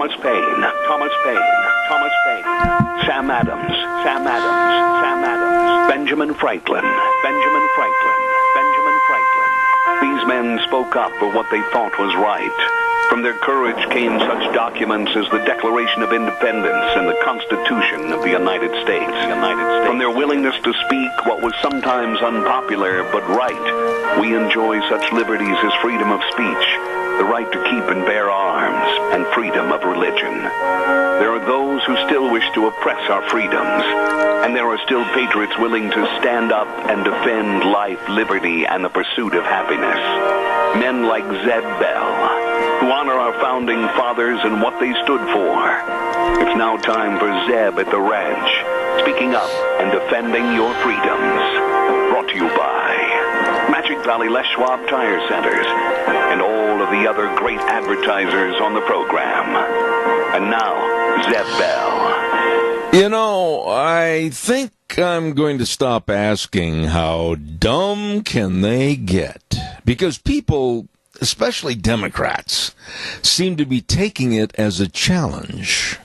Thomas Paine, Thomas Paine, Thomas Paine, Sam Adams, Sam Adams, Sam Adams, Benjamin Franklin, Benjamin Franklin, Benjamin Franklin. These men spoke up for what they thought was right. From their courage came such documents as the Declaration of Independence and the Constitution of the United States. From their willingness to speak what was sometimes unpopular but right, we enjoy such liberties as freedom of speech, the right to keep and bear arms, and freedom of religion. There are those who still wish to oppress our freedoms, and there are still patriots willing to stand up and defend life, liberty, and the pursuit of happiness. Men like Zeb Bell, who honor our founding fathers and what they stood for. It's now time for Zeb at the ranch, speaking up and defending your freedoms. Brought to you by Magic Valley Les Schwab Tire Centers and all of the other great advertisers on the program. And now, Zeb Bell. You know, I think I'm going to stop asking how dumb can they get, because people, especially Democrats, seem to be taking it as a challenge.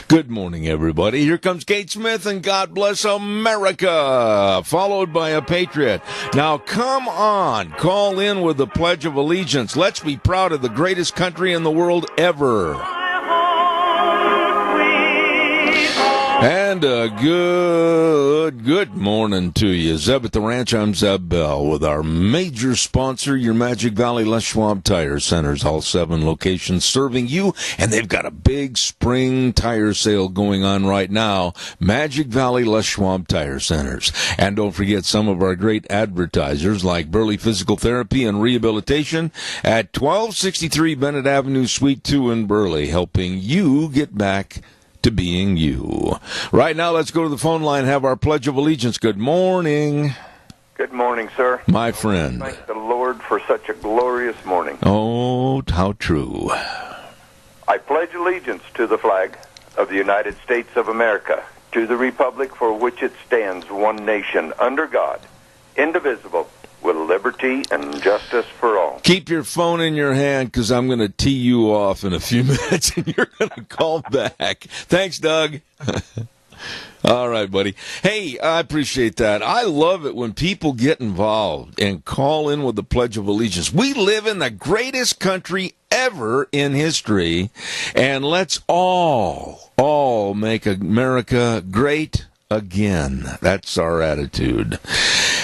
Good morning, everybody. Here comes Kate Smith and God Bless America, followed by a Patriot. Now, come on, call in with the Pledge of Allegiance. Let's be proud of the greatest country in the world ever. And a good morning to you. Zeb at the Ranch, I'm Zeb Bell with our major sponsor, your Magic Valley Les Schwab Tire Centers, all 7 locations serving you, and they've got a big spring tire sale going on right now, Magic Valley Les Schwab Tire Centers. And don't forget some of our great advertisers like Burley Physical Therapy and Rehabilitation at 1263 Bennett Avenue, Suite 2 in Burley, helping you get back to being you. Right now, let's go to the phone line, have our Pledge of Allegiance. Good morning. Good morning, sir. My friend. Thank the Lord for such a glorious morning. Oh, how true. I pledge allegiance to the flag of the United States of America, to the republic for which it stands, one nation, under God, indivisible, with liberty and justice for all. Keep your phone in your hand, because I'm going to tee you off in a few minutes, and you're going to call back. Thanks, Doug. All right, buddy. Hey, I appreciate that. I love it when people get involved and call in with the Pledge of Allegiance. We live in the greatest country ever in history, and let's all make America great again. That's our attitude.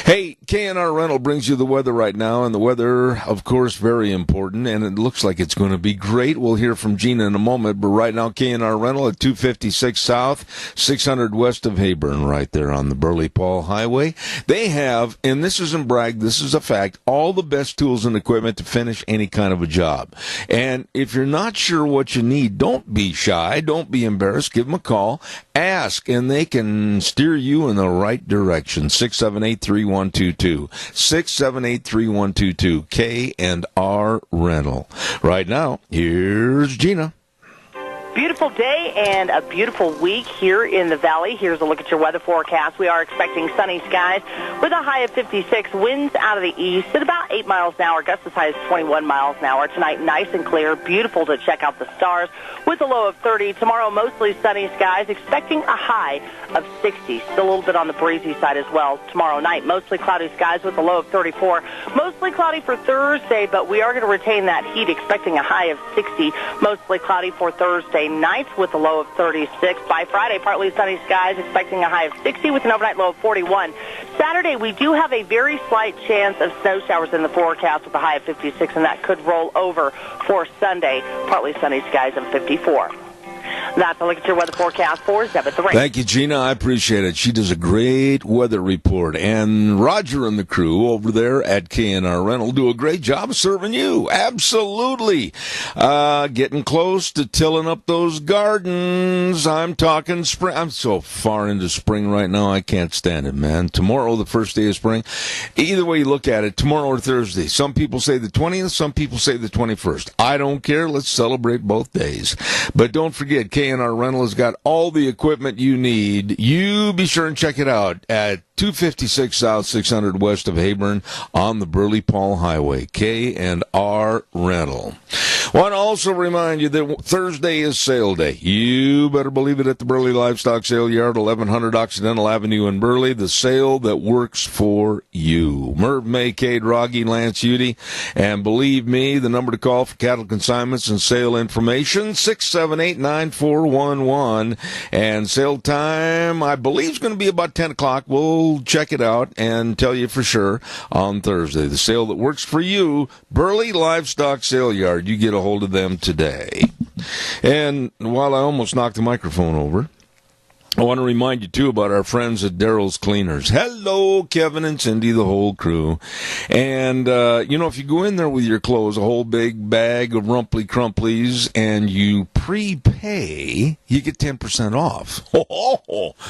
Hey, K&R Rental brings you the weather right now, and the weather, of course, very important, and it looks like it's going to be great. We'll hear from Gina in a moment, but right now, K&R Rental at 256 South, 600 west of Hayburn, right there on the Burley-Paul Highway. They have, and this isn't brag, this is a fact, all the best tools and equipment to finish any kind of a job. And if you're not sure what you need, don't be shy, don't be embarrassed, give them a call, ask, and they can steer you in the right direction. 678-3122. 678-3122. K&R Rental. Right now, here's Gina. Beautiful day and a beautiful week here in the valley. Here's a look at your weather forecast. We are expecting sunny skies with a high of 56, winds out of the east at about 8 miles an hour, gusts as high as 21 miles an hour. Tonight, nice and clear, beautiful to check out the stars with a low of 30. Tomorrow, mostly sunny skies, expecting a high of 60. Still a little bit on the breezy side as well. Tomorrow night, mostly cloudy skies with a low of 34. Mostly cloudy for Thursday, but we are going to retain that heat, expecting a high of 60. Mostly cloudy for Thursday night with a low of 36. By Friday, partly sunny skies, expecting a high of 60 with an overnight low of 41. Saturday, we do have a very slight chance of snow showers in the forecast with a high of 56, and that could roll over for Sunday. Partly sunny skies of 54. That's a look at your weather forecast for Zeb at the Ranch. Thank you, Gina. I appreciate it. She does a great weather report. And Roger and the crew over there at K&R Rental do a great job of serving you. Absolutely. Getting close to tilling up those gardens. I'm talking spring. I'm so far into spring right now, I can't stand it, man. Tomorrow, the first day of spring. Either way you look at it, tomorrow or Thursday. Some people say the 20th, some people say the 21st. I don't care. Let's celebrate both days. But don't forget, K&R Rental has got all the equipment you need. You be sure and check it out at 256 South, 600 west of Hayburn on the Burley-Paul Highway. K&R Rental. Want to also remind you that Thursday is sale day. You better believe it at the Burley Livestock Sale Yard, 1100 Occidental Avenue in Burley. The sale that works for you. Merv May, Cade Rogge, Lance Udy. And believe me, the number to call for cattle consignments and sale information, 678-9411. And sale time, I believe, is going to be about 10 o'clock. We'll check it out and tell you for sure on Thursday. The sale that works for you, Burley Livestock Sale Yard. You get a hold of them today. And while I almost knocked the microphone over, I want to remind you, too, about our friends at Daryl's Cleaners. Hello, Kevin and Cindy, the whole crew. And, if you go in there with your clothes, a whole big bag of Rumply Crumplies, and you prepay, you get 10% off.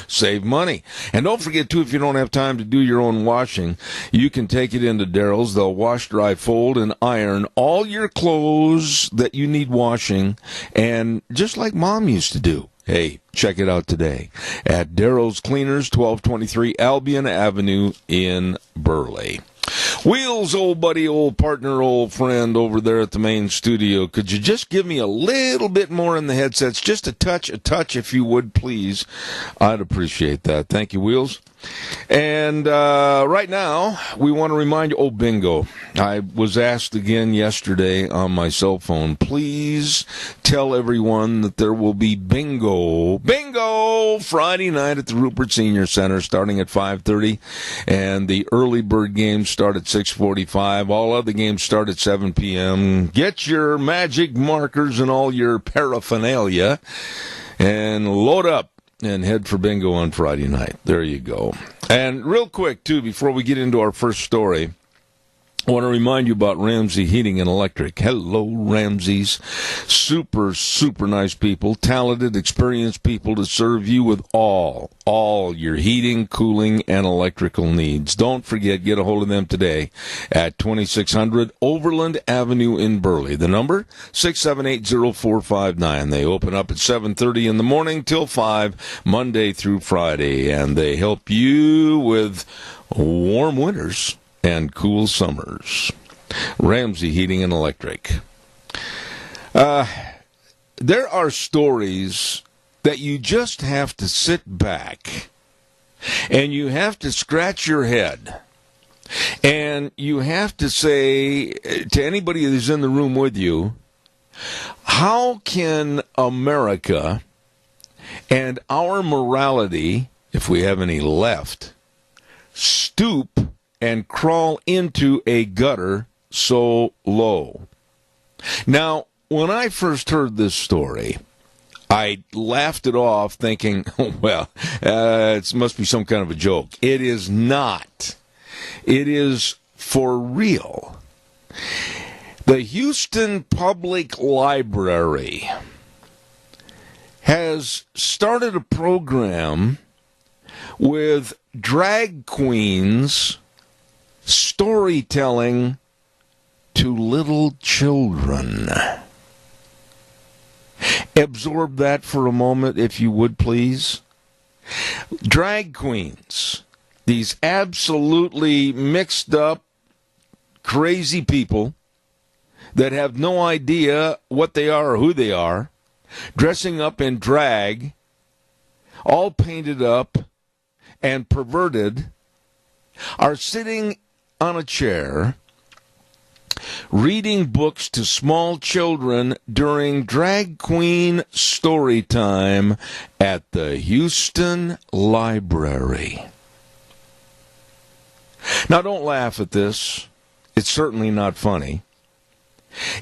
Save money. And don't forget, too, if you don't have time to do your own washing, you can take it into Daryl's. They'll wash, dry, fold, and iron all your clothes that you need washing, and just like Mom used to do. Hey, check it out today at Daryl's Cleaners, 1223 Albion Avenue in Burley. Wheels, old buddy, old partner, old friend over there at the main studio, could you just give me a little bit more in the headsets? Just a touch, if you would, please. I'd appreciate that. Thank you, Wheels. And right now, we want to remind you, bingo. I was asked again yesterday on my cell phone, please tell everyone that there will be bingo Friday night at the Rupert Senior Center starting at 5:30, and the early bird games start at 6:45. All other games start at 7 p.m. Get your magic markers and all your paraphernalia and load up and head for bingo on Friday night. There you go. And real quick, too, before we get into our first story, I want to remind you about Ramsey Heating and Electric. Hello, Ramsey's. Super, super nice people, talented, experienced people to serve you with all your heating, cooling, and electrical needs. Don't forget, get a hold of them today at 2600 Overland Avenue in Burley. The number, 678-0459. They open up at 7:30 in the morning till 5, Monday through Friday, and they help you with warm winters and cool summers. Ramsey Heating and Electric. There are stories that you just have to sit back and you have to scratch your head and you have to say to anybody who's in the room with you, how can America and our morality, if we have any left, stoop and crawl into a gutter so low? Now, when I first heard this story, I laughed it off thinking, it must be some kind of a joke. It is not. It is for real. The Houston Public Library has started a program with drag queens storytelling to little children. Absorb that for a moment, if you would, please. Drag queens, these absolutely mixed up, crazy people that have no idea what they are or who they are, dressing up in drag, all painted up and perverted, are sitting on a chair reading books to small children during drag queen story time at the Houston Library. Now, don't laugh at this. It's certainly not funny.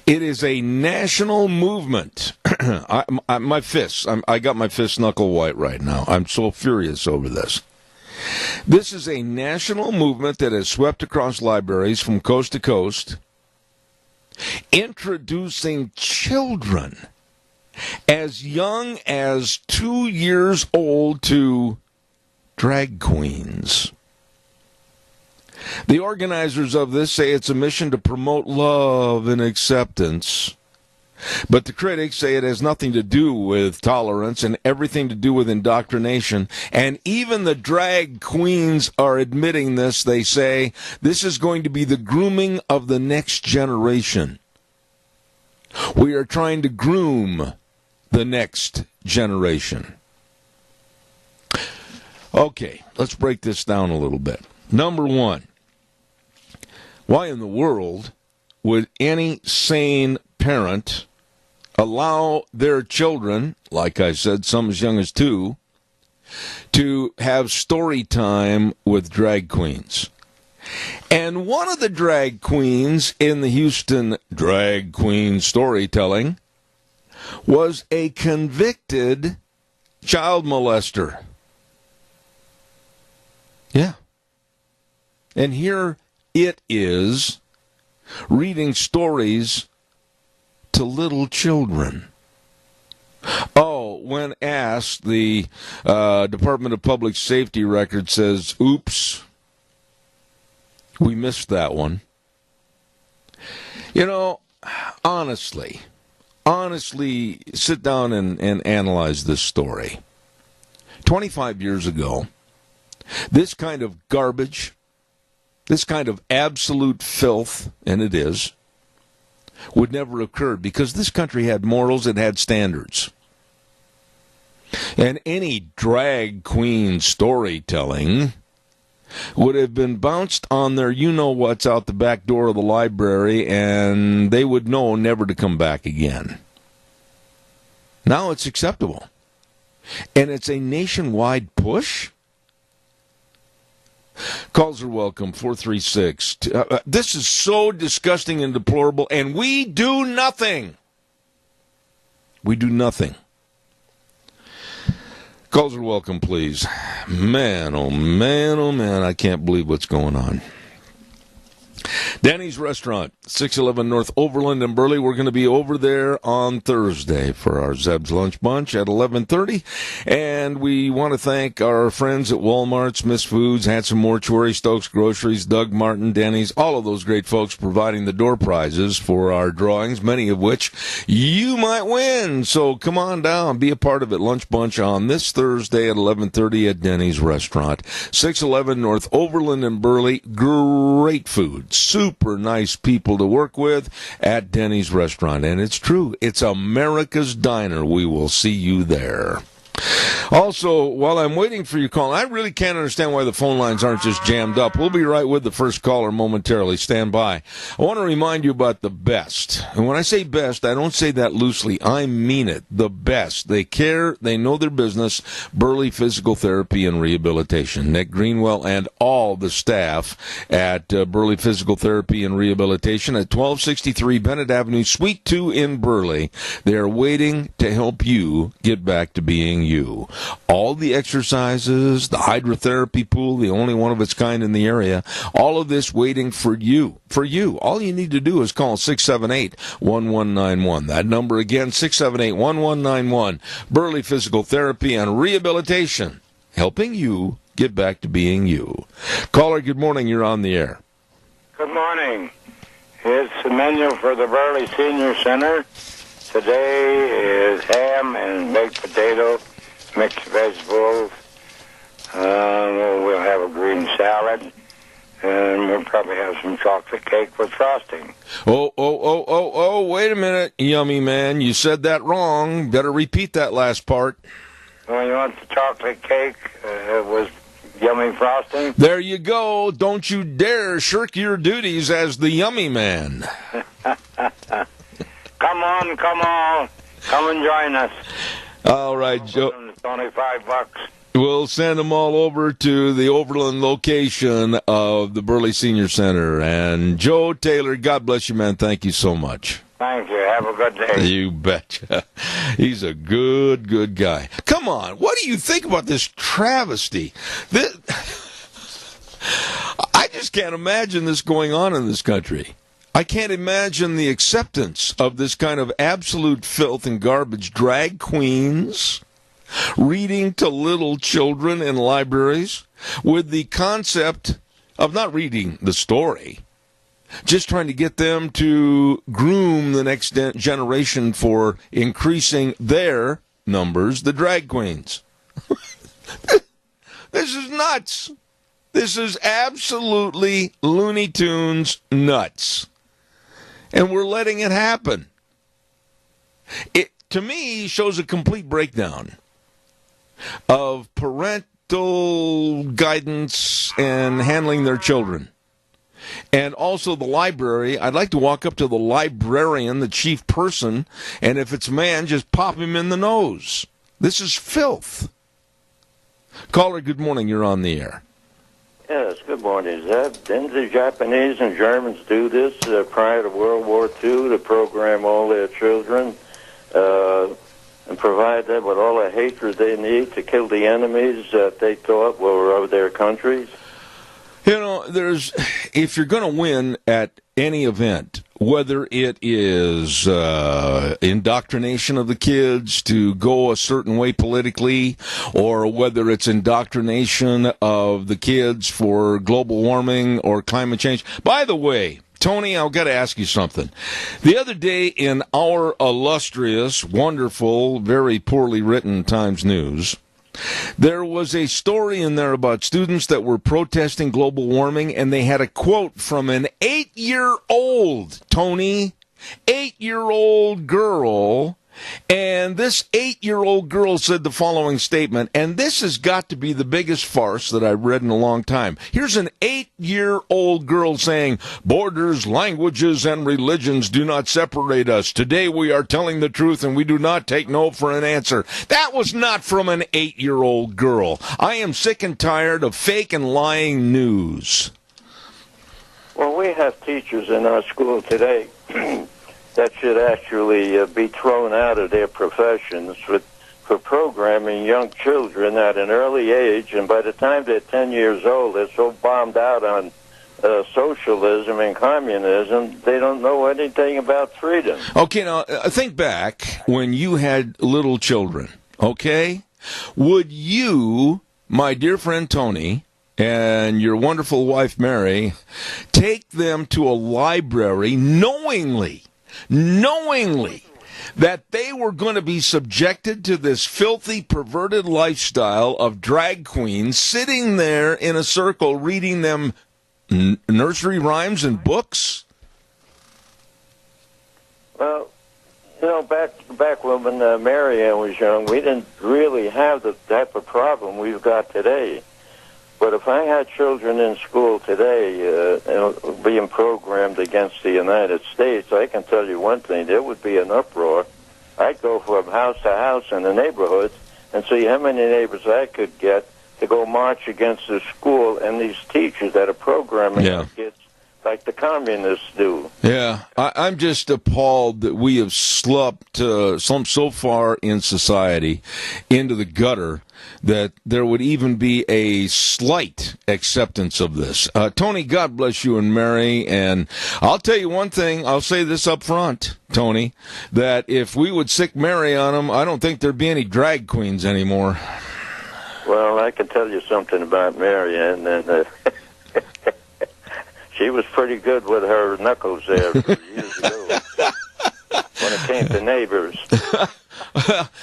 It is a national movement. I got my fist knuckle white right now. I'm so furious over this. This is a national movement that has swept across libraries from coast to coast, introducing children as young as 2 years old to drag queens. The organizers of this say it's a mission to promote love and acceptance But the critics say it has nothing to do with tolerance and everything to do with indoctrination. And even the drag queens are admitting this. They say this is going to be the grooming of the next generation. We are trying to groom the next generation. Okay, let's break this down a little bit. Number one, why in the world would any sane parent allow their children, like I said, some as young as 2, to have story time with drag queens? And one of the drag queens in the Houston drag queen storytelling was a convicted child molester. Yeah. And here it is, reading stories to little children. Oh, when asked, the Department of Public Safety record says, oops, we missed that one. You know, honestly, sit down and analyze this story. 25 years ago, this kind of garbage, this kind of absolute filth, and it is, would never occur because this country had morals, it had standards. And any drag queen storytelling would have been bounced on their you-know-what's out the back door of the library, and they would know never to come back again. Now it's acceptable. And it's a nationwide push. Calls are welcome, 436. This is so disgusting and deplorable, and we do nothing. We do nothing. Calls are welcome, please. Man, oh man, I can't believe what's going on. Denny's Restaurant, 611 North Overland in Burley. We're going to be over there on Thursday for our Zeb's Lunch Bunch at 11:30. And we want to thank our friends at Walmart, Smith's Foods, Hanson Mortuary, Stokes Groceries, Doug Martin, Denny's, all of those great folks providing the door prizes for our drawings, many of which you might win. So come on down, be a part of it. Lunch Bunch on this Thursday at 11:30 at Denny's Restaurant, 611 North Overland in Burley. Great food. Super nice people to work with at Denny's Restaurant. And it's true. It's America's Diner. We will see you there. Also, while I'm waiting for your call, I really can't understand why the phone lines aren't just jammed up. We'll be right with the first caller momentarily. Stand by. I want to remind you about the best. And when I say best, I don't say that loosely. I mean it. The best. They care. They know their business. Burley Physical Therapy and Rehabilitation. Nick Greenwell and all the staff at Burley Physical Therapy and Rehabilitation at 1263 Bennett Avenue, Suite 2 in Burley. They are waiting to help you get back to being you. All the exercises, the hydrotherapy pool, the only one of its kind in the area, all of this waiting for you. For you. All you need to do is call 678-1191. That number again, 678-1191. Burley Physical Therapy and Rehabilitation, helping you get back to being you. Caller, good morning. You're on the air. Good morning. It's the menu for the Burley Senior Center. Today is ham and baked potato, mixed vegetables. We'll have a green salad, and we'll probably have some chocolate cake with frosting. Oh, wait a minute, yummy man. You said that wrong. Better repeat that last part. Well, you want the chocolate cake with yummy frosting? There you go. Don't you dare shirk your duties as the yummy man. Come on. Come and join us. All right, Joe. It's only $5. We'll send them all over to the Overland location of the Burley Senior Center. And Joe Taylor, God bless you, man. Thank you so much. Thank you. Have a good day. You betcha. He's a good guy. Come on. What do you think about this travesty? I just can't imagine this going on in this country. I can't imagine the acceptance of this kind of absolute filth and garbage. Drag queens reading to little children in libraries with the concept of not reading the story, just trying to get them to groom the next generation for increasing their numbers, the drag queens. This is nuts. This is absolutely Looney Tunes nuts. And we're letting it happen. It, to me, shows a complete breakdown of parental guidance and handling their children. And also the library. I'd like to walk up to the librarian, the chief person, and if it's a man, just pop him in the nose. This is filth. Caller, good morning. You're on the air. Yes, good morning, Zeb. Didn't the Japanese and Germans do this prior to World War II to program all their children and provide them with all the hatred they need to kill the enemies that they thought were of their countries? You know, if you're going to win at any event, whether it is indoctrination of the kids to go a certain way politically, or whether it's indoctrination of the kids for global warming or climate change. By the way, Tony, I've got to ask you something. The other day in our illustrious, wonderful, very poorly written Times News, there was a story in there about students that were protesting global warming, and they had a quote from an 8-year-old, Tony, 8-year-old girl, and this 8-year-old girl said the following statement, and this has got to be the biggest farce that I've read in a long time. Here's an 8-year-old girl saying, "Borders, languages, and religions do not separate us. Today we are telling the truth, and we do not take no for an answer." That was not from an 8-year-old girl. I am sick and tired of fake and lying news. Well, we have teachers in our school today that should actually be thrown out of their professions for programming young children at an early age, and by the time they're 10 years old, they're so bombed out on socialism and communism, they don't know anything about freedom. Okay, now, think back when you had little children, okay? Would you, my dear friend Tony, and your wonderful wife Mary, take them to a library knowingly that they were going to be subjected to this filthy, perverted lifestyle of drag queens sitting there in a circle reading them nursery rhymes and books? Well, you know, back when Marianne was young, we didn't really have the type of problem we've got today. But if I had children in school today being programmed against the United States, I can tell you one thing, there would be an uproar. I'd go from house to house in the neighborhoods and see how many neighbors I could get to go march against the school and these teachers that are programming the kids like the communists do. Yeah, I'm just appalled that we have slumped so far in society into the gutter that there would even be a slight acceptance of this. Tony, God bless you and Mary, and I'll tell you one thing, I'll say this up front, Tony, that if we would sick Mary on them, I don't think there'd be any drag queens anymore. Well, I can tell you something about Marianne, and she was pretty good with her knuckles there years ago when it came to neighbors.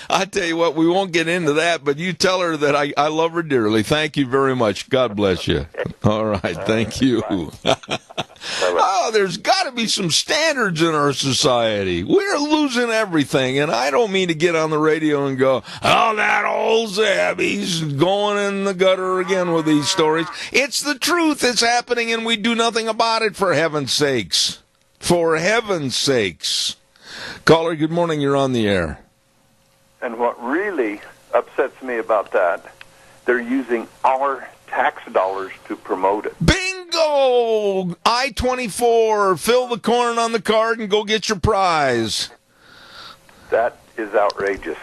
I tell you what, we won't get into that, but you tell her that I love her dearly. Thank you very much. God bless you. All right, thank you. Oh, there's got to be some standards in our society. We're losing everything, and I don't mean to get on the radio and go, "Oh, that old Zeb, he's going in the gutter again with these stories." It's the truth. It's happening, and we do nothing about it, for heaven's sakes. For heaven's sakes. Caller, good morning. You're on the air. And what really upsets me about that, they're using our tax dollars to promote it. Bingo! I-24, fill the corn on the card and go get your prize. That is outrageous.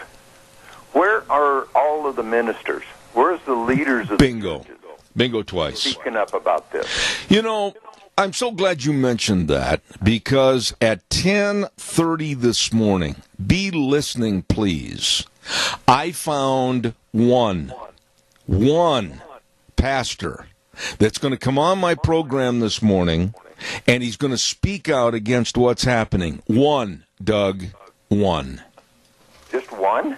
Where are all of the ministers? Where's the leaders of Bingo. the churches Bingo twice. speaking up about this? You know, I'm so glad you mentioned that, because at 10:30 this morning, be listening, please, I found one pastor that's going to come on my program this morning and he's going to speak out against what's happening. One, Doug, one. Just one?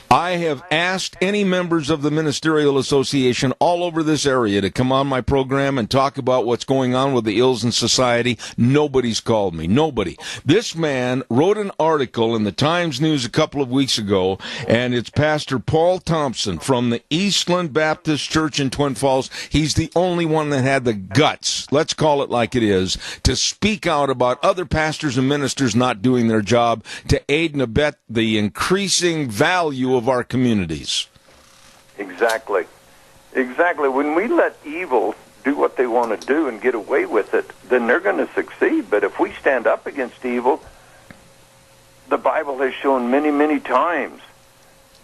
I have asked any members of the Ministerial Association all over this area to come on my program and talk about what's going on with the ills in society. Nobody's called me. Nobody. This man wrote an article in the Times News a couple of weeks ago, and it's Pastor Paul Thompson from the Eastland Baptist Church in Twin Falls. He's the only one that had the guts, let's call it like it is, to speak out about other pastors and ministers not doing their job to aid and abet the increasing value of our communities. Exactly. When we let evil do what they want to do and get away with it, then they're going to succeed. But if we stand up against evil, the Bible has shown many, many times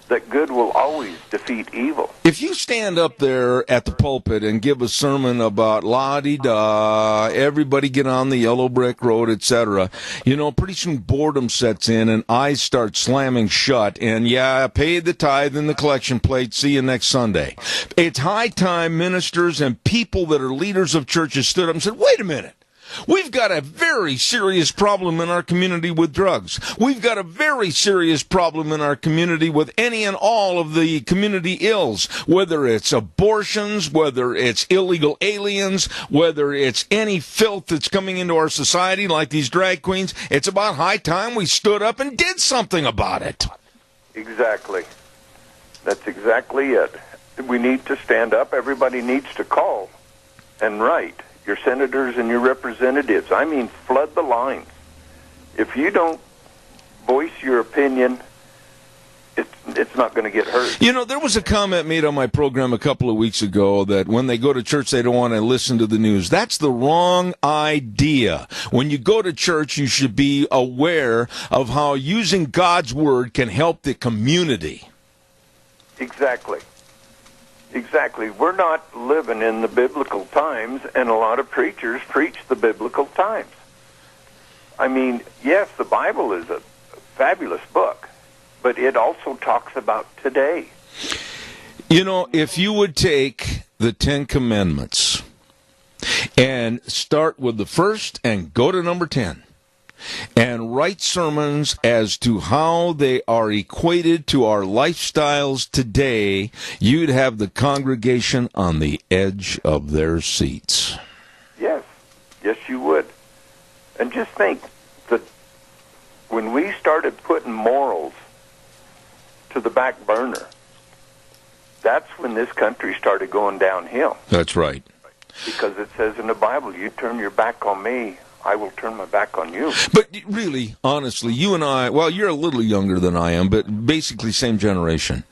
that good will always defeat evil. If you stand up there at the pulpit and give a sermon about la-di-da, everybody get on the yellow brick road, etc., pretty soon boredom sets in and eyes start slamming shut, and pay the tithe in the collection plate, see you next Sunday. It's high time ministers and people that are leaders of churches stood up and said, wait a minute. We've got a very serious problem in our community with drugs. We've got a very serious problem in our community with any and all of the community ills, whether it's abortions, whether it's illegal aliens, whether it's any filth that's coming into our society like these drag queens. It's about high time we stood up and did something about it. Exactly. That's exactly it. We need to stand up. Everybody needs to call and write. Your senators and your representatives. I mean, flood the lines. If you don't voice your opinion, it's not going to get heard. There was a comment made on my program a couple of weeks ago that when they go to church, they don't want to listen to the news. That's the wrong idea. When you go to church, you should be aware of how using God's word can help the community. Exactly. We're not living in the biblical times, and a lot of preachers preach the biblical times. I mean, yes, the Bible is a fabulous book, but it also talks about today. If you would take the 10 Commandments and start with the first and go to number 10, and write sermons as to how they are equated to our lifestyles today, you'd have the congregation on the edge of their seats. Yes, you would. And just think that when we started putting morals to the back burner, that's when this country started going downhill. That's right. Because it says in the Bible, you turn your back on me, I will turn my back on you. But really, honestly, you and I, well, you're a little younger than I am, but basically same generation.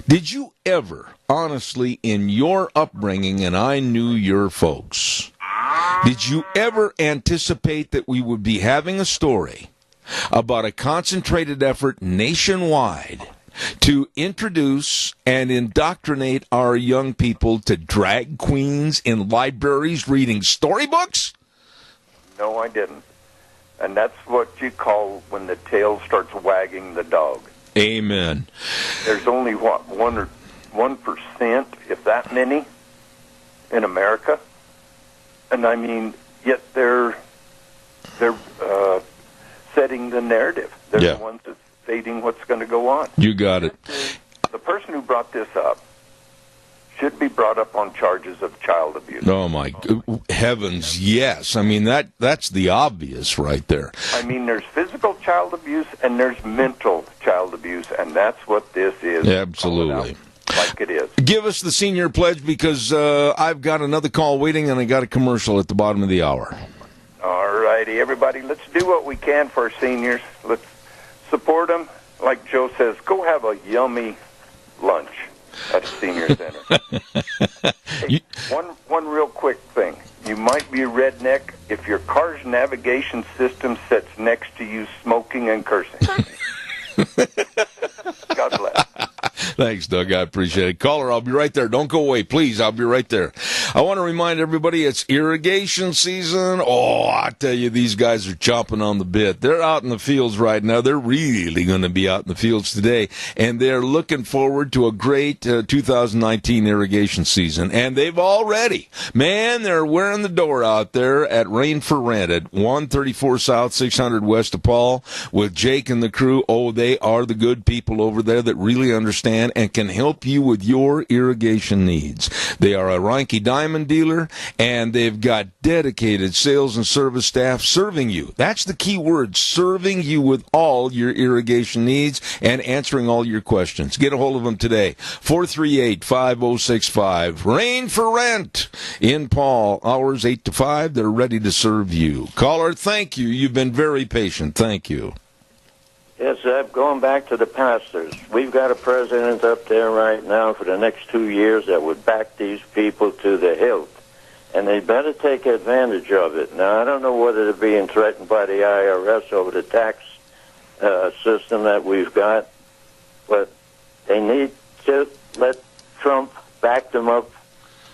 Did you ever, honestly, in your upbringing, and I knew your folks, did you ever anticipate that we would be having a story about a concentrated effort nationwide to introduce and indoctrinate our young people to drag queens in libraries reading storybooks? No, I didn't. And that's what you call when the tail starts wagging the dog. Amen. There's only, 1%, if that many, in America. And I mean, yet they're setting the narrative. They're the ones that's stating what's going to go on. You got it. The person who brought this up should be brought up on charges of child abuse. Oh, my heavens, yes. I mean, that's the obvious right there. I mean, there's physical child abuse and there's mental child abuse, and that's what this is. Absolutely. Like it is. Give us the senior pledge because I've got another call waiting and I got a commercial at the bottom of the hour. All righty, everybody, let's do what we can for our seniors. Let's support them. Like Joe says, go have a yummy lunch at a senior center. Hey, one real quick thing. You might be a redneck if your car's navigation system sits next to you smoking and cursing. God bless. Thanks, Doug. I appreciate it. Caller, I'll be right there. Don't go away, please. I'll be right there. I want to remind everybody it's irrigation season. Oh, I tell you, these guys are chomping on the bit. They're out in the fields right now. They're really going to be out in the fields today, and they're looking forward to a great 2019 irrigation season. And they've already, man, they're wearing the door out there at Rain for Rent at 134 South, 600 West of Paul with Jake and the crew. Oh, they are the good people over there that really understand and can help you with your irrigation needs. They are a Reinke Diamond dealer, and they've got dedicated sales and service staff serving you. That's the key word, serving you with all your irrigation needs and answering all your questions. Get a hold of them today. 438-5065. Rain for Rent in Paul. Hours 8 to 5. They're ready to serve you. Caller, thank you. You've been very patient. Thank you. Yes, going back to the pastors, we've got a president up there right now for the next 2 years that would back these people to the hilt, and they better take advantage of it. Now, I don't know whether they're being threatened by the IRS over the tax system that we've got, but they need to let Trump back them up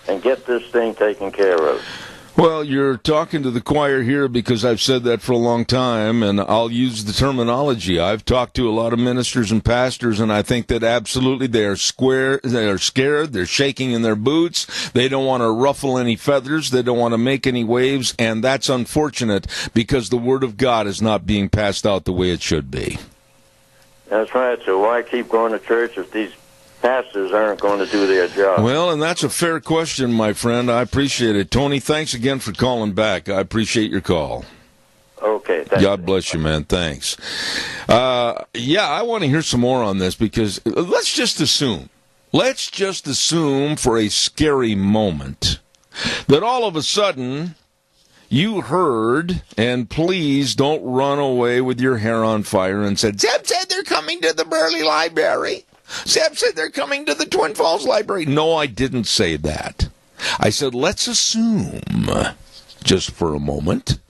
and get this thing taken care of. Well, you're talking to the choir here because I've said that for a long time, and I'll use the terminology. I've talked to a lot of ministers and pastors, and I think that absolutely they are scared, they're shaking in their boots, they don't want to ruffle any feathers, they don't want to make any waves, and that's unfortunate because the Word of God is not being passed out the way it should be. That's right, so why keep going to church if these pastors aren't going to do their job? Well, and that's a fair question, my friend. I appreciate it. Tony, thanks again for calling back. I appreciate your call. Okay, thanks. God bless you, man. Thanks. I want to hear some more on this because let's just assume for a scary moment that all of a sudden you heard, and please don't run away with your hair on fire and said, Zeb said they're coming to the Burley Library. Zeb said they're coming to the Twin Falls Library. No, I didn't say that. I said, let's assume, just for a moment,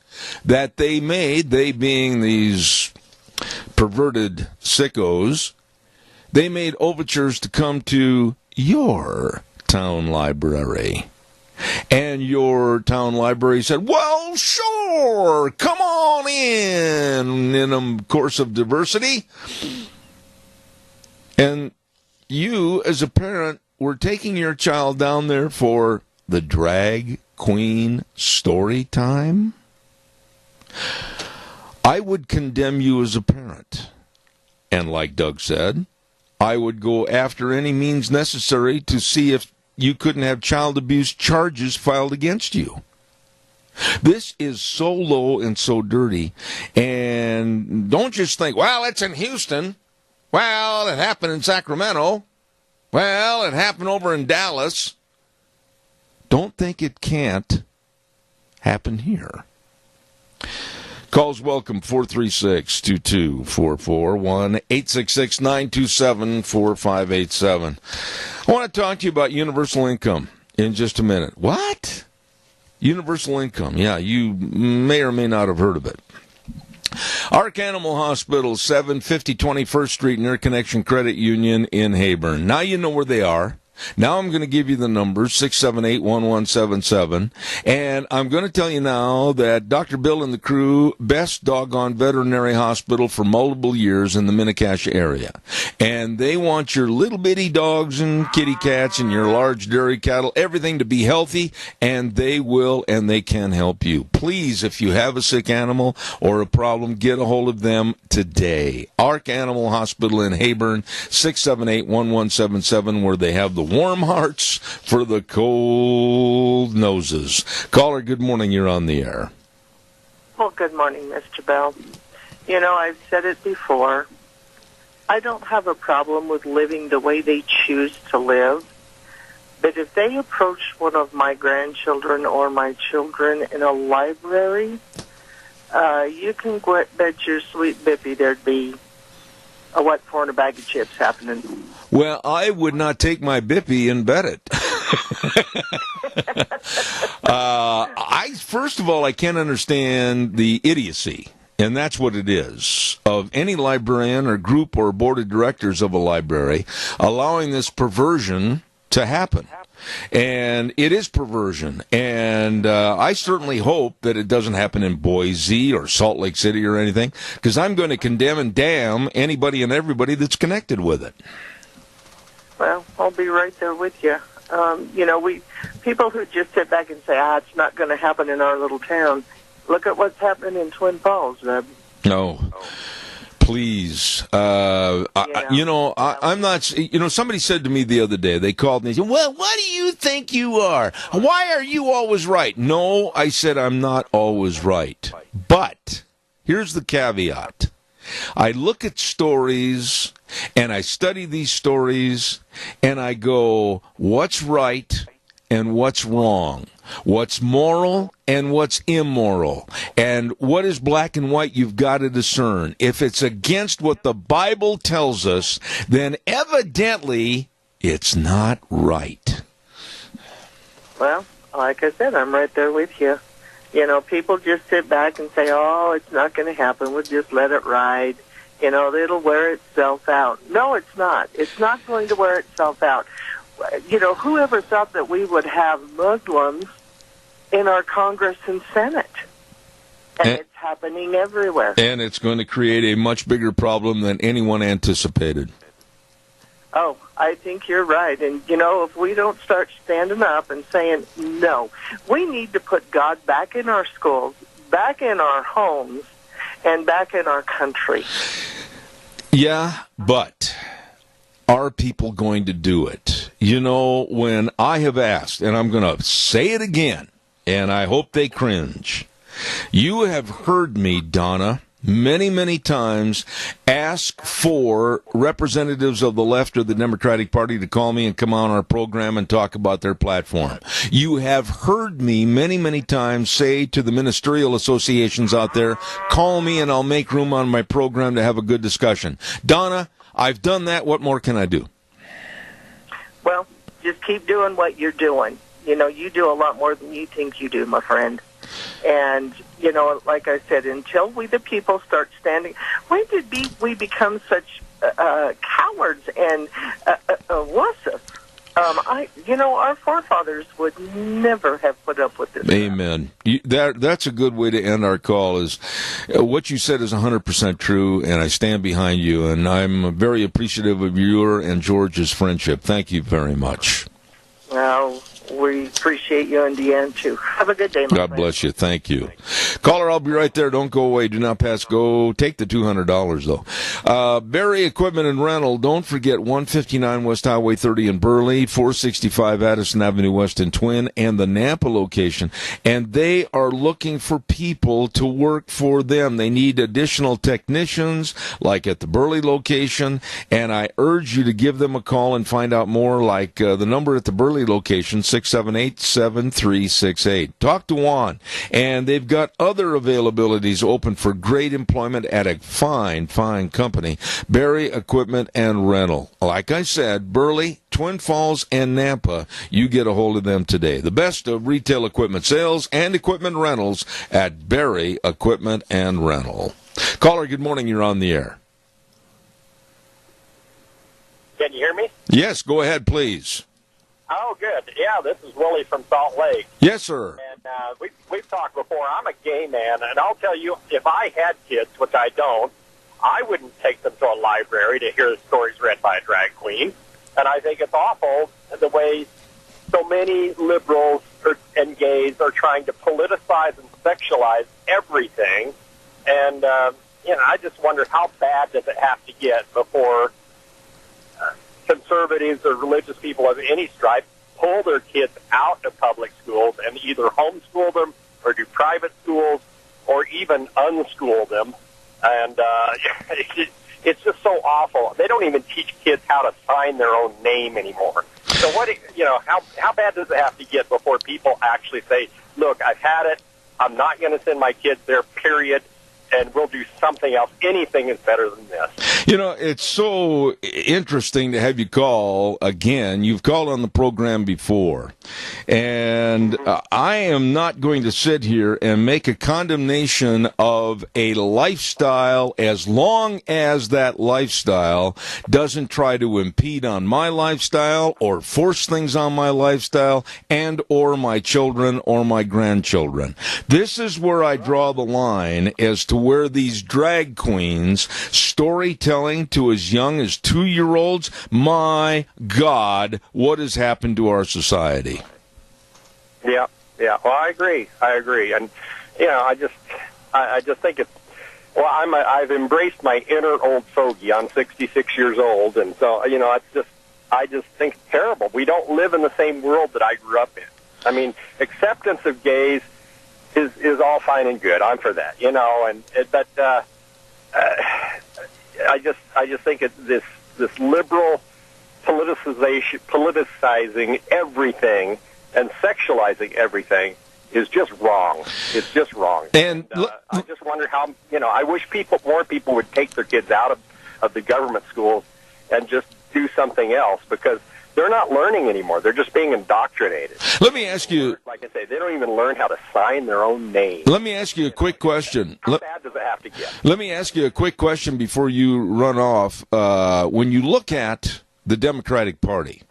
that they being these perverted sickos, they made overtures to come to your town library. And your town library said, well, sure, come on in a course of diversity. And you, as a parent, were taking your child down there for the drag queen story time. I would condemn you as a parent. And like Doug said, I would go after any means necessary to see if you couldn't have child abuse charges filed against you. This is so low and so dirty. And don't just think, well, it's in Houston. Well, it happened in Sacramento. Well, it happened over in Dallas. Don't think it can't happen here. Calls welcome, 436-2244, 1-866-927-4587. I want to talk to you about universal income in just a minute. What? Universal income. Yeah, you may or may not have heard of it. Ark Animal Hospital, 750 21st Street, Near Connection Credit Union in Heyburn. Now you know where they are. Now I'm going to give you the numbers, 678-1177, and I'm going to tell you now that Dr. Bill and the crew, best doggone veterinary hospital for multiple years in the Mini-Cache area. And they want your little bitty dogs and kitty cats and your large dairy cattle, everything to be healthy, and they will and they can help you. Please, if you have a sick animal or a problem, get a hold of them today. Ark Animal Hospital in Heyburn, 678-1177, where they have the warm hearts for the cold noses. Caller, good morning. You're on the air. Well, good morning, Mr. Bell. You know, I've said it before. I don't have a problem with living the way they choose to live. But if they approached one of my grandchildren or my children in a library, you can bet your sweet bippy there'd be a what for and a bag of chips happening. Well, I would not take my bippy and bet it. First of all, I can't understand the idiocy and that's what it is, of any librarian or group or board of directors of a library allowing this perversion to happen. And it is perversion, and I certainly hope that it doesn't happen in Boise or Salt Lake City or anything, because I'm going to condemn and damn anybody and everybody that's connected with it. Well, I'll be right there with you. People who just sit back and say, it's not going to happen in our little town. Look at what's happening in Twin Falls, Reb. No. Please. I'm not, somebody said to me the other day, they called me and said, well, what do you think you are? Why are you always right? No, I said I'm not always right. But here's the caveat. I look at stories and I study these stories and I go, what's right and what's wrong? What's moral and what's immoral? And what is black and white, you've got to discern. If it's against what the Bible tells us, then evidently it's not right. Well, like I said, I'm right there with you. People just sit back and say, it's not going to happen. We'll just let it ride. It'll wear itself out. No, it's not. It's not going to wear itself out. Whoever thought that we would have Muslims in our Congress and Senate? And it's happening everywhere. And it's going to create a much bigger problem than anyone anticipated. Oh, I think you're right. And, if we don't start standing up and saying, no, we need to put God back in our schools, back in our homes, and back in our country. Yeah, but are people going to do it? When I have asked, and I'm going to say it again, and I hope they cringe, you have heard me, Donna, many, many times ask for representatives of the left or the Democratic Party to call me and come on our program and talk about their platform. You have heard me many, many times say to the ministerial associations out there, call me and I'll make room on my program to have a good discussion. Donna, I've done that. What more can I do? Well, just keep doing what you're doing. You do a lot more than you think you do, my friend. And, like I said, until we the people start standing, when did we become such cowards and wusses? Our forefathers would never have put up with this. Amen. That's a good way to end our call. Is what you said is 100% true, and I stand behind you. And I'm very appreciative of your and George's friendship. Thank you very much. Well, we appreciate you and Deanne, too. Have a good day, my God friend. bless you. Thank you. Caller, I'll be right there. Don't go away. Do not pass go. Take the $200, though. Barry Equipment and Rental. Don't forget 159 West Highway 30 in Burley, 465 Addison Avenue West in Twin, and the Nampa location. And they are looking for people to work for them. They need additional technicians, like at the Burley location. And I urge you to give them a call and find out more, like the number at the Burley location, 678-7368. Talk to Juan. And they've got other availabilities open for great employment at a fine, fine company, Barry Equipment and Rental. Like I said, Burley, Twin Falls, and Nampa, you get a hold of them today. The best of retail equipment sales and equipment rentals at Barry Equipment and Rental. Caller, good morning. You're on the air. Can you hear me? Yes, go ahead, please. Oh, good. Yeah, this is Willie from Salt Lake. Yes, sir. And we've talked before. I'm a gay man, and I'll tell you, if I had kids, which I don't, I wouldn't take them to a library to hear the stories read by a drag queen. And I think it's awful the way so many liberals and gays are trying to politicize and sexualize everything. And, I just wonder how bad does it have to get before conservatives or religious people of any stripe pull their kids out of public schools and either homeschool them or do private schools or even unschool them. And it's just so awful. They don't even teach kids how to sign their own name anymore. So how bad does it have to get before people actually say, look, I've had it. I'm not going to send my kids there, period. and we'll do something else. Anything is better than this. You know, it's so interesting to have you call again. You've called on the program before, and I am not going to sit here and make a condemnation of a lifestyle as long as that lifestyle doesn't try to impede on my lifestyle or force things on my lifestyle and or my children or my grandchildren. This is where I draw the line as to where these drag queens storytelling to as young as 2-year-olds, my God, what has happened to our society? Yeah. Well, I agree, and I just think it's. Well, I've embraced my inner old fogey. I'm 66 years old, and so I just think it's terrible. We don't live in the same world that I grew up in. I mean, acceptance of gays is all fine and good. I'm for that, but I just think it's this liberal politicizing everything and sexualizing everything is just wrong. It's just wrong. And I just wonder how, I wish more people would take their kids out of the government schools and just do something else, because they're not learning anymore. They're just being indoctrinated. Let me ask you... Like I say, they don't even learn how to sign their own name. Let me ask you a quick question. How bad does it have to get? Let me ask you a quick question before you run off. When you look at the Democratic Party,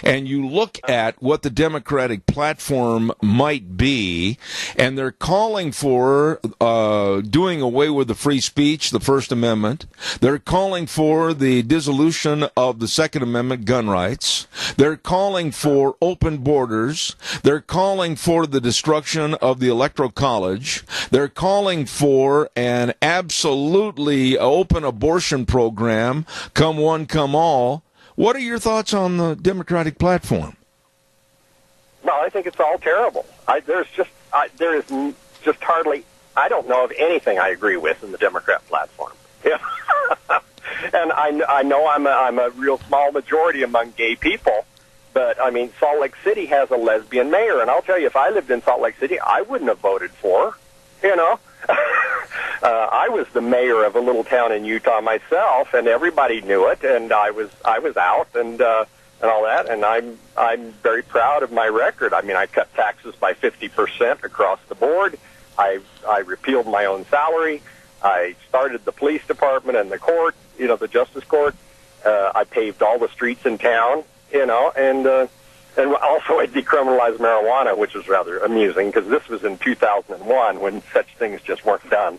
and you look at what the Democratic platform might be, and they're calling for doing away with the free speech, the First Amendment. They're calling for the dissolution of the Second Amendment, gun rights. They're calling for open borders. They're calling for the destruction of the Electoral College. They're calling for an absolutely open abortion program, come one, come all. What are your thoughts on the Democratic platform? Well, I think it's all terrible. There is just hardly, I don't know of anything I agree with in the Democrat platform. Yeah. And I know I'm a real small majority among gay people, but I mean, Salt Lake City has a lesbian mayor, and I'll tell you, if I lived in Salt Lake City, I wouldn't have voted for her, I was the mayor of a little town in Utah myself, and everybody knew it, and I was out and all that, and I'm very proud of my record. I mean, I cut taxes by 50% across the board. I repealed my own salary. I started the police department and the court, the justice court. I paved all the streets in town, and also I decriminalized marijuana, which was rather amusing because this was in 2001 when such things just weren't done.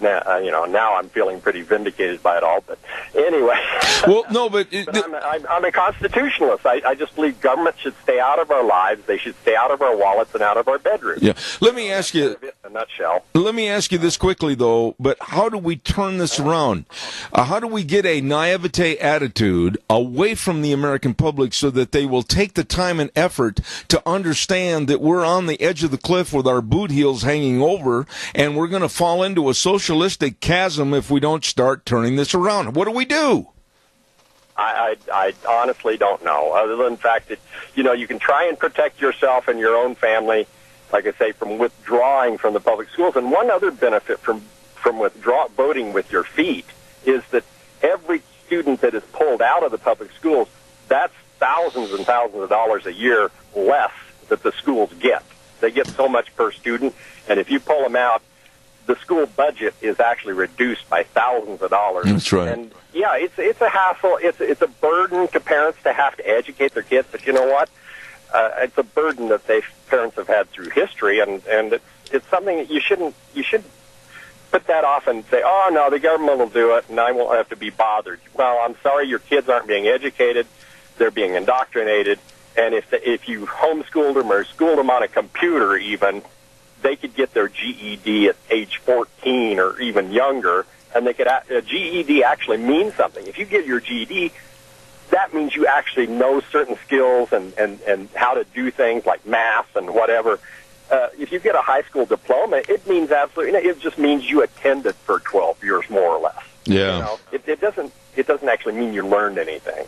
Now I'm feeling pretty vindicated by it all. But anyway, well, no, but I'm a constitutionalist. I just believe government should stay out of our lives. They should stay out of our wallets and out of our bedrooms. Yeah. Let me ask you in a nutshell. Let me ask you this quickly, though. But how do we turn this around? How do we get a naivete attitude away from the American public so that they will take the time and effort to understand that we're on the edge of the cliff with our boot heels hanging over, and we're going to fall into a socialistic chasm if we don't start turning this around? What do we do? I honestly don't know, other than the fact that, you can try and protect yourself and your own family, like I say, from withdrawing from the public schools. And one other benefit from voting with your feet is that every student that is pulled out of the public schools, that's thousands and thousands of dollars a year less that the schools get. They get so much per student, and if you pull them out, the school budget is actually reduced by thousands of dollars. That's right. And yeah, it's a hassle. It's a burden to parents to have to educate their kids. But you know what? It's a burden that parents have had through history, and it's something that you shouldn't put that off and say, oh no, the government will do it, and I won't have to be bothered. Well, I'm sorry, your kids aren't being educated; they're being indoctrinated. And if you homeschooled them or schooled them on a computer, even, they could get their GED at age 14 or even younger, and a GED actually means something. If you get your GED, that means you actually know certain skills and how to do things like math and whatever. If you get a high school diploma, it means absolutely, it just means you attended for 12 years more or less. Yeah. It doesn't actually mean you learned anything.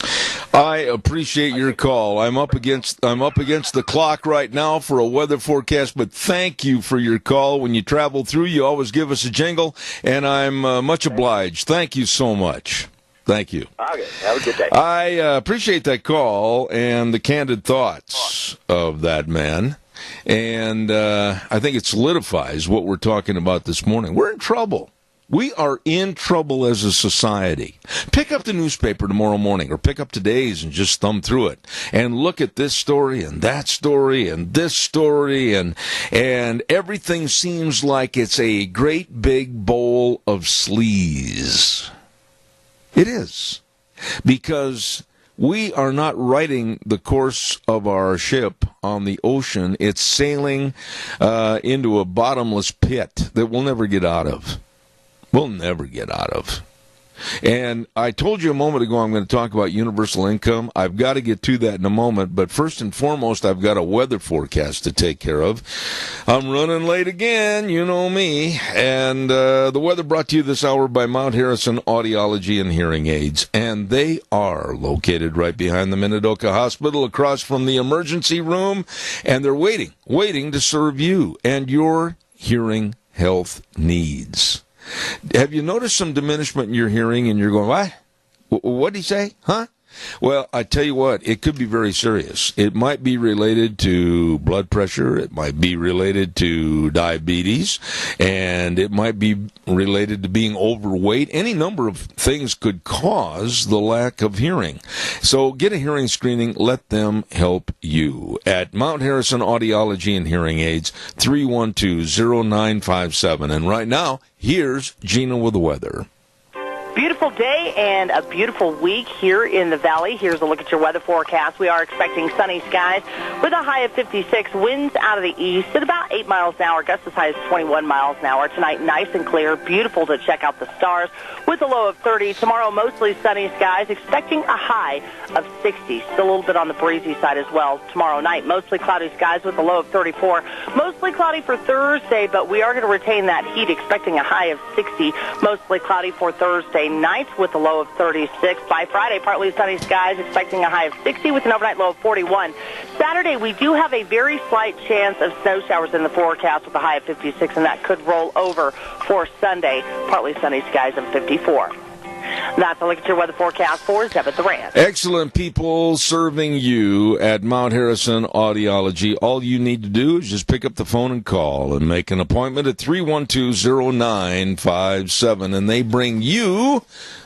I appreciate your call. I'm up against the clock right now for a weather forecast, but thank you for your call. When you travel through, you always give us a jingle, and I'm much obliged. Thank you so much. Thank you. Okay, have a good day. I appreciate that call and the candid thoughts of that man, and I think it solidifies what we're talking about this morning. We're in trouble. We are in trouble as a society. Pick up the newspaper tomorrow morning or pick up today's and just thumb through it and look at this story and that story and this story and everything seems like it's a great big bowl of sleaze. It is. Because we are not riding the course of our ship on the ocean. It's sailing into a bottomless pit that we'll never get out of. We'll never get out of. And I told you a moment ago I'm going to talk about universal income. I've got to get to that in a moment, but first and foremost, I've got a weather forecast to take care of. I'm running late again, you know me. And the weather brought to you this hour by Mount Harrison Audiology and Hearing Aids. And they are located right behind the Minidoka Hospital, across from the emergency room. And they're waiting to serve you and your hearing health needs. Have you noticed some diminishment in your hearing and you're going, what? What did he say? Huh? Well, I tell you what, it could be very serious. It might be related to blood pressure. It might be related to diabetes. And it might be related to being overweight. Any number of things could cause the lack of hearing. So get a hearing screening. Let them help you. At Mount Harrison Audiology and Hearing Aids, 312-0957. And right now, here's Gina with the weather. Beautiful day and a beautiful week here in the Valley. Here's a look at your weather forecast. We are expecting sunny skies with a high of 56, winds out of the east at about 8 miles an hour, gusts as high as 21 miles an hour. Tonight, nice and clear, beautiful to check out the stars with a low of 30. Tomorrow, mostly sunny skies, expecting a high of 60. Still a little bit on the breezy side as well. Tomorrow night, mostly cloudy skies with a low of 34. Mostly cloudy for Thursday, but we are going to retain that heat, expecting a high of 60. Mostly cloudy for Thursday night with a low of 36. By Friday, partly sunny skies, expecting a high of 60 with an overnight low of 41. Saturday, we do have a very slight chance of snow showers in the forecast with a high of 56, and that could roll over for Sunday. Partly sunny skies of 54. That's a look at your weather forecast for Zeb at the Ranch. Excellent people serving you at Mount Harrison Audiology. All you need to do is just pick up the phone and call and make an appointment at 312-0957, and they bring you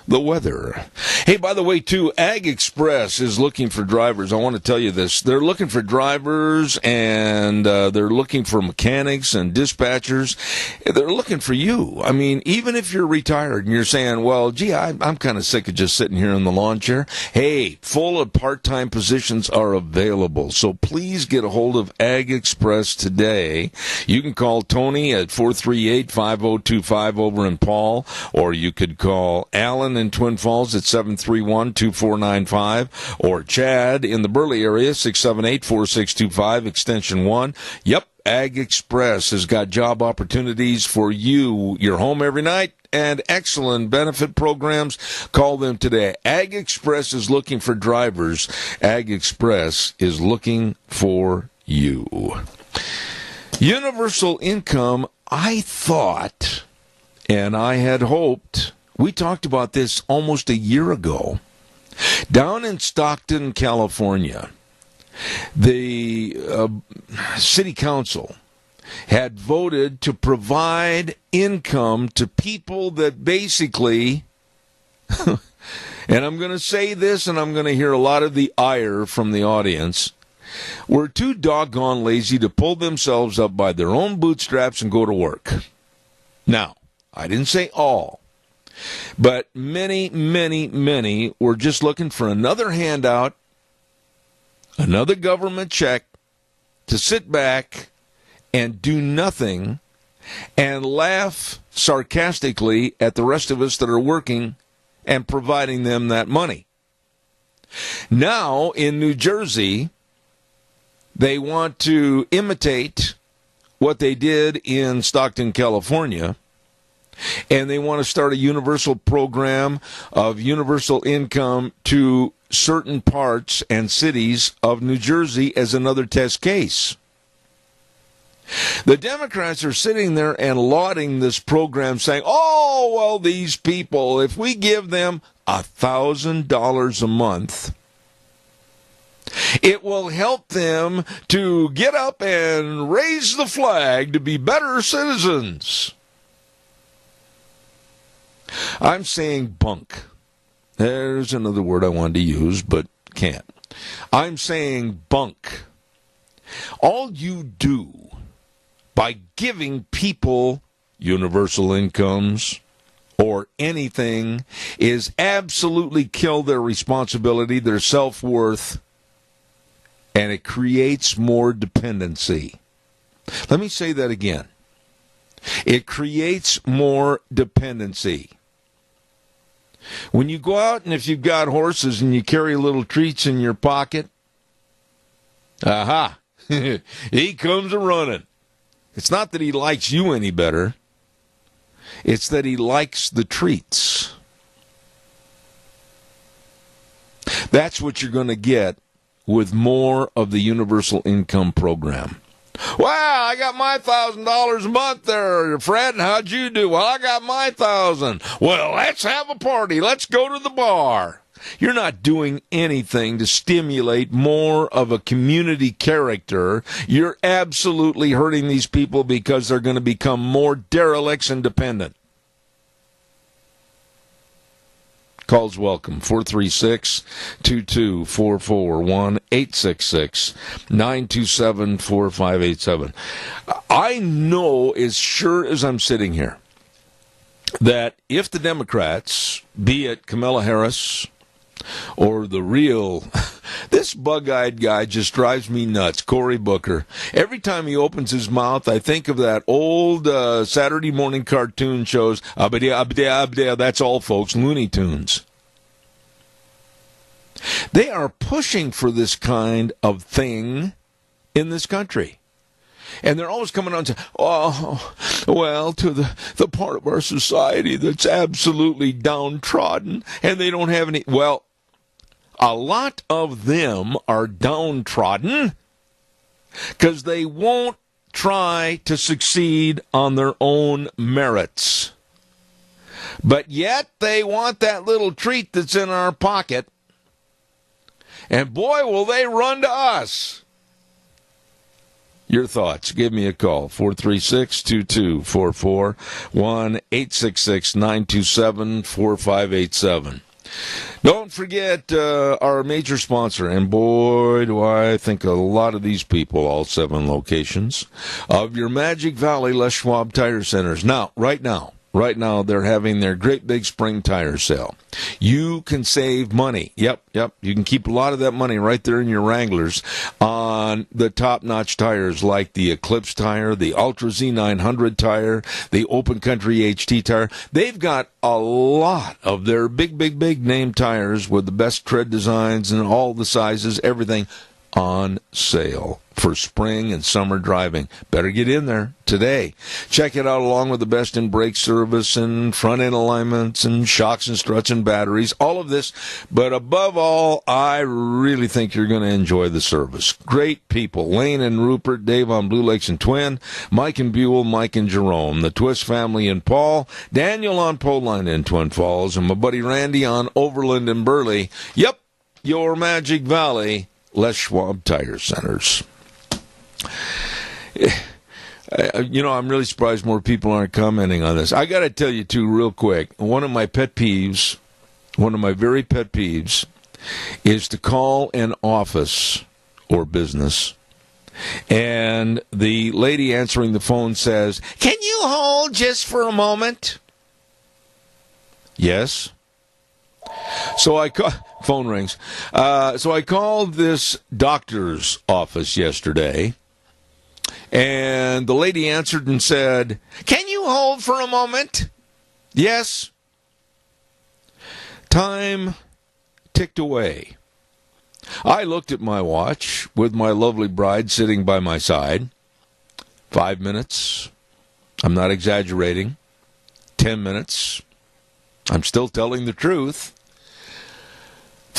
the weather. Hey, by the way, too, Ag Express is looking for drivers. I want to tell you this. They're looking for drivers, and they're looking for mechanics and dispatchers. They're looking for you. I mean, even if you're retired and you're saying, well, gee, I'm kind of sick of just sitting here in the lawn chair. Hey, full of part-time positions are available. So please get a hold of Ag Express today. You can call Tony at 438-5025 over in Paul, or you could call Alan in Twin Falls at 731-2495, or Chad in the Burley area, 678-4625, extension 1. Yep, Ag Express has got job opportunities for you. You're home every night, and excellent benefit programs. Call them today. Ag Express is looking for drivers. Ag Express is looking for you. Universal income, I thought, and I had hoped, we talked about this almost a year ago. Down in Stockton, California, the city council had voted to provide income to people that basically, and I'm going to say this and I'm going to hear a lot of the ire from the audience, were too doggone lazy to pull themselves up by their own bootstraps and go to work. Now, I didn't say all. But many, many, many were just looking for another handout, another government check to sit back and do nothing and laugh sarcastically at the rest of us that are working and providing them that money. Now, in New Jersey, they want to imitate what they did in Stockton, California, and they want to start a universal program of universal income to certain parts and cities of New Jersey as another test case. The Democrats are sitting there and lauding this program, saying, oh, well, these people, if we give them $1,000 a month, it will help them to get up and raise the flag to be better citizens. I'm saying bunk. There's another word I wanted to use, but can't. I'm saying bunk. All you do by giving people universal incomes or anything is absolutely kill their responsibility, their self-worth, and it creates more dependency. Let me say that again. It creates more dependency. When you go out and if you've got horses and you carry little treats in your pocket, aha, he comes a-running. It's not that he likes you any better. It's that he likes the treats. That's what you're going to get with more of the universal income program. Wow, I got my $1,000 a month there, Fred. How'd you do? Well, I got my $1,000. Well, let's have a party. Let's go to the bar. You're not doing anything to stimulate more of a community character. You're absolutely hurting these people because they're going to become more derelicts and dependent. Calls welcome. 436-2244, 1-866-927-4587. I know as sure as I'm sitting here that if the Democrats, be it Kamala Harris or the real, this bug-eyed guy just drives me nuts, Cory Booker. Every time he opens his mouth, I think of that old Saturday morning cartoon shows, that's all, folks, Looney Tunes. They are pushing for this kind of thing in this country. And they're always coming on and saying, oh, well, to the part of our society that's absolutely downtrodden, and they don't have any. Well, a lot of them are downtrodden because they won't try to succeed on their own merits. But yet they want that little treat that's in our pocket. And boy, will they run to us. Your thoughts. Give me a call. 436-2244, 1-866-927-4587. Don't forget our major sponsor, and boy, do I think a lot of these people, all 7 locations, of your Magic Valley Les Schwab Tire Centers. Now, right now, they're having their great big spring tire sale. You can save money. Yep. You can keep a lot of that money right there in your Wranglers on the top-notch tires like the Eclipse tire, the Ultra Z900 tire, the Open Country HT tire. They've got a lot of their big name tires with the best tread designs and all the sizes, everything on sale for spring and summer driving. Better get in there today. Check it out along with the best in brake service and front end alignments and shocks and struts and batteries, all of this. But above all, I really think you're going to enjoy the service. Great people. Lane and Rupert, Dave on Blue Lakes and Twin, Mike and Buell, Mike and Jerome, the Twist family and Paul, Daniel on Pole Line in Twin Falls, and my buddy Randy on Overland and Burley. Yep, your Magic Valley Les Schwab Tire Centers. I'm really surprised more people aren't commenting on this. I got to tell you, too, real quick, one of my very pet peeves, is to call an office or business, and the lady answering the phone says, "Can you hold just for a moment?" Yes. So phone rings. So I called this doctor's office yesterday, and the lady answered and said, "Can you hold for a moment?" Yes. Time ticked away. I looked at my watch with my lovely bride sitting by my side. 5 minutes. I'm not exaggerating. 10 minutes. I'm still telling the truth.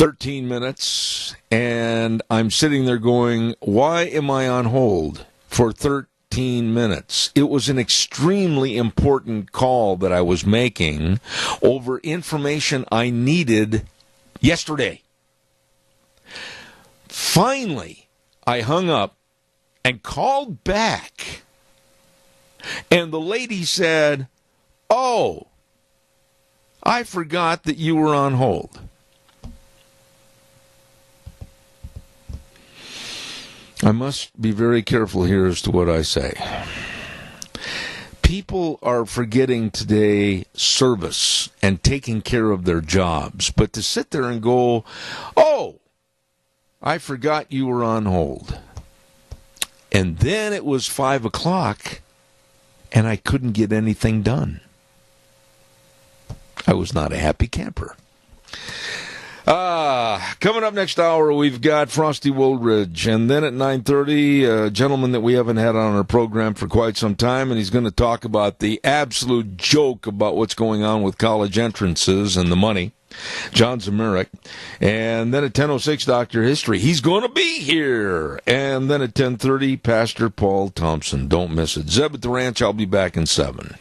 13 minutes, and I'm sitting there going, why am I on hold for 13 minutes? It was an extremely important call that I was making over information I needed yesterday. Finally, I hung up and called back, and the lady said, oh, I forgot that you were on hold. I must be very careful here as to what I say. People are forgetting today service and taking care of their jobs. But to sit there and go, oh, I forgot you were on hold. And then it was 5 o'clock and I couldn't get anything done. I was not a happy camper. Coming up next hour, we've got Frosty Woolridge, and then at 9:30, a gentleman that we haven't had on our program for quite some time, and he's going to talk about the absolute joke about what's going on with college entrances and the money. John Zemerick. And then at 10:06, Dr. History. He's going to be here. And then at 10:30, Pastor Paul Thompson. Don't miss it. Zeb at the Ranch. I'll be back in 7.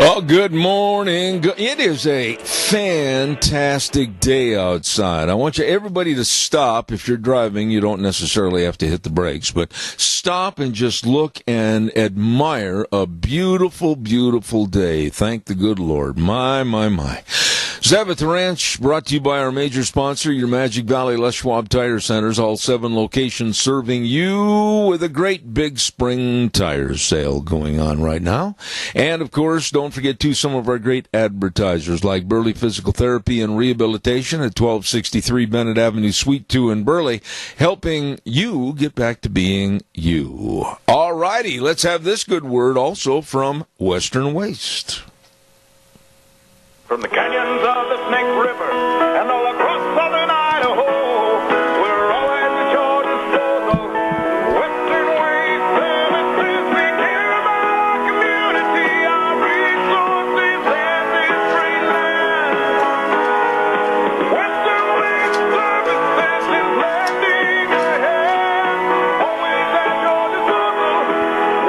Oh, good morning. It is a fantastic day outside. I want everybody to stop. If you're driving, you don't necessarily have to hit the brakes, but stop and just look and admire a beautiful, beautiful day. Thank the good Lord. My, my, my. Zeb at the Ranch, brought to you by our major sponsor, your Magic Valley Les Schwab Tire Centers, all 7 locations serving you with a great big spring tire sale going on right now. And, of course, don't forget, too, some of our great advertisers like Burley Physical Therapy and Rehabilitation at 1263 Bennett Avenue, Suite 2 in Burley, helping you get back to being you. All righty, let's have this good word also from Western Waste. From the canyons of the Snake River and all across southern Idaho, we're always at your disposal. Western Waste Services, we care about our community, our resources, and this free land. Western Waste Services is lending a hand, always at your disposal.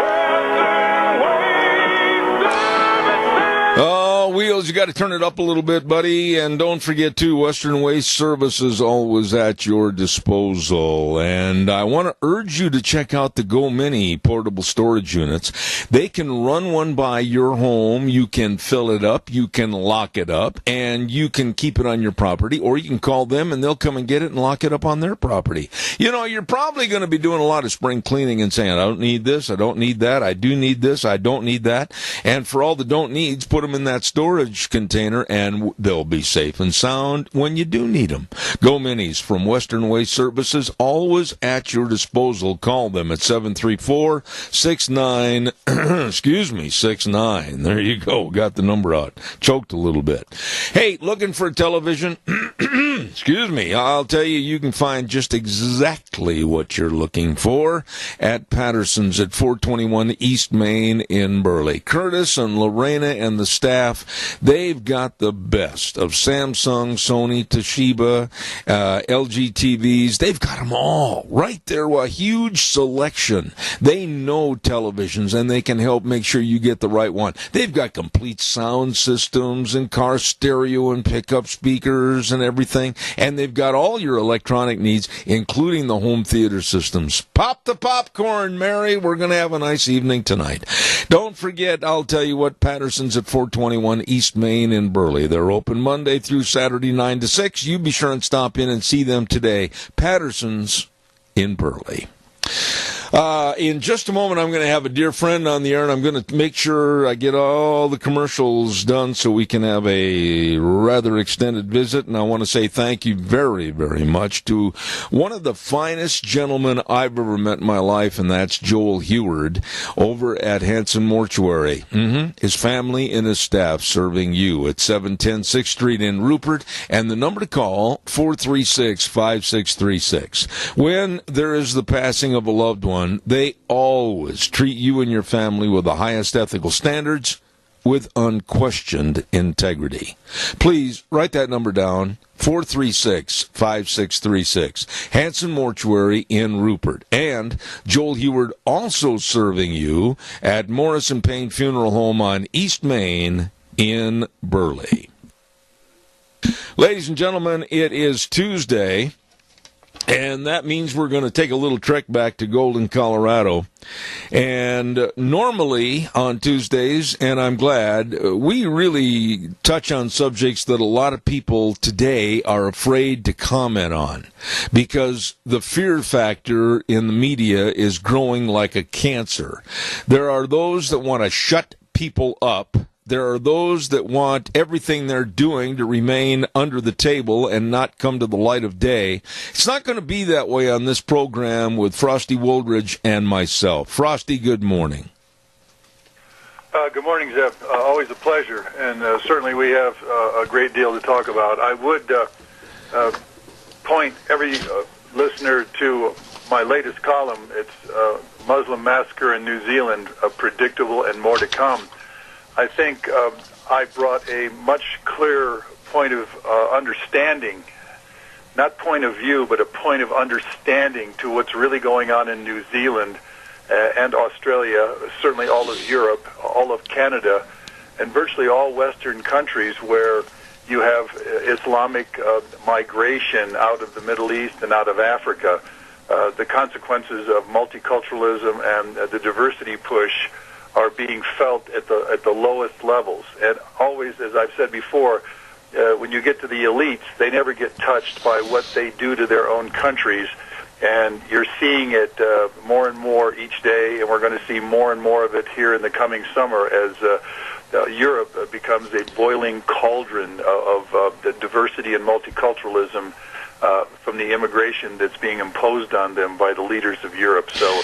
Western Waste Services. Oh, Wheels, you got to turn it up a little bit, buddy. And don't forget, too, Western Waste Services always at your disposal. And I want to urge you to check out the Go Mini portable storage units. They can run one by your home. You can fill it up. You can lock it up. And you can keep it on your property. Or you can call them, and they'll come and get it and lock it up on their property. You know, you're probably going to be doing a lot of spring cleaning and saying, I don't need this, I don't need that, I do need this, I don't need that. And for all the don't needs, put them in that storage container, and they'll be safe and sound when you do need them. Go Minis from Western Waste Services, always at your disposal. Call them at 734-69, There you go. Got the number out. Choked a little bit. Hey, looking for a television? Excuse me. I'll tell you, you can find just exactly what you're looking for at Patterson's at 421 East Main in Burley. Curtis and Lorena and the staff, they've got the best of Samsung, Sony, Toshiba, LG TVs. They've got them all right there, a huge selection. They know televisions, and they can help make sure you get the right one. They've got complete sound systems and car stereo and pickup speakers and everything, and they've got all your electronic needs, including the home theater systems. Pop the popcorn, Mary. We're going to have a nice evening tonight. Don't forget, I'll tell you what, Patterson's at 421 East Main in Burley. They're open Monday through Saturday, 9 to 6. You be sure and stop in and see them today. Patterson's in Burley. In just a moment, I'm going to have a dear friend on the air, and I'm going to make sure I get all the commercials done so we can have a rather extended visit. And I want to say thank you very, very much to one of the finest gentlemen I've ever met in my life, and that's Joel Heward over at Hanson Mortuary. His family and his staff serving you at 710 6th Street in Rupert, and the number to call, 436-5636. When there is the passing of a loved one, they always treat you and your family with the highest ethical standards with unquestioned integrity. Please write that number down, 436-5636. Hanson Mortuary in Rupert. And Joel Heward also serving you at Morrison Payne Funeral Home on East Main in Burley. Ladies and gentlemen, it is Tuesday, and that means we're going to take a little trek back to Golden, Colorado. And normally on Tuesdays, and I'm glad, we really touch on subjects that a lot of people today are afraid to comment on because the fear factor in the media is growing like a cancer. There are those that want to shut people up. There are those that want everything they're doing to remain under the table and not come to the light of day. It's not going to be that way on this program with Frosty Woldridge and myself. Frosty, good morning. Good morning, Zeb. Always a pleasure, and certainly we have a great deal to talk about. I would point every listener to my latest column. It's Muslim Massacre in New Zealand, Predictable and More to Come. I think I brought a much clearer point of understanding, not point of view, but a point of understanding to what's really going on in New Zealand and Australia, certainly all of Europe, all of Canada, and virtually all Western countries where you have Islamic migration out of the Middle East and out of Africa. The consequences of multiculturalism and the diversity push are being felt at the lowest levels. And always, as I've said before, when you get to the elites, they never get touched by what they do to their own countries. And you're seeing it more and more each day, and we're going to see more and more of it here in the coming summer as Europe becomes a boiling cauldron of the diversity and multiculturalism from the immigration that's being imposed on them by the leaders of Europe. So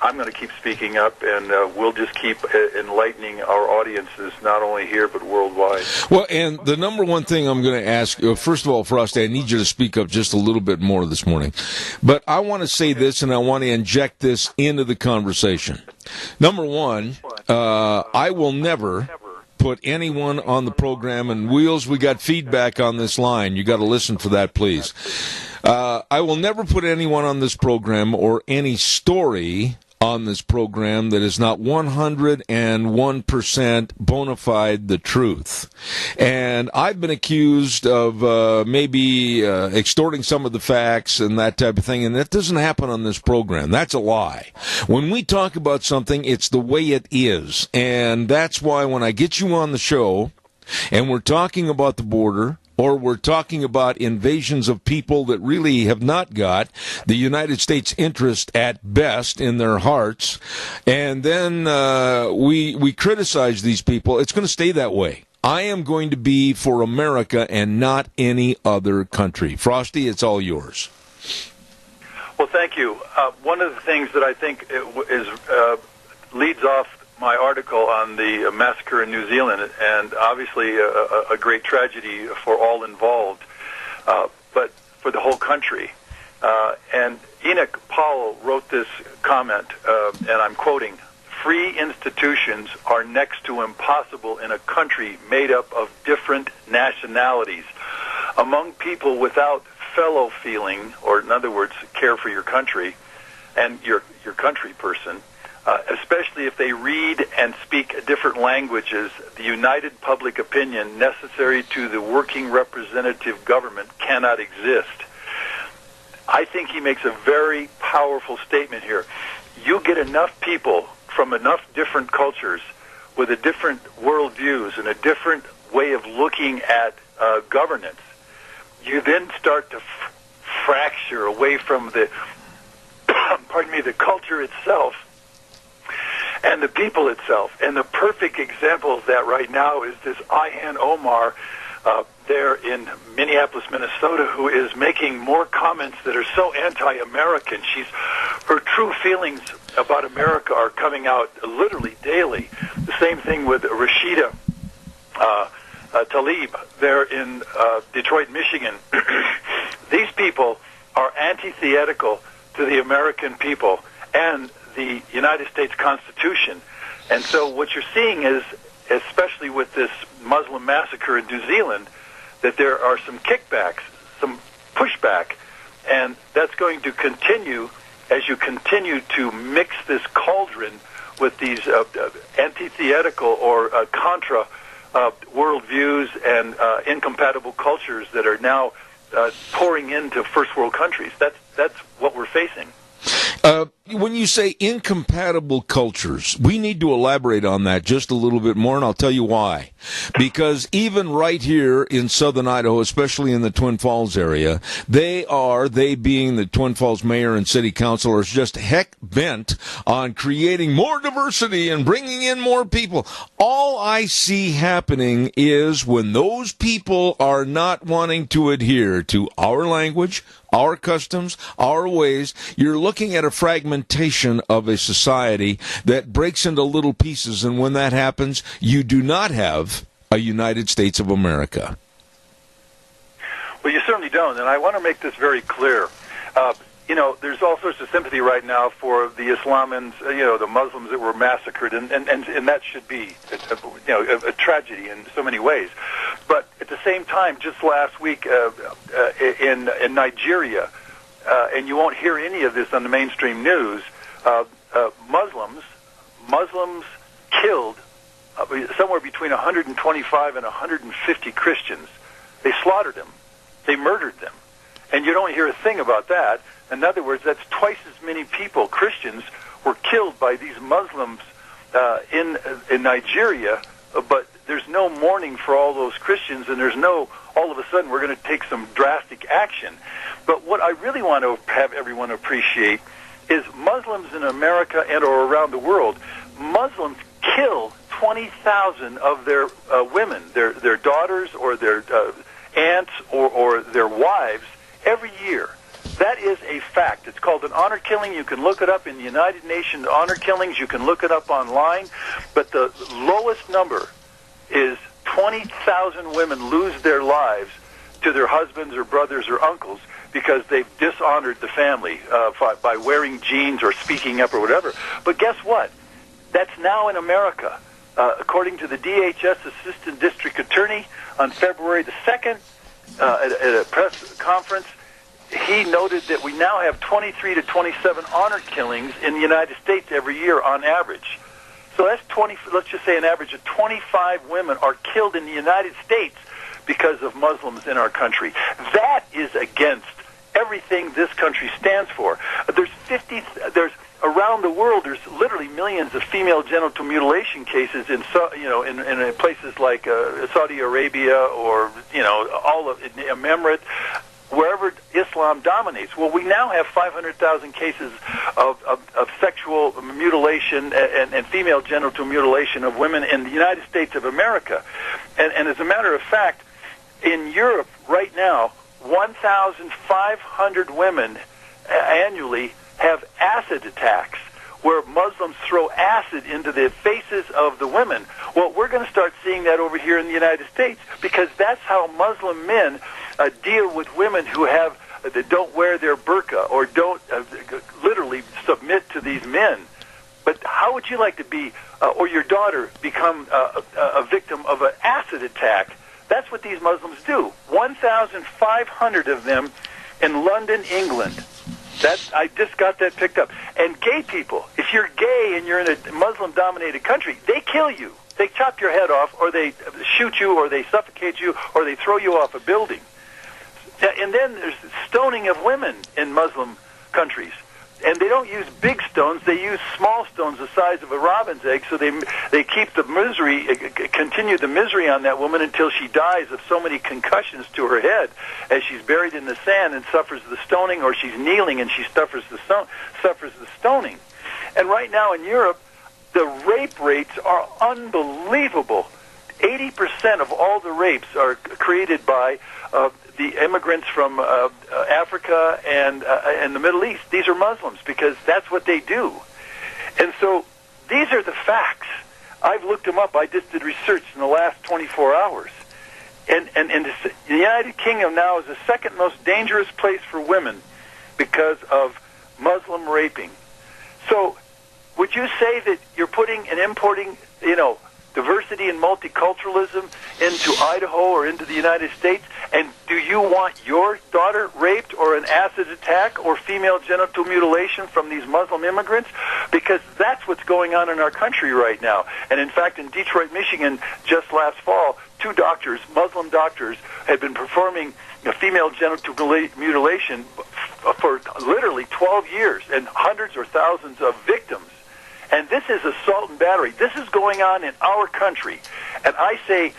I'm going to keep speaking up, and we'll just keep enlightening our audiences, not only here but worldwide. Well, and the number one thing I'm going to ask, first of all, Frosty, I need you to speak up just a little bit more this morning. But I want to say this, and I want to inject this into the conversation. Number one, I will never put anyone on the program, and Wheels, we got feedback on this line. You got to listen for that, please. I will never put anyone on this program or any story on this program that is not 101% bona fide the truth. And I've been accused of maybe extorting some of the facts and that type of thing, and that doesn't happen on this program. That's a lie. When we talk about something, it's the way it is. And that's why when I get you on the show and we're talking about the border, or we're talking about invasions of people that really have not got the United States interest at best in their hearts, and then we criticize these people, it's going to stay that way. I am going to be for America and not any other country. Frosty, it's all yours. Well, thank you. One of the things that I think is leads off my article on the massacre in New Zealand, and obviously a great tragedy for all involved, but for the whole country. And Enoch Powell wrote this comment, and I'm quoting, "Free institutions are next to impossible in a country made up of different nationalities. Among people without fellow feeling, or in other words, care for your country and your country person, especially if they read and speak different languages, the united public opinion necessary to the working representative government cannot exist." I think he makes a very powerful statement here. You get enough people from enough different cultures with a different worldviews and a different way of looking at governance, you then start to fracture away from the the culture itself and the people itself. And the perfect example of that right now is this Ihan Omar there in Minneapolis, Minnesota, who is making more comments that are so anti-American. Her true feelings about America are coming out literally daily. The same thing with Rashida Tlaib there in Detroit, Michigan. These people are antithetical to the American people and the United States Constitution. And so what you're seeing is especially with this Muslim massacre in New Zealand, that there are some kickbacks, some pushback, and that's going to continue as you continue to mix this cauldron with these antithetical or contra worldviews and incompatible cultures that are now pouring into first world countries. That's what we're facing. When you say incompatible cultures, we need to elaborate on that just a little bit more, and I'll tell you why. Because even right here in southern Idaho, especially in the Twin Falls area, they being the Twin Falls mayor and city councilors, just heck bent on creating more diversity and bringing in more people. All I see happening is when those people are not wanting to adhere to our language, our customs, our ways, you're looking at a fragmentation of a society that breaks into little pieces, and when that happens, you do not have a United States of America. Well, you certainly don't, and I want to make this very clear. There's all sorts of sympathy right now for the Islamans, the Muslims that were massacred, and that should be, a tragedy in so many ways. But at the same time, just last week in Nigeria, and you won't hear any of this on the mainstream news, Muslims killed somewhere between 125 and 150 Christians. They slaughtered them. They murdered them. And you don't hear a thing about that. In other words, that's twice as many people, Christians, were killed by these Muslims in Nigeria, but there's no mourning for all those Christians, and there's no, all of a sudden, we're going to take some drastic action. But what I really want to have everyone appreciate is Muslims in America and or around the world, Muslims kill 20,000 of their women, their daughters or their aunts or their wives every year. That is a fact. It's called an honor killing. You can look it up in the United Nations honor killings. You can look it up online. But the lowest number is 20,000 women lose their lives to their husbands or brothers or uncles because they've dishonored the family by wearing jeans or speaking up or whatever. But guess what? That's now in America. According to the DHS Assistant District Attorney, on February the 2nd, at a press conference, he noted that we now have 23 to 27 honor killings in the United States every year on average. So that's 20, let's just say an average of 25 women are killed in the United States because of Muslims in our country. That is against everything this country stands for. There's around the world, there's literally millions of female genital mutilation cases in places like Saudi Arabia or all of Emirates, wherever Islam dominates. Well, we now have 500,000 cases of sexual mutilation and female genital mutilation of women in the United States of America. And as a matter of fact, in Europe right now, 1,500 women annually have acid attacks where Muslims throw acid into the faces of the women. Well, we're going to start seeing that over here in the United States because that's how Muslim men deal with women who that don't wear their burqa or don't literally submit to these men. But how would you like to be, or your daughter, become a victim of an acid attack? That's what these Muslims do. 1,500 of them in London, England. I just got that picked up. And gay people, if you're gay and you're in a Muslim-dominated country, they kill you. They chop your head off, or they shoot you, or they suffocate you, or they throw you off a building. And then there's stoning of women in Muslim countries. And they don't use big stones. They use small stones the size of a robin's egg, so they keep the misery, continue the misery on that woman until she dies of so many concussions to her head as she's buried in the sand and suffers the stoning, or she's kneeling and she suffers the stoning. And right now in Europe, the rape rates are unbelievable. 80% of all the rapes are created by the immigrants from Africa and the Middle East. These are Muslims because that's what they do. And so these are the facts. I've looked them up. I just did research in the last 24 hours. And the United Kingdom now is the second most dangerous place for women because of Muslim raping. So would you say that you're putting and importing, the diversity and multiculturalism into Idaho or into the United States? And do you want your daughter raped or an acid attack or female genital mutilation from these Muslim immigrants? Because that's what's going on in our country right now. And in fact, in Detroit, Michigan, just last fall, 2 doctors, Muslim doctors, had been performing female genital mutilation for literally 12 years and hundreds or thousands of victims. And this is assault and battery. This is going on in our country. And I say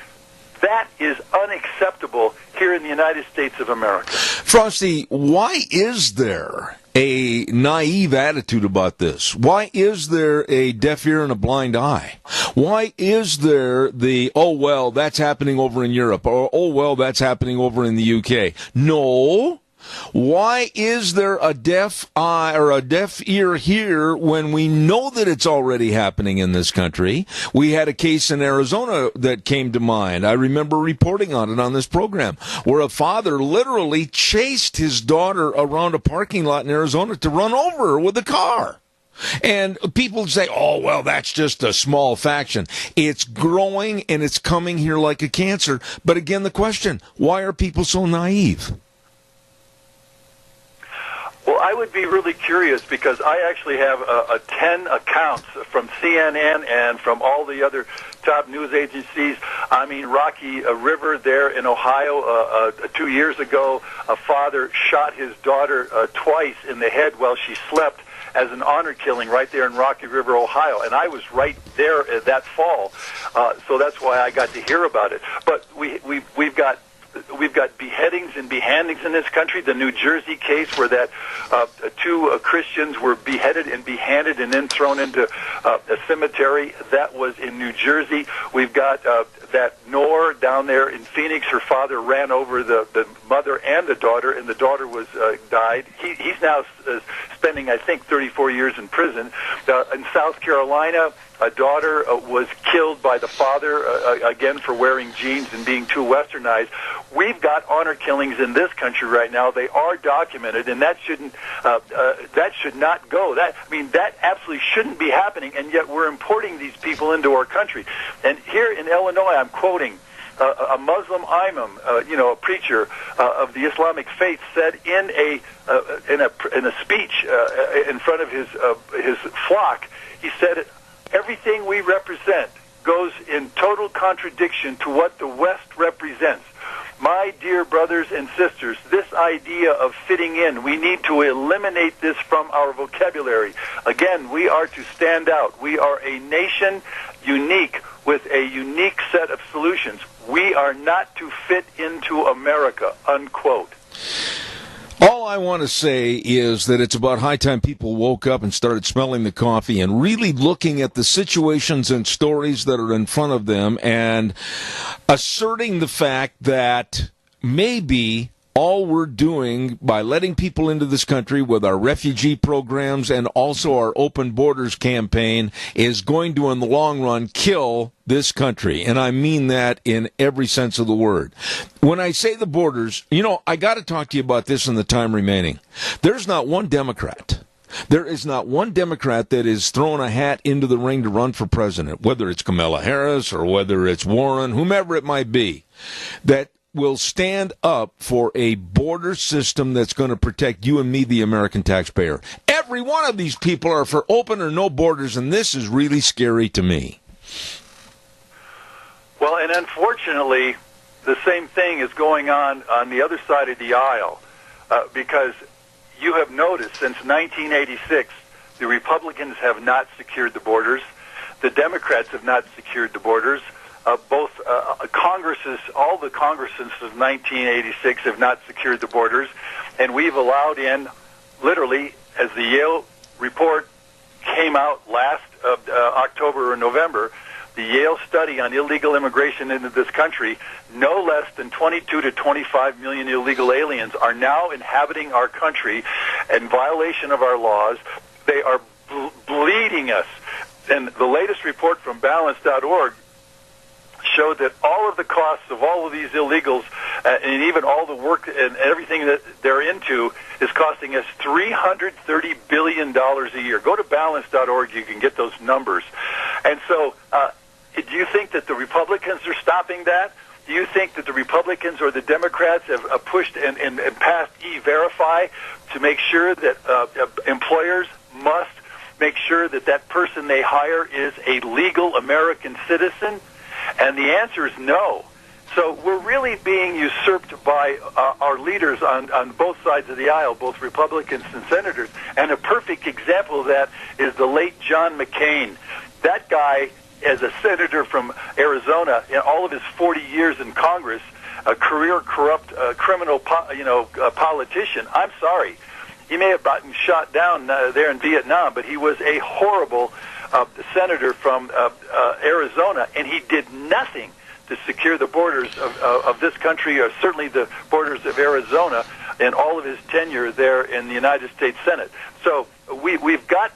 that is unacceptable here in the United States of America. Frosty, why is there a naive attitude about this? Why is there a deaf ear and a blind eye? Why is there the, oh, well, that's happening over in Europe, or, oh, well, that's happening over in the UK? No. Why is there a deaf eye or a deaf ear here when we know that it's already happening in this country? We had a case in Arizona that came to mind. I remember reporting on it on this program, where a father literally chased his daughter around a parking lot in Arizona to run over her with a car. And people say, oh, well, that's just a small faction. It's growing and it's coming here like a cancer. But again, the question, why are people so naive? Well, I would be really curious because I actually have 10 accounts from CNN and from all the other top news agencies. I mean, Rocky River there in Ohio 2 years ago, a father shot his daughter twice in the head while she slept as an honor killing right there in Rocky River, Ohio. And I was right there that fall, so that's why I got to hear about it. But we've got beheadings and behandings in this country. The New Jersey case where that 2 Christians were beheaded and behanded and then thrown into a cemetery, that was in New Jersey. We've got that Noor down there in Phoenix. Her father ran over the mother and the daughter, and the daughter was died. He's now spending, I think, 34 years in prison. In South Carolina, a daughter was killed by the father, again, for wearing jeans and being too westernized. We've got honor killings in this country right now. They are documented, and that should not go. That absolutely shouldn't be happening, and yet we're importing these people into our country. And here in Illinois, I'm quoting a Muslim imam, a preacher of the Islamic faith, said in a speech in front of his flock, he said, everything we represent goes in total contradiction to what the West represents. My dear brothers and sisters, this idea of fitting in, we need to eliminate this from our vocabulary. Again, we are to stand out. We are a nation unique with a unique set of solutions. We are not to fit into America, unquote. All I want to say is that it's about high time people woke up and started smelling the coffee and really looking at the situations and stories that are in front of them and asserting the fact that maybe all we're doing by letting people into this country with our refugee programs and also our open borders campaign is going to, in the long run, kill this country. And I mean that in every sense of the word. When I say the borders, I got to talk to you about this in the time remaining. There's not one Democrat. There is not one Democrat that is throwing a hat into the ring to run for president, whether it's Kamala Harris or whether it's Warren, whomever it might be, that will stand up for a border system that's going to protect you and me, the American taxpayer. Every one of these people are for open or no borders, and this is really scary to me. Well, and unfortunately, the same thing is going on the other side of the aisle, because you have noticed since 1986, the Republicans have not secured the borders. The Democrats have not secured the borders. Both Congresses, all the Congresses of 1986 have not secured the borders, and we've allowed in, literally, as the Yale report came out last October or November, the Yale study on illegal immigration into this country, no less than 22 to 25 million illegal aliens are now inhabiting our country in violation of our laws. They are bleeding us. And the latest report from balance.org showed that all of the costs of all of these illegals and even all the work and everything that they're into is costing us $330 billion a year. Go to balance.org. You can get those numbers. And so do you think that the Republicans are stopping that? Do you think that the Republicans or the Democrats have pushed and passed E-Verify to make sure that employers must make sure that that person they hire is a legal American citizen? And the answer is no. So we're really being usurped by our leaders on both sides of the aisle, both Republicans and senators. And a perfect example of that is the late John McCain. That guy, as a senator from Arizona, in all of his 40 years in Congress, a career corrupt criminal politician. I'm sorry. He may have gotten shot down there in Vietnam, but he was a horrible senator from Arizona, and he did nothing to secure the borders of this country, or certainly the borders of Arizona, in all of his tenure there in the United States Senate. So we've got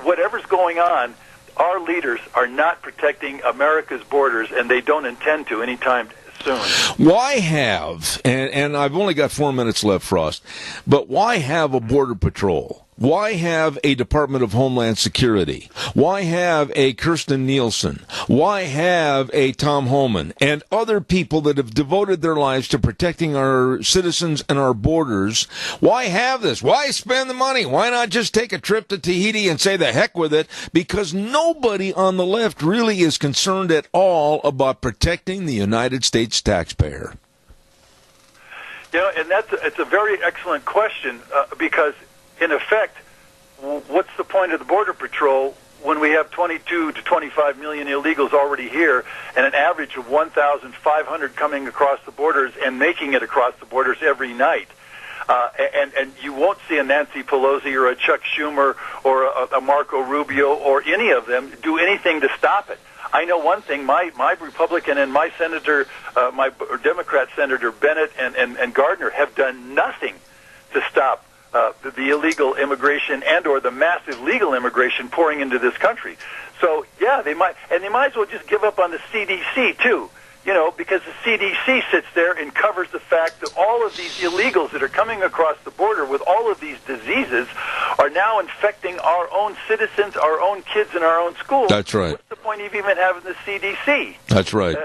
whatever's going on, our leaders are not protecting America's borders, and they don't intend to anytime soon. Why have, and I've only got 4 minutes left, Frost, but why have a border patrol? Why have a Department of Homeland Security? Why have a Kirsten Nielsen? Why have a Tom Homan and other people that have devoted their lives to protecting our citizens and our borders? Why have this? Why spend the money? Why not just take a trip to Tahiti and say the heck with it? Because nobody on the left really is concerned at all about protecting the United States taxpayer. You know, and it's a very excellent question because, in effect, what's the point of the Border Patrol when we have 22 to 25 million illegals already here and an average of 1,500 coming across the borders and making it across the borders every night? And you won't see a Nancy Pelosi or a Chuck Schumer or a Marco Rubio or any of them do anything to stop it. I know one thing, my Republican and my senator, my Democrat Senator Bennett and Gardner have done nothing to stop the illegal immigration and or the massive legal immigration pouring into this country. So, yeah, they might as well just give up on the CDC, too, you know, because the CDC sits there and covers the fact that all of these illegals that are coming across the border with all of these diseases are now infecting our own citizens, our own kids in our own schools. That's right. What's the point of even having the CDC? That's right.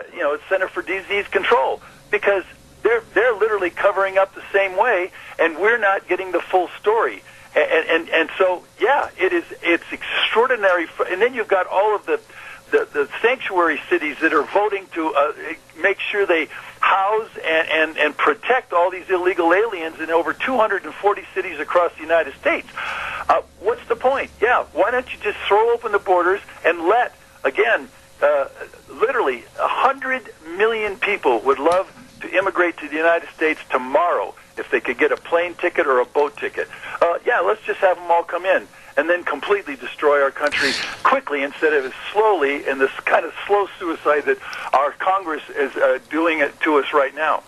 Center for Disease Control, because they're literally covering up the same way, and we're not getting the full story. And so, yeah, it's extraordinary. And then you've got all of the sanctuary cities that are voting to make sure they house and protect all these illegal aliens in over 240 cities across the United States. What's the point? Yeah, why don't you just throw open the borders and let, again, literally 100 million people would love to immigrate to the United States tomorrow if they could get a plane ticket or a boat ticket. Let's just have them all come in and then completely destroy our country quickly instead of slowly, in this kind of slow suicide that our Congress is doing it to us right now.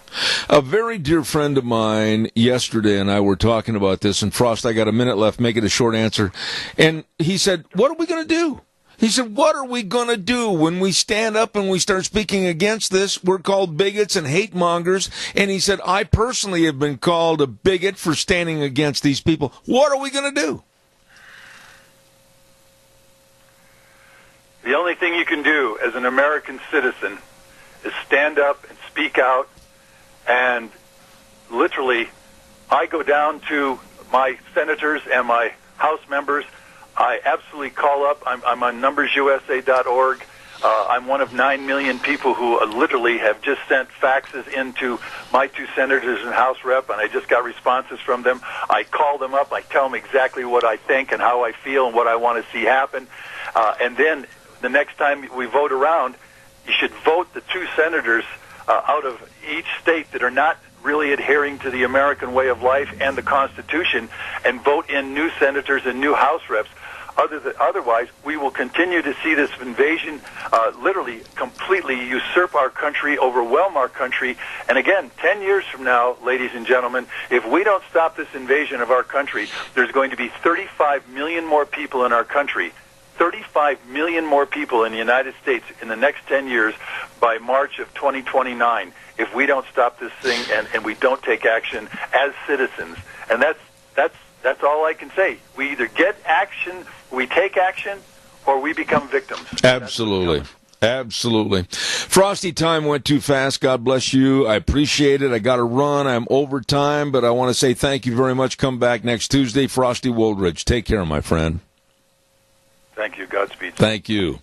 A very dear friend of mine yesterday and I were talking about this, and Frost, I got a minute left, make it a short answer, and he said, what are we going to do? He said, what are we going to do when we stand up and we start speaking against this? We're called bigots and hate mongers. And he said, I personally have been called a bigot for standing against these people. What are we going to do? The only thing you can do as an American citizen is stand up and speak out. And literally, I go down to my senators and my House members. I absolutely call up. I'm on numbersusa.org. I'm one of 9 million people who literally have just sent faxes into my two senators and House rep, and I just got responses from them. I call them up. I tell them exactly what I think and how I feel and what I want to see happen. And then the next time we vote around, you should vote the two senators out of each state that are not really adhering to the American way of life and the Constitution, and vote in new senators and new House reps. Otherwise, we will continue to see this invasion literally completely usurp our country, overwhelm our country. And again, 10 years from now, ladies and gentlemen, if we don't stop this invasion of our country, there's going to be 35 million more people in our country, 35 million more people in the United States in the next 10 years by March of 2029 if we don't stop this thing and we don't take action as citizens. And that's all I can say. We either get action, we take action, or we become victims. Absolutely. Absolutely. Frosty, time went too fast. God bless you. I appreciate it. I got to run. I'm over time, but I want to say thank you very much. Come back next Tuesday. Frosty Woldridge. Take care, my friend. Thank you. Godspeed. Thank you.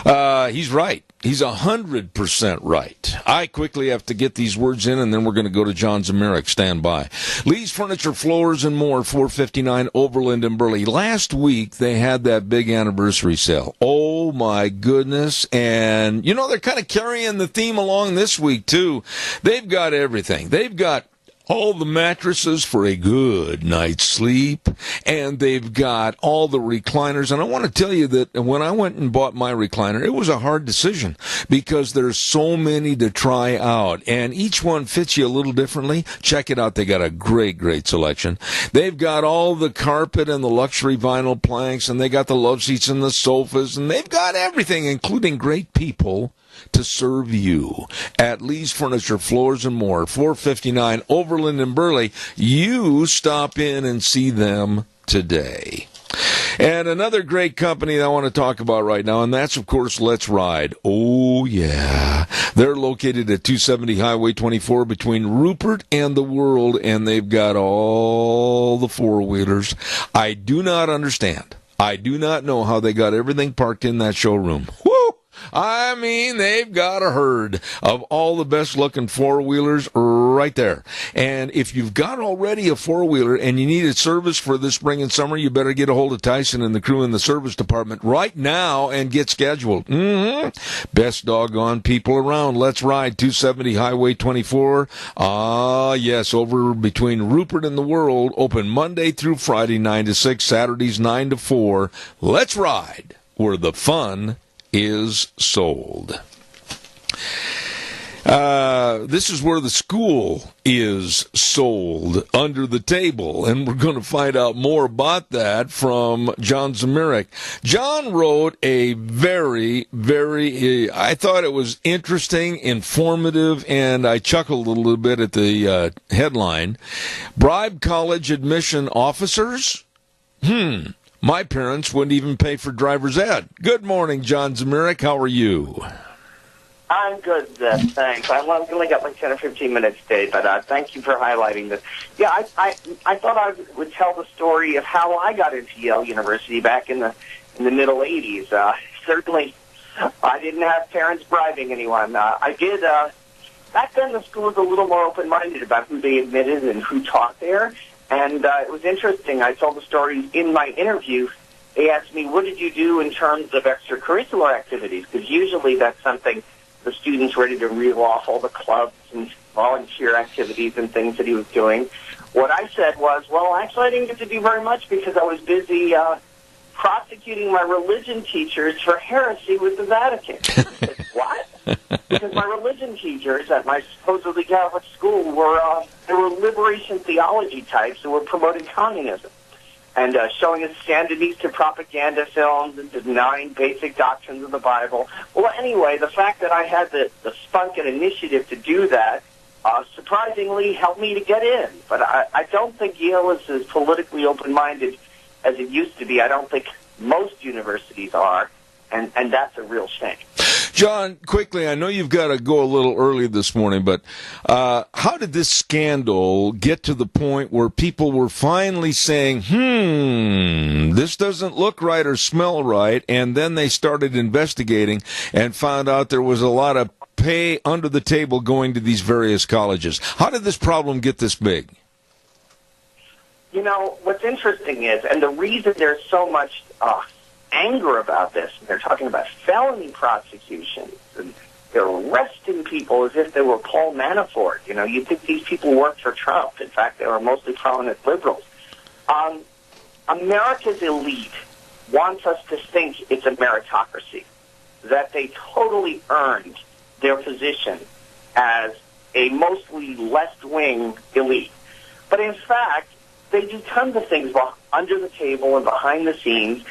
He's right. He's 100% right. I quickly have to get these words in, and then we're going to go to John Zemerick. Stand by. Lee's Furniture, Floors, and More, 459 Overland and Burley. Last week, they had that big anniversary sale. Oh, my goodness. And, you know, they're kind of carrying the theme along this week, too. They've got everything. They've got all the mattresses for a good night's sleep, and they've got all the recliners. And I want to tell you that when I went and bought my recliner, it was a hard decision because there's so many to try out, and each one fits you a little differently. Check it out. They got a great, great selection. They've got all the carpet and the luxury vinyl planks, and they got the love seats and the sofas, and they've got everything, including great people to serve you at Lee's Furniture, Floors, and More, 459 Overland and Burley. You stop in and see them today. And another great company that I want to talk about right now, and that's, of course, Let's Ride. Oh, yeah. They're located at 270 Highway 24 between Rupert and the World, and they've got all the four-wheelers. I do not understand. I do not know how they got everything parked in that showroom. Woo! I mean, they've got a herd of all the best-looking four-wheelers right there. And if you've got already a four-wheeler and you need a service for this spring and summer, you better get a hold of Tyson and the crew in the service department right now and get scheduled. Best doggone people around. Let's Ride, 270 Highway 24. Ah, yes, over between Rupert and the World. Open Monday through Friday, 9 to 6, Saturdays, 9 to 4. Let's Ride, where the fun is sold. This is where the school is sold, under the table, and we're going to find out more about that from John Zemerick. John wrote a very, I thought it was interesting, informative, and I chuckled a little bit at the headline. Bribe college admission officers? My parents wouldn't even pay for driver's ed. Good morning, John Zemerick. How are you? I'm good, thanks. I've only got like 10 or 15 minutes today, but thank you for highlighting this. Yeah, I thought I would tell the story of how I got into Yale University back in the middle 80s. Certainly, I didn't have parents bribing anyone. I did. Back then, the school was a little more open-minded about who they admitted and who taught there. And it was interesting. I told the story in my interview. They asked me, what did you do in terms of extracurricular activities? Because usually that's something the student's ready to reel off all the clubs and volunteer activities and things that he was doing. What I said was, well, actually I didn't get to do very much because I was busy prosecuting my religion teachers for heresy with the Vatican. I said, what? Because my religion teachers at my supposedly Catholic school were liberation theology types who were promoting communism and showing us Sandinista propaganda films and denying basic doctrines of the Bible. Well, anyway, the fact that I had the spunk and initiative to do that surprisingly helped me to get in. But I don't think Yale is as politically open-minded as it used to be. I don't think most universities are, and that's a real shame. John, quickly, I know you've got to go a little early this morning, but how did this scandal get to the point where people were finally saying, this doesn't look right or smell right, and then they started investigating and found out there was a lot of pay under the table going to these various colleges? How did this problem get this big? You know, what's interesting is, and the reason there's so much anger about this, they're talking about felony prosecutions, and they're arresting people as if they were Paul Manafort. You know, you'd think these people worked for Trump. In fact, they were mostly prominent liberals. America's elite wants us to think it's a meritocracy, that they totally earned their position as a mostly left-wing elite. But in fact, they do tons of things under the table and behind the scenes,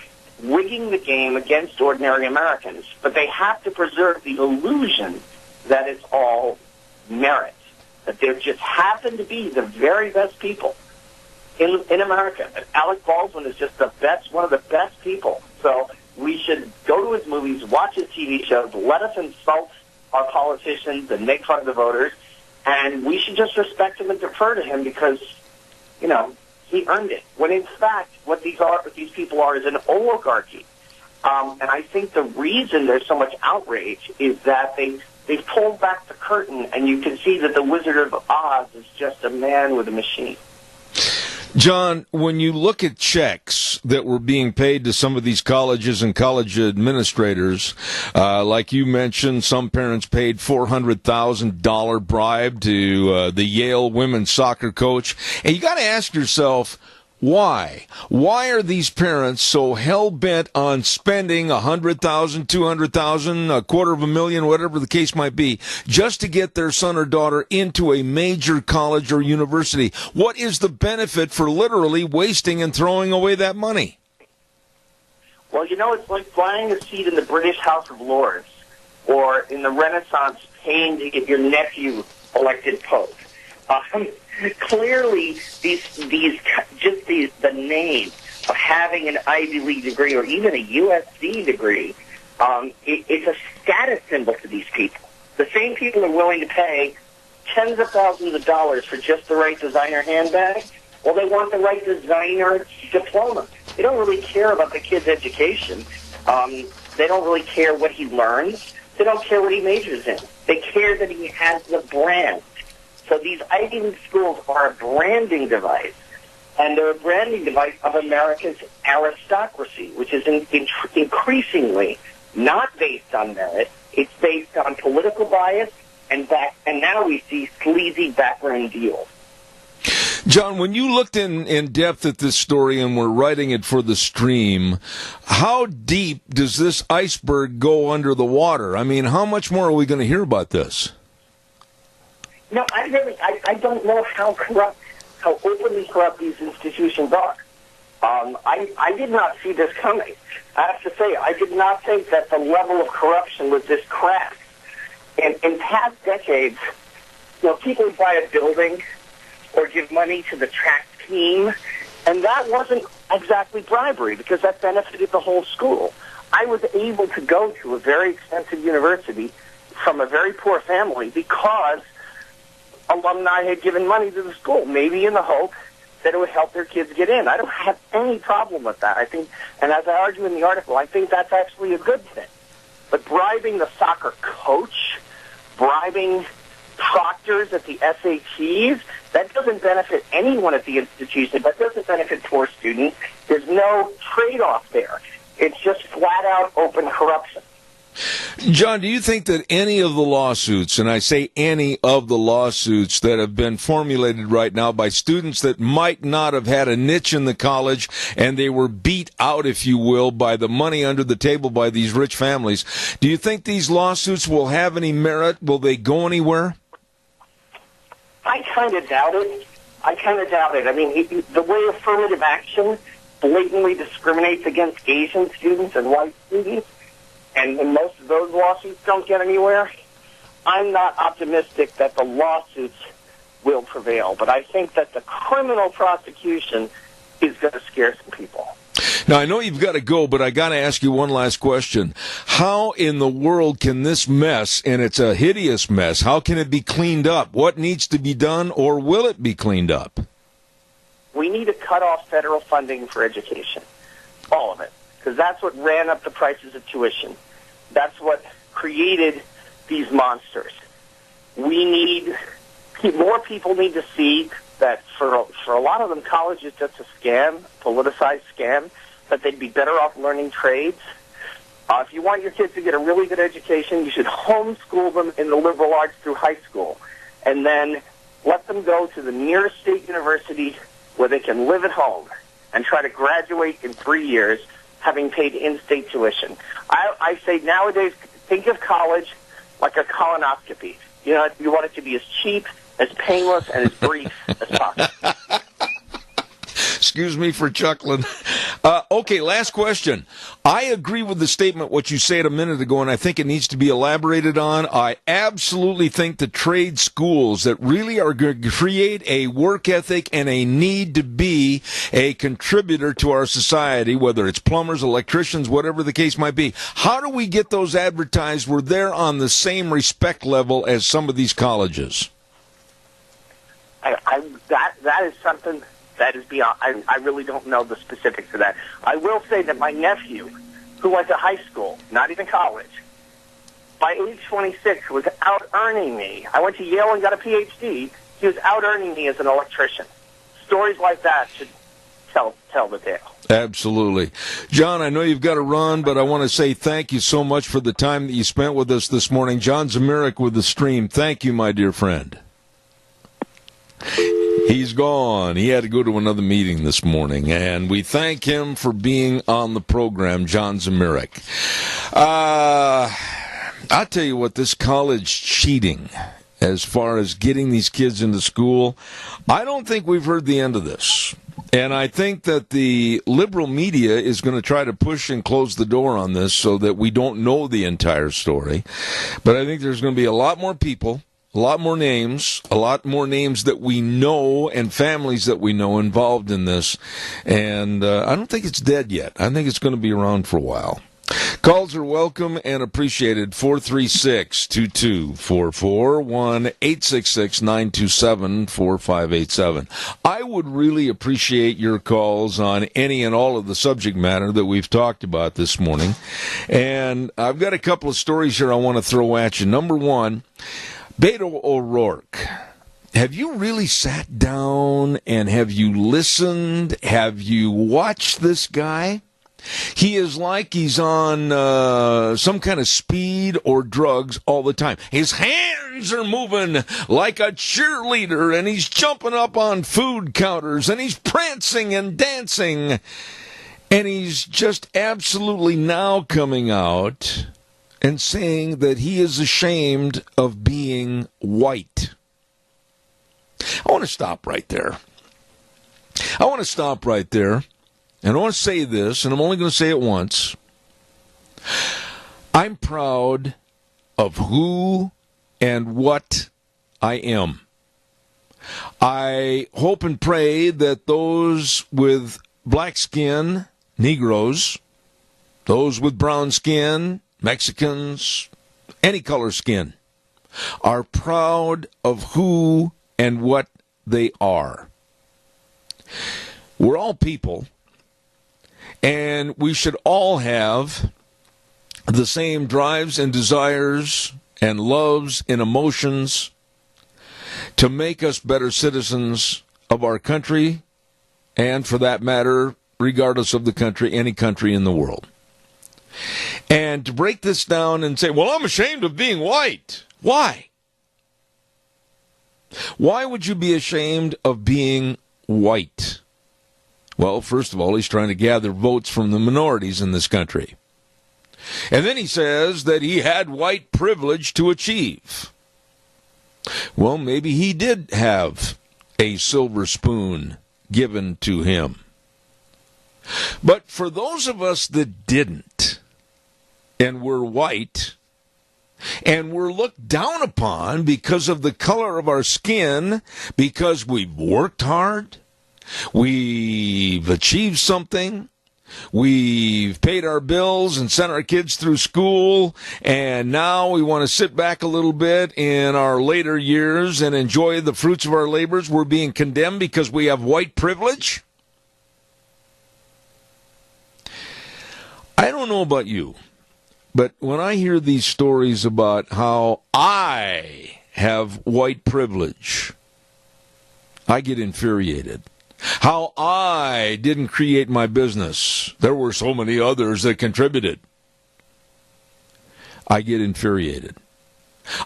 rigging the game against ordinary Americans. But they have to preserve the illusion that it's all merit, that there just happen to be the very best people in America. And Alec Baldwin is just one of the best people. So we should go to his movies, watch his TV shows, let us insult our politicians and make fun of the voters, and we should just respect him and defer to him because, you know, he earned it. When in fact, what these people are is an oligarchy. And I think the reason there's so much outrage is that they've pulled back the curtain, and you can see that the Wizard of Oz is just a man with a machine. John, when you look at checks that were being paid to some of these colleges and college administrators, like you mentioned, some parents paid $400,000 bribe to the Yale women's soccer coach, and you got to ask yourself, why? Why are these parents so hell-bent on spending $100,000, $200,000, $250,000, whatever the case might be, just to get their son or daughter into a major college or university? What is the benefit for literally wasting and throwing away that money? Well, you know, it's like buying a seat in the British House of Lords or in the Renaissance paying to get your nephew elected pope. Clearly, the name of having an Ivy League degree or even a USC degree, it's a status symbol to these people. The same people are willing to pay tens of thousands of dollars for just the right designer handbag. Well, they want the right designer diploma. They don't really care about the kid's education. They don't really care what he learns. They don't care what he majors in. They care that he has the brand. So these Ivy League schools are a branding device, and they're a branding device of America's aristocracy, which is increasingly not based on merit. It's based on political bias, and now we see sleazy backroom deals. John, when you looked in depth at this story and were writing it for the stream, how deep does this iceberg go under the water? I mean, how much more are we going to hear about this? No, I don't know how openly corrupt these institutions are. I did not see this coming. I have to say, I did not think that the level of corruption was this crass. In past decades, you know, people would buy a building or give money to the track team, and that wasn't exactly bribery because that benefited the whole school. I was able to go to a very expensive university from a very poor family because alumni had given money to the school, maybe in the hope that it would help their kids get in. I don't have any problem with that. I think, and as I argue in the article, I think that's actually a good thing. But bribing the soccer coach, bribing proctors at the SATs, that doesn't benefit anyone at the institution. That doesn't benefit poor students. There's no trade-off there. It's just flat-out open corruption. John, do you think that any of the lawsuits, and I say any of the lawsuits that have been formulated right now by students that might not have had a niche in the college and they were beat out, if you will, by the money under the table by these rich families, do you think these lawsuits will have any merit? Will they go anywhere? I kind of doubt it. I mean, the way affirmative action blatantly discriminates against Asian students and white students, and most of those lawsuits don't get anywhere, I'm not optimistic that the lawsuits will prevail. But I think that the criminal prosecution is going to scare some people. Now, I know you've got to go, but I got to ask you one last question. How in the world can this mess, and it's a hideous mess, how can it be cleaned up? What needs to be done, or will it be cleaned up? We need to cut off federal funding for education, all of it, because that's what ran up the prices of tuition. That's what created these monsters. More people need to see that for a lot of them, college is just a scam, politicized scam, that they'd be better off learning trades. If you want your kids to get a really good education, you should homeschool them in the liberal arts through high school, and then let them go to the nearest state university where they can live at home and try to graduate in 3 years having paid in-state tuition. I say nowadays, think of college like a colonoscopy. You know, you want it to be as cheap, as painless, and as brief as possible. Excuse me for chuckling. Okay, last question. I agree with the statement, what you said a minute ago, and I think it needs to be elaborated on. I absolutely think the trade schools that really are going to create a work ethic and a need to be a contributor to our society, whether it's plumbers, electricians, whatever the case might be. How do we get those advertised where they're on the same respect level as some of these colleges? That is something that is beyond. I really don't know the specifics of that. I will say that my nephew, who went to high school, not even college, by age 26 was out earning me. I went to Yale and got a PhD. He was out earning me as an electrician. Stories like that should tell the tale. Absolutely. John, I know you've got to run, but I want to say thank you so much for the time that you spent with us this morning. John Zamirik with the Stream. Thank you, my dear friend. He's gone. He had to go to another meeting this morning, and we thank him for being on the program, John Zamirik. I'll tell you what, this college cheating, as far as getting these kids into school, I don't think we've heard the end of this. And I think that the liberal media is going to try to push and close the door on this so that we don't know the entire story. But I think there's going to be a lot more people, a lot more names that we know and families that we know involved in this. And I don't think it's dead yet. I think it's going to be around for a while. Calls are welcome and appreciated. 436-2244, 1-866-927-4587. I would really appreciate your calls on any and all of the subject matter that we've talked about this morning. And I've got a couple of stories here I want to throw at you. Number one, Beto O'Rourke. Have you really sat down and have you listened? Have you watched this guy? He is like he's on some kind of speed or drugs all the time. His hands are moving like a cheerleader, and he's jumping up on food counters, and he's prancing and dancing. And he's just absolutely now coming out and saying that he is ashamed of being white. I want to stop right there. And I want to say this, and I'm only going to say it once. I'm proud of who and what I am. I hope and pray that those with black skin, Negroes, those with brown skin, Mexicans, any color skin, are proud of who and what they are. We're all people. And we should all have the same drives and desires and loves and emotions to make us better citizens of our country, and for that matter, regardless of the country, any country in the world. And to break this down and say, well, I'm ashamed of being white. Why? Why would you be ashamed of being white? Well, first of all, he's trying to gather votes from the minorities in this country. And then he says that he had white privilege to achieve. Well, maybe he did have a silver spoon given to him. But for those of us that didn't, and were white, and were looked down upon because of the color of our skin, because we've worked hard, we've achieved something, we've paid our bills and sent our kids through school, and now we want to sit back a little bit in our later years and enjoy the fruits of our labors. We're being condemned because we have white privilege. I don't know about you, but when I hear these stories about how I have white privilege, I get infuriated. How I didn't create my business. There were so many others that contributed. I get infuriated.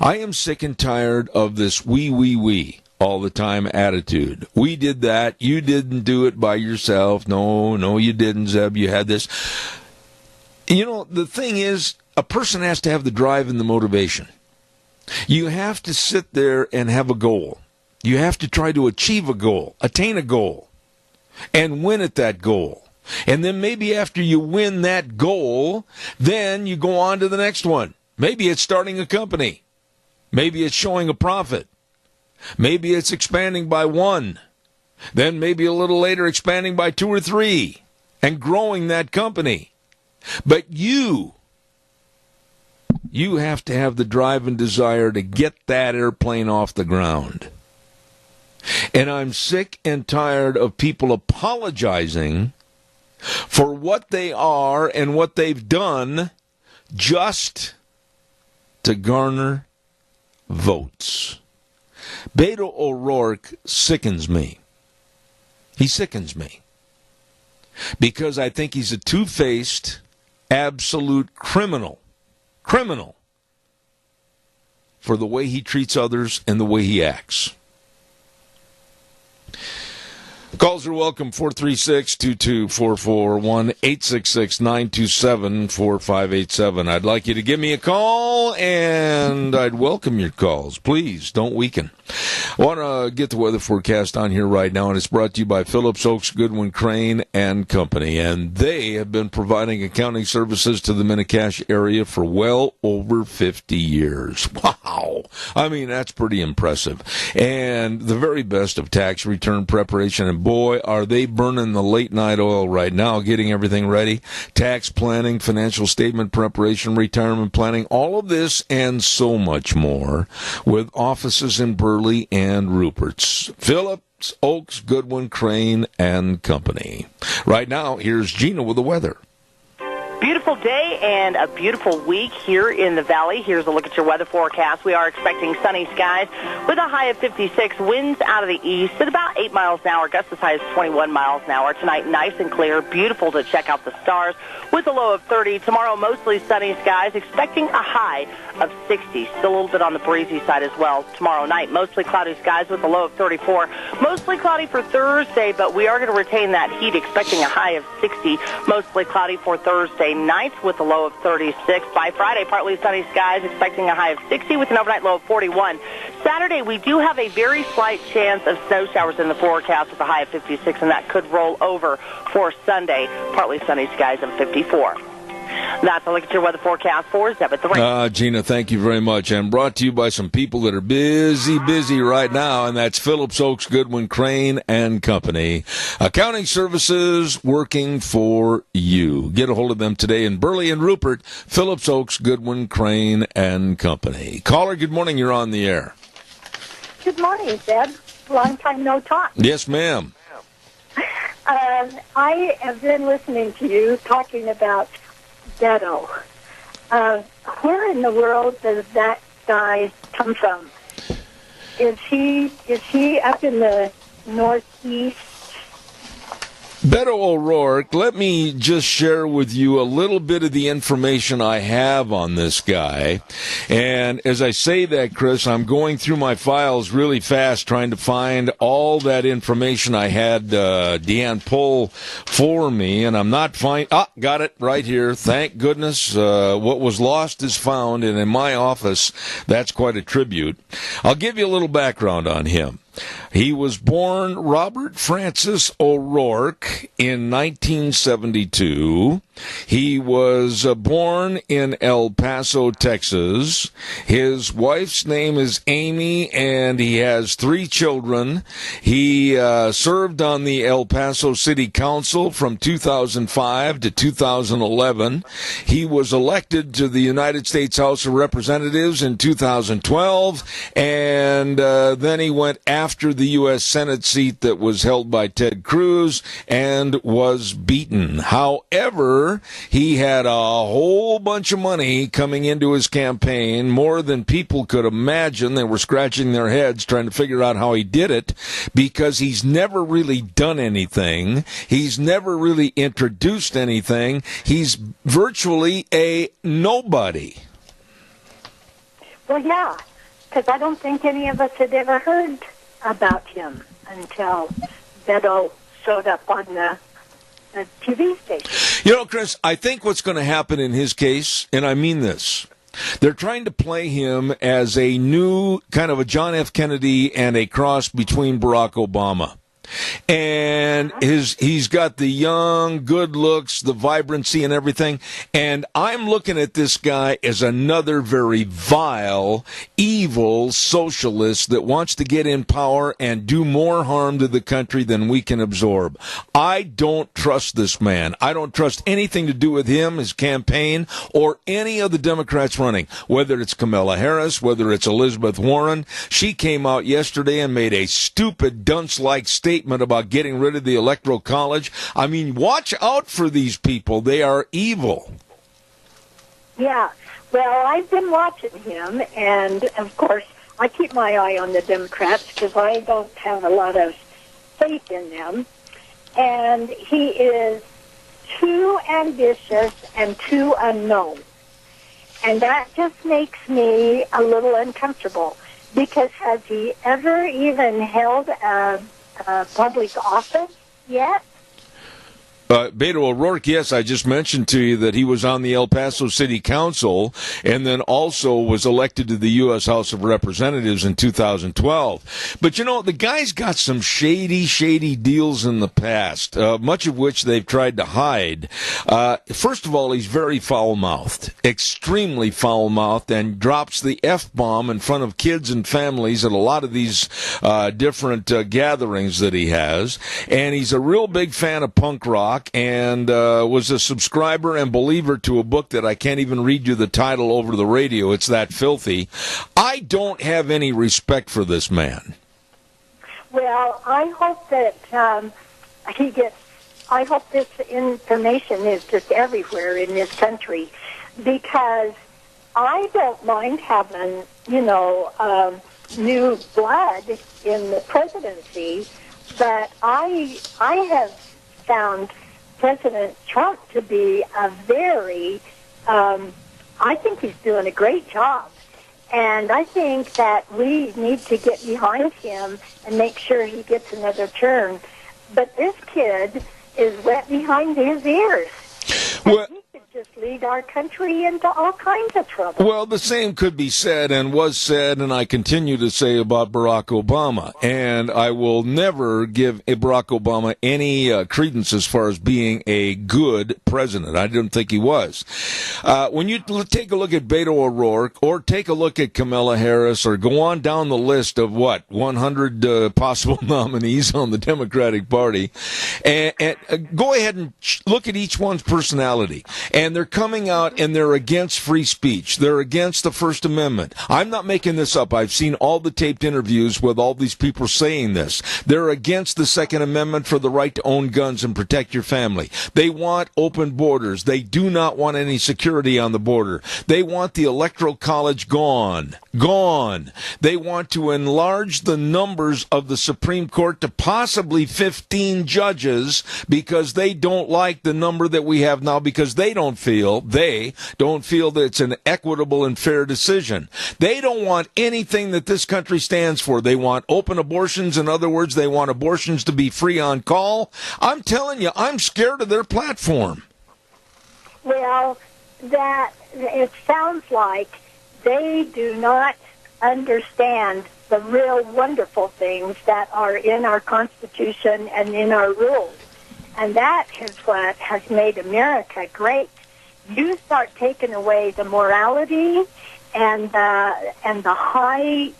I am sick and tired of this we all the time attitude. We did that. You didn't do it by yourself. No, you didn't, Zeb. You had this. You know, the thing is, a person has to have the drive and the motivation. You have to sit there and have a goal. You have to try to achieve a goal, attain a goal, and win at that goal. And then maybe after you win that goal, then you go on to the next one. Maybe it's starting a company. Maybe it's showing a profit. Maybe it's expanding by one. Then maybe a little later expanding by 2 or 3 and growing that company. But you have to have the drive and desire to get that airplane off the ground. And I'm sick and tired of people apologizing for what they are and what they've done just to garner votes. Beto O'Rourke sickens me. He sickens me. Because I think he's a two-faced, absolute criminal for the way he treats others and the way he acts. Calls are welcome, 436-2244, 1-866-927-4587. I'd like you to give me a call, and I'd welcome your calls. Please, don't weaken. I want to get the weather forecast on here right now, and it's brought to you by Phillips Oaks Goodwin Crane and Company, and they have been providing accounting services to the Mini-Cash area for well over 50 years. Wow! I mean, that's pretty impressive. And the very best of tax return preparation, and boy, are they burning the late-night oil right now, getting everything ready. Tax planning, financial statement preparation, retirement planning, all of this and so much more with offices in Burley and Rupert's. Phillips Oaks Goodwin Crane and Company. Right now, here's Gina with the weather. Beautiful day and a beautiful week here in the Valley. Here's a look at your weather forecast. We are expecting sunny skies with a high of 56, winds out of the east at about 8 miles an hour, gusts as high as 21 miles an hour. Tonight, nice and clear, beautiful to check out the stars with a low of 30. Tomorrow, mostly sunny skies, expecting a high of 60. Still a little bit on the breezy side as well. Tomorrow night, mostly cloudy skies with a low of 34. Mostly cloudy for Thursday, but we are going to retain that heat, expecting a high of 60. Mostly cloudy for Thursday night with a low of 36. By Friday, partly sunny skies, expecting a high of 60 with an overnight low of 41. Saturday, we do have a very slight chance of snow showers in the forecast with a high of 56, and that could roll over for Sunday. Partly sunny skies of 54. That's a look at your weather forecast for Zeb at the Ring. Gina, thank you very much. And brought to you by some people that are busy right now, and that's Phillips Oaks Goodwin Crane and Company. Accounting services working for you. Get a hold of them today in Burley and Rupert. Phillips Oaks Goodwin Crane and Company. Caller, good morning. You're on the air. Good morning, Zeb. Long time no talk. Yes, ma'am. I have been listening to you talking about Beto. Where in the world does that guy come from? Is he up in the Northeast? Beto O'Rourke, let me just share with you a little bit of the information I have on this guy. And as I say that, Chris, I'm going through my files really fast trying to find all that information I had Deanne pull for me, and I'm not got it right here. Thank goodness. What was lost is found, and in my office, that's quite a tribute. I'll give you a little background on him. He was born Robert Francis O'Rourke in 1972. He was born in El Paso, Texas. His wife's name is Amy, and he has 3 children. He served on the El Paso City Council from 2005 to 2011. He was elected to the United States House of Representatives in 2012, and then he went after the U.S. Senate seat that was held by Ted Cruz and was beaten. However, he had a whole bunch of money coming into his campaign, more than people could imagine. They were scratching their heads trying to figure out how he did it, because he's never really done anything. He's never really introduced anything. He's virtually a nobody. Well, yeah, because I don't think any of us had ever heard about him until Beto showed up on the TV station. You know, Chris, I think what's going to happen in his case, and I mean this, they're trying to play him as a new kind of a John F. Kennedy and a cross between Barack Obama. And he's got the young, good looks, the vibrancy and everything. And I'm looking at this guy as another very vile, evil socialist that wants to get in power and do more harm to the country than we can absorb. I don't trust this man. I don't trust anything to do with him, his campaign, or any of the Democrats running, whether it's Kamala Harris, whether it's Elizabeth Warren. She came out yesterday and made a stupid, dunce-like statement about getting rid of the Electoral College. I mean, watch out for these people. They are evil. Yeah. Well, I've been watching him, and, of course, I keep my eye on the Democrats because I don't have a lot of faith in them. And he is too ambitious and too unknown. And that just makes me a little uncomfortable because has he ever even held a public office yet? Beto O'Rourke, yes, I just mentioned to you that he was on the El Paso City Council and then also was elected to the U.S. House of Representatives in 2012. But, you know, the guy's got some shady deals in the past, much of which they've tried to hide. First of all, he's very foul-mouthed, extremely foul-mouthed, and drops the F-bomb in front of kids and families at a lot of these different gatherings that he has. And he's a real big fan of punk rock. And was a subscriber and believer to a book that I can't even read you the title over the radio. It's that filthy. I don't have any respect for this man. Well, I hope that he gets. I hope this information is just everywhere in this country, because I don't mind having, new blood in the presidency, but I have found President Trump to be a very, I think he's doing a great job. And I think that we need to get behind him and make sure he gets another term. But this kid is wet behind his ears. Well, he could just lead our country into all kinds of trouble. Well, the same could be said and was said, and I continue to say about Barack Obama. And I will never give Barack Obama any credence as far as being a good president. I didn't think he was. When you take a look at Beto O'Rourke, or take a look at Kamala Harris, or go on down the list of 100 possible nominees on the Democratic Party, and go ahead and look at each one's personality. And they're coming out and they're against free speech. They're against the First Amendment. I'm not making this up. I've seen all the taped interviews with all these people saying this. They're against the Second Amendment for the right to own guns and protect your family. They want open borders. They do not want any security on the border. They want the Electoral College gone. Gone. They want to enlarge the numbers of the Supreme Court to possibly 15 judges because they don't like the number that we have now, because they don't feel that it's an equitable and fair decision. They don't want anything that this country stands for. They want open abortions. In other words, they want abortions to be free on call. I'm telling you, I'm scared of their platform. Well, that it sounds like they do not understand the real wonderful things that are in our Constitution and in our rules. And that is what has made America great. You start taking away the morality and the high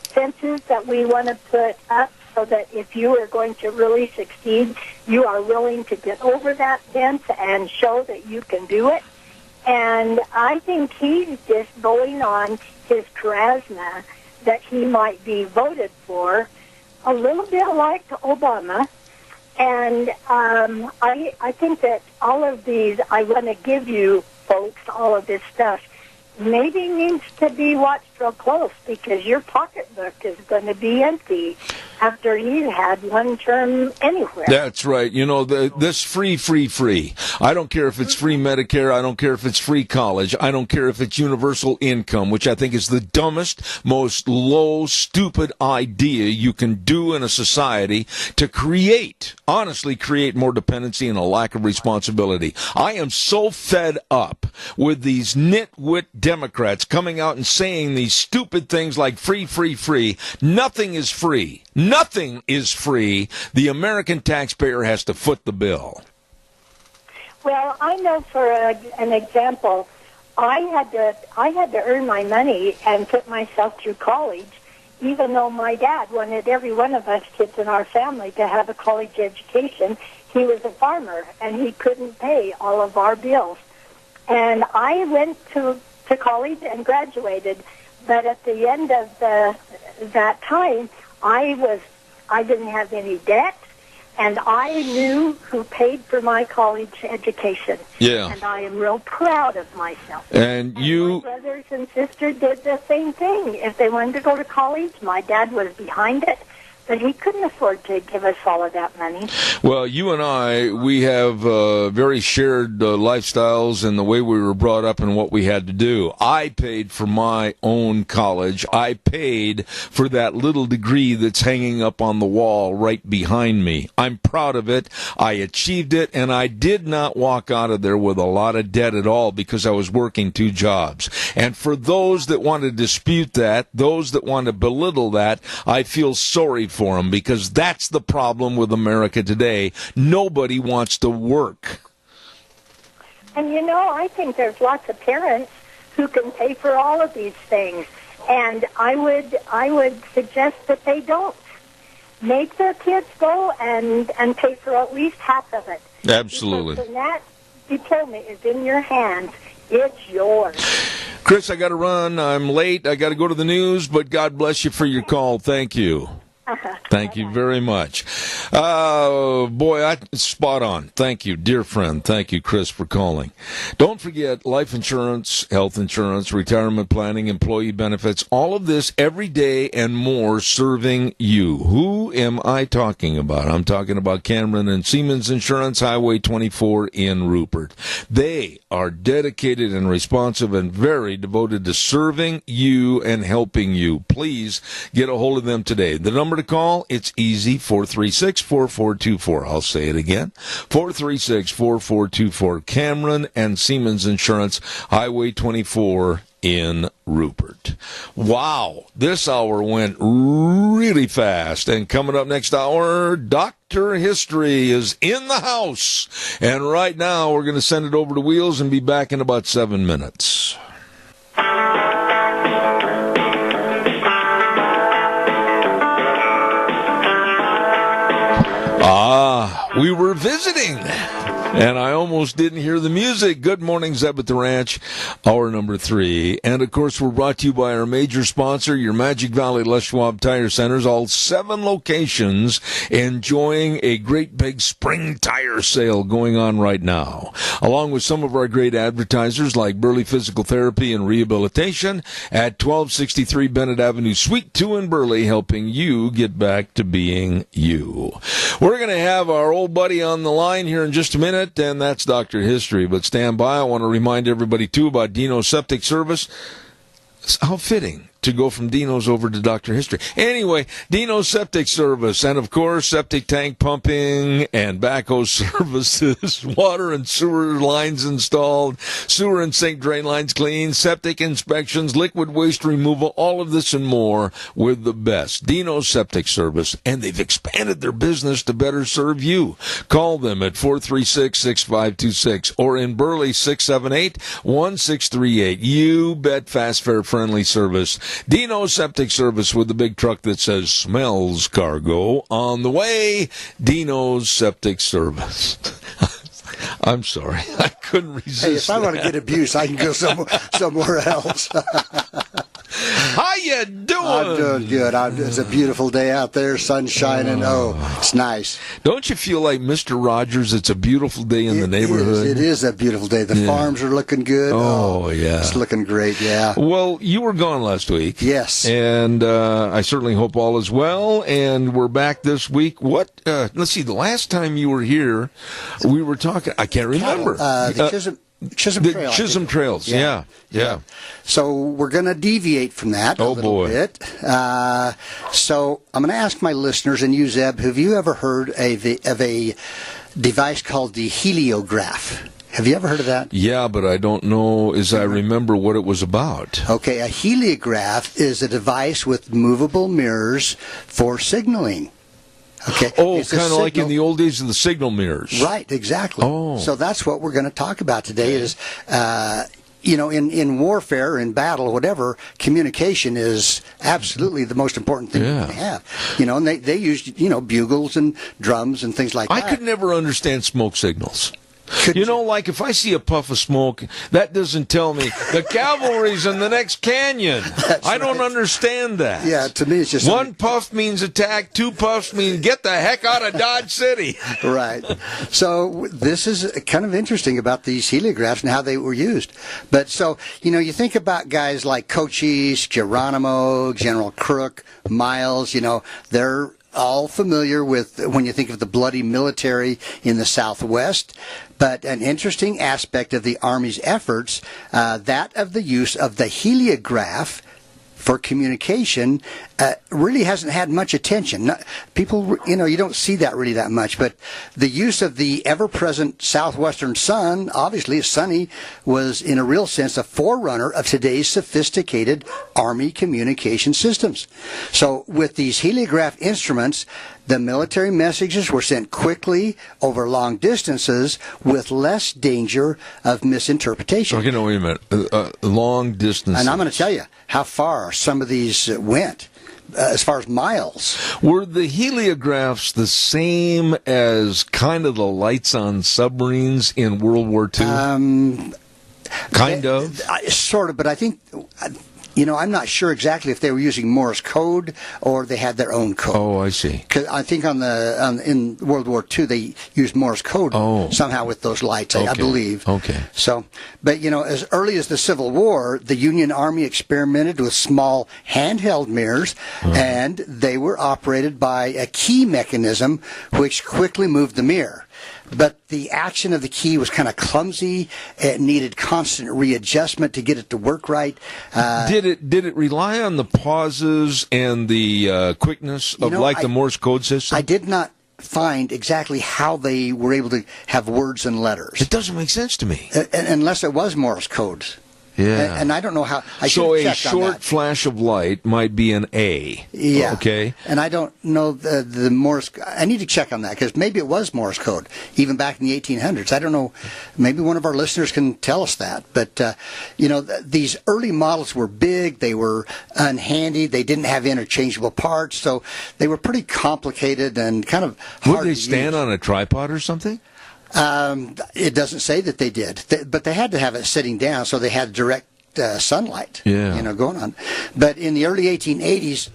fences that we want to put up, so that if you are going to really succeed, you are willing to get over that fence and show that you can do it. And I think he's just going on his charisma that he might be voted for, a little bit like Obama. And I think that all of these, I want to give you folks all of this stuff, maybe needs to be watched real close, because your pocketbook is going to be empty after you had one term anywhere. That's right. You know, this free. I don't care if it's free Medicare. I don't care if it's free college. I don't care if it's universal income, which I think is the dumbest, most low, stupid idea you can do in a society to honestly create more dependency and a lack of responsibility. I am so fed up with these nitwit Democrats coming out and saying these stupid things like free. Nothing is free. Nothing is free. The American taxpayer has to foot the bill. Well, I know for an example, I had to earn my money and put myself through college, even though my dad wanted every one of us kids in our family to have a college education. He was a farmer, and he couldn't pay all of our bills. And I went to college and graduated, but at the end of that time, I didn't have any debt, and I knew who paid for my college education. Yeah. And I am real proud of myself. And my brothers and sisters did the same thing. If they wanted to go to college, my dad was behind it, but he couldn't afford to give us all of that money. Well, you and I, we have very shared lifestyles and the way we were brought up and what we had to do. I paid for my own college. I paid for that little degree that's hanging up on the wall right behind me. I'm proud of it. I achieved it, and I did not walk out of there with a lot of debt at all because I was working 2 jobs. And for those that want to dispute that, those that want to belittle that, I feel sorry for them, because that's the problem with America today. Nobody wants to work. And I think there's lots of parents who can pay for all of these things, and I would suggest that they don't. Make their kids go and pay for at least half of it. Absolutely. Because when that diploma is in your hands, it's yours. Chris, I got to run. I'm late. I got to go to the news, but God bless you for your call. Thank you. Thank you very much. Spot on. Thank you, dear friend. Thank you, Chris, for calling. Don't forget life insurance, health insurance, retirement planning, employee benefits, all of this every day and more serving you. Who am I talking about? I'm talking about Cameron and Siemens Insurance, Highway 24 in Rupert. They are dedicated and responsive and very devoted to serving you and helping you. Please get a hold of them today. The number to call, it's easy, 436-4424. I'll say it again, 436-4424. Cameron and Siemens Insurance, Highway 24 in Rupert. Wow, this hour went really fast. And coming up next hour, Dr. History is in the house. And right now, we're going to send it over to Wheels and be back in about 7 minutes. We were visiting, and I almost didn't hear the music. Good morning, Zeb at the Ranch, hour number 3. And, of course, we're brought to you by our major sponsor, your Magic Valley Les Schwab Tire Centers, all 7 locations enjoying a great big spring tire sale going on right now, along with some of our great advertisers like Burley Physical Therapy and Rehabilitation at 1263 Bennett Avenue, Suite 2 in Burley, helping you get back to being you. We're going to have our old buddy on the line here in just a minute, and that's Dr. History. But stand by. I want to remind everybody, too, about Dino's Septic Service. How fitting to go from Dino's over to Dr. History. Anyway, Dino's Septic Service, and of course, septic tank pumping and backhoe services, water and sewer lines installed, sewer and sink drain lines cleaned, septic inspections, liquid waste removal, all of this and more with the best. Dino's Septic Service, and they've expanded their business to better serve you. Call them at 436-6526 or in Burley 678-1638. You bet, fast fare friendly service. Dino's Septic Service with the big truck that says smells cargo on the way. Dino's Septic Service. I'm sorry. I couldn't resist. Hey, if I want to get abuse, I can go somewhere else. How you doing? I'm doing good. It's a beautiful day out there, sun shining. Oh, it's nice. Don't you feel like Mr. Rogers? It's a beautiful day in the neighborhood. It is a beautiful day. The farms are looking good. Oh, yeah. It's looking great, yeah. Well, you were gone last week. Yes. And I certainly hope all is well. And we're back this week. Let's see, the last time you were here, we were talking, I can't remember. The Chisholm Trail. Chisholm Trails, yeah. So we're going to deviate from that a little bit. So I'm going to ask my listeners, and you, Zeb, have you ever heard of a device called the heliograph? Have you ever heard of that? Yeah, but I don't know as I remember what it was about. Okay, a heliograph is a device with movable mirrors for signaling. Okay. Oh, kind of like in the old days of the signal mirrors. Right, exactly. Oh. So that's what we're going to talk about today is, in warfare, in battle, whatever, communication is absolutely the most important thing you can have. And they used, bugles and drums and things like that. I could never understand smoke signals. Like if I see a puff of smoke, that doesn't tell me the cavalry's in the next canyon. I don't understand that. Yeah, to me it's just... One puff means attack, 2 puffs mean get the heck out of Dodge City. Right. So this is kind of interesting about these heliographs and how they were used. But so, you think about guys like Cochise, Geronimo, General Crook, Miles, they're all familiar with when you think of the bloody military in the Southwest. But an interesting aspect of the Army's efforts, that of the use of the heliograph for communication, really hasn't had much attention. People, you don't see that really that much. But the use of the ever-present southwestern sun, obviously sunny, was in a real sense a forerunner of today's sophisticated Army communication systems. So with these heliograph instruments, the military messages were sent quickly over long distances with less danger of misinterpretation. Okay, no, wait a minute. Long distances. And I'm going to tell you how far some of these went. As far as miles. Were the heliographs the same as kind of the lights on submarines in World War II? Kind of? Sort of, but I think... I'm not sure exactly if they were using Morse code or they had their own code. Oh, I see. Because I think in World War II they used Morse code somehow with those lights, I believe. Okay. So, but as early as the Civil War, the Union Army experimented with small handheld mirrors, and they were operated by a key mechanism which quickly moved the mirror. But the action of the key was kind of clumsy. It needed constant readjustment to get it to work right. Did it rely on the pauses and the quickness of the Morse code system? I did not find exactly how they were able to have words and letters. It doesn't make sense to me. Unless it was Morse code. Yeah. And I don't know how. So a short flash of light might be an A. Yeah. Okay. And I don't know the Morse. I need to check on that because maybe it was Morse code even back in the 1800s. I don't know. Maybe one of our listeners can tell us that. But these early models were big. They were unhandy. They didn't have interchangeable parts, so they were pretty complicated and kind of hard. Would they stand on a tripod or something? It doesn't say that they did, but they had to have it sitting down so they had direct sunlight, going on. But in the early 1880s,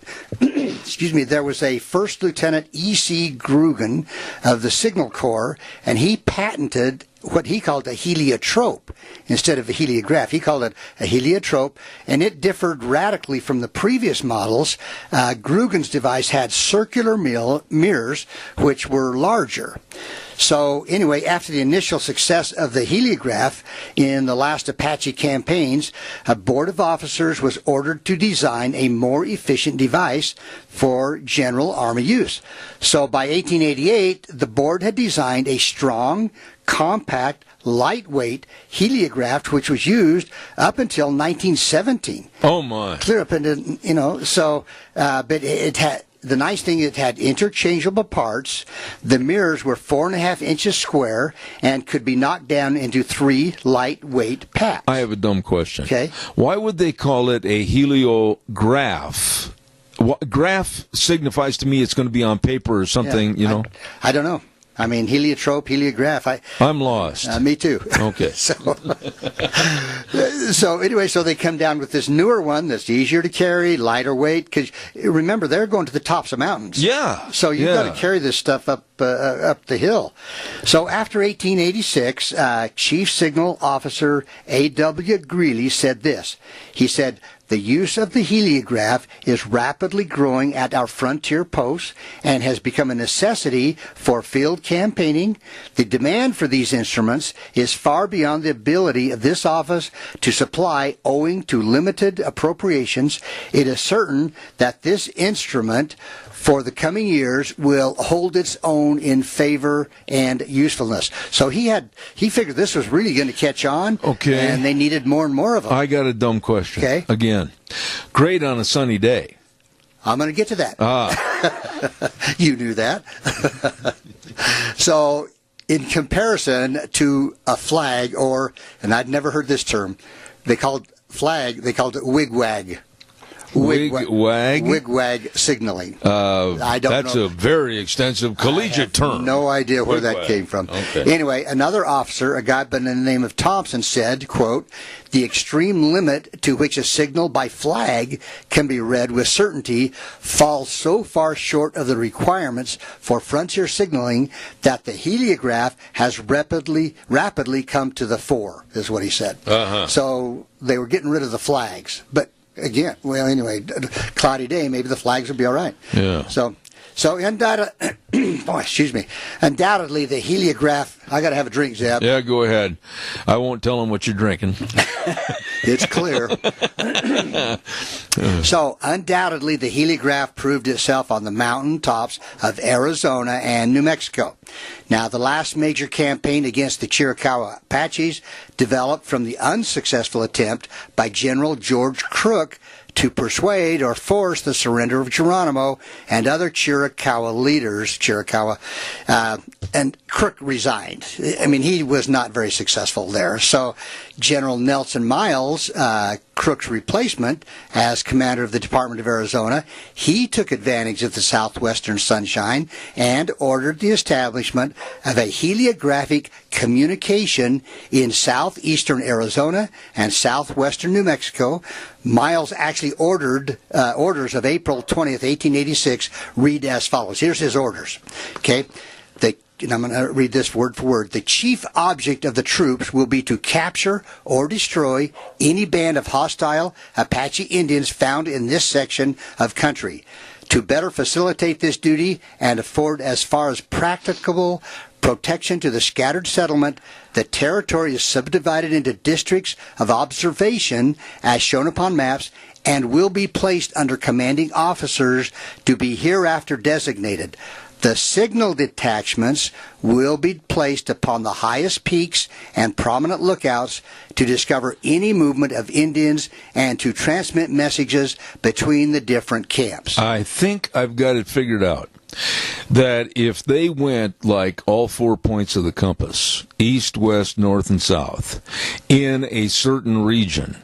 there was a First Lieutenant E.C. Grugan of the Signal Corps, and he patented what he called a heliotrope instead of a heliograph. He called it a heliotrope, and it differed radically from the previous models. Grugan's device had circular mirrors, which were larger. So anyway, after the initial success of the heliograph in the last Apache campaigns, a board of officers was ordered to design a more efficient device for general Army use. So by 1888, the board had designed a strong, compact, lightweight heliograph, which was used up until 1917. Oh my! Clear up into but it had. The nice thing, it had interchangeable parts. The mirrors were 4.5 inches square and could be knocked down into 3 lightweight packs. I have a dumb question. Okay. Why would they call it a heliograph? Graph signifies to me it's going to be on paper or something, I don't know. I mean, heliotrope, heliograph. I'm lost. Me too. Okay. So anyway, so they come down with this newer one that's easier to carry, lighter weight. Because remember, they're going to the tops of mountains. Yeah. So you've got to carry this stuff up the hill. So after 1886, Chief Signal Officer A.W. Greeley said this. He said, the use of the heliograph is rapidly growing at our frontier posts and has become a necessity for field campaigning. The demand for these instruments is far beyond the ability of this office to supply owing to limited appropriations. It is certain that this instrument for the coming years will hold its own in favor and usefulness. So he figured this was really going to catch on, okay, and they needed more and more of them. I got a dumb question. Okay. Again, great on a sunny day. I'm going to get to that. You knew that. So in comparison to a flag, and I'd never heard this term, they called it wigwag. Wigwag? Wigwag signaling. I don't know. That's a very extensive collegiate term. No idea where that came from. Okay. Anyway, another officer, a guy by the name of Thompson, said, quote, "The extreme limit to which a signal by flag can be read with certainty falls so far short of the requirements for frontier signaling that the heliograph has rapidly come to the fore," is what he said. So they were getting rid of the flags. But again, well, anyway, cloudy day, maybe the flags will be all right. Yeah. So undoubtedly the heliograph. I got to have a drink, Zeb. Yeah, go ahead. I won't tell them what you're drinking. It's clear. So undoubtedly the heliograph proved itself on the mountain tops of Arizona and New Mexico. Now, the last major campaign against the Chiricahua Apaches developed from the unsuccessful attempt by General George Crook to persuade or force the surrender of Geronimo and other Chiricahua leaders. And Crook resigned. I mean, he was not very successful there. So General Nelson Miles, Crook's replacement as commander of the Department of Arizona, he took advantage of the southwestern sunshine and ordered the establishment of a heliographic communication in southeastern Arizona and southwestern New Mexico. Miles actually ordered orders of April 20th, 1886, read as follows. Here's his orders. Okay. And I'm going to read this word for word. The chief object of the troops will be to capture or destroy any band of hostile Apache Indians found in this section of country. To better facilitate this duty and afford as far as practicable protection to the scattered settlement, the territory is subdivided into districts of observation as shown upon maps and will be placed under commanding officers to be hereafter designated. The signal detachments will be placed upon the highest peaks and prominent lookouts to discover any movement of Indians and to transmit messages between the different camps. I think I've got it figured out. That if they went like all 4 points of the compass, east, west, north, and south, in a certain region,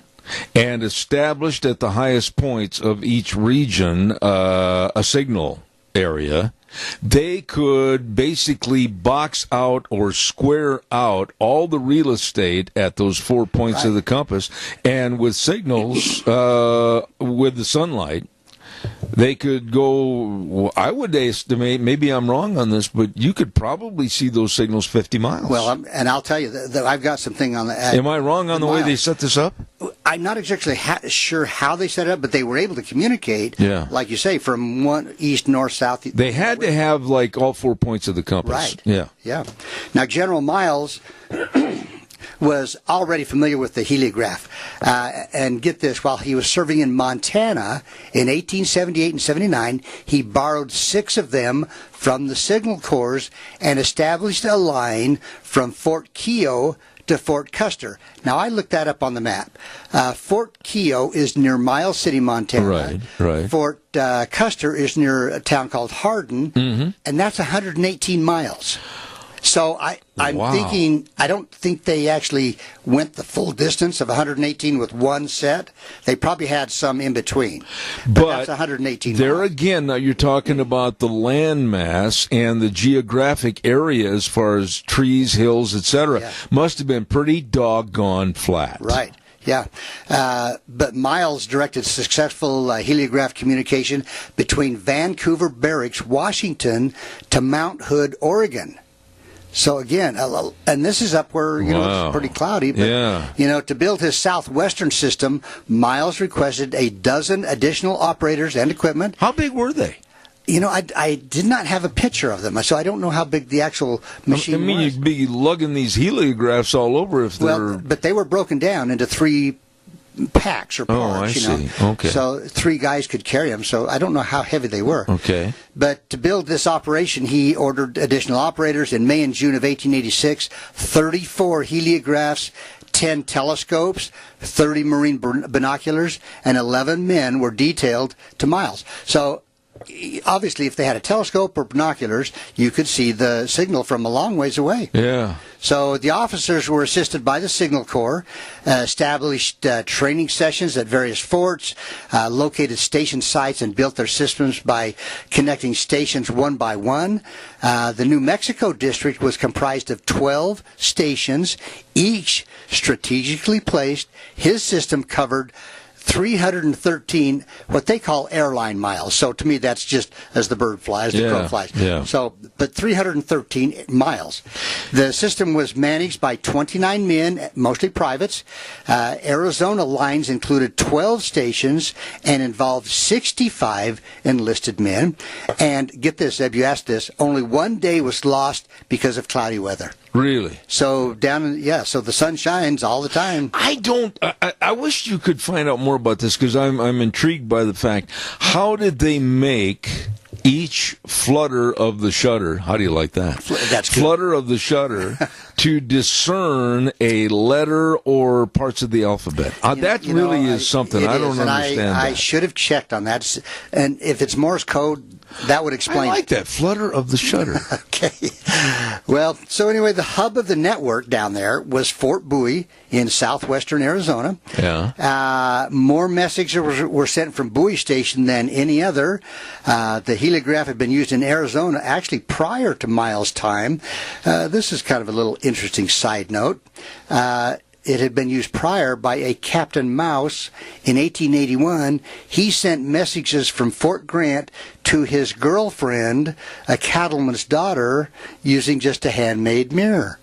and established at the highest points of each region a signal area, they could basically box out or square out all the real estate at those 4 points of the compass, and with signals, with the sunlight, they could go, I would estimate, maybe I'm wrong on this, but you could probably see those signals 50 miles. Well, and I'll tell you, that I've got something on that. Am I wrong on the way they set this up? I'm not exactly sure how they set it up, but they were able to communicate, like you say, from one east, north, south. They had to have like all 4 points of the compass. Right. Yeah. Now, General Miles was already familiar with the heliograph. And get this, while he was serving in Montana in 1878 and 79, he borrowed 6 of them from the Signal Corps and established a line from Fort Keogh to Fort Custer. Now, I looked that up on the map. Fort Keogh is near Miles City, Montana. Right. Fort Custer is near a town called Hardin, and that's 118 miles. So I'm thinking, I don't think they actually went the full distance of 118 with one set. They probably had some in between. But that's 118 there miles. Again, now you're talking about the land mass and the geographic area as far as trees, hills, etc. Yeah. Must have been pretty doggone flat. Right. Yeah. But Miles directed successful heliograph communication between Vancouver Barracks, Washington, to Mount Hood, Oregon. So again, and this is up where it's pretty cloudy. But, to build his southwestern system, Miles requested a dozen additional operators and equipment. How big were they? I did not have a picture of them, so I don't know how big the actual machine was. You'd be lugging these heliographs all over if they're... Well, but they were broken down into 3 packs or parts, see. Okay. So 3 guys could carry them, so I don't know how heavy they were. Okay. But to build this operation, he ordered additional operators in May and June of 1886, 34 heliographs, 10 telescopes, 30 marine binoculars, and 11 men were detailed to Miles. So obviously, if they had a telescope or binoculars, you could see the signal from a long ways away. Yeah. So the officers were assisted by the Signal Corps, established training sessions at various forts, located station sites, and built their systems by connecting stations one by one. The New Mexico district was comprised of 12 stations, each strategically placed. His system covered 313 what they call airline miles. So to me, that's just as the bird flies, the crow flies. Yeah. So, but 313 miles. The system was managed by 29 men, mostly privates. Arizona lines included 12 stations and involved 65 enlisted men. And get this, Zeb, you asked this, only one day was lost because of cloudy weather. Really? So so the sun shines all the time. I wish you could find out more about this because I'm intrigued by the fact. How did they make each flutter of the shutter? How do you like that? That's good. Flutter of the shutter to discern a letter or parts of the alphabet. That really is something I don't understand. I should have checked on that. And if it's Morse code, that would explain. I like that flutter of the shutter. Okay. Well, so anyway, the hub of the network down there was Fort Bowie in southwestern Arizona. Yeah. More messages were sent from Bowie Station than any other. The heliograph had been used in Arizona actually prior to Miles' time. This is kind of a little interesting side note. It had been used prior by a Captain Mouse in 1881. He sent messages from Fort Grant to his girlfriend, a cattleman's daughter, using just a handmade mirror.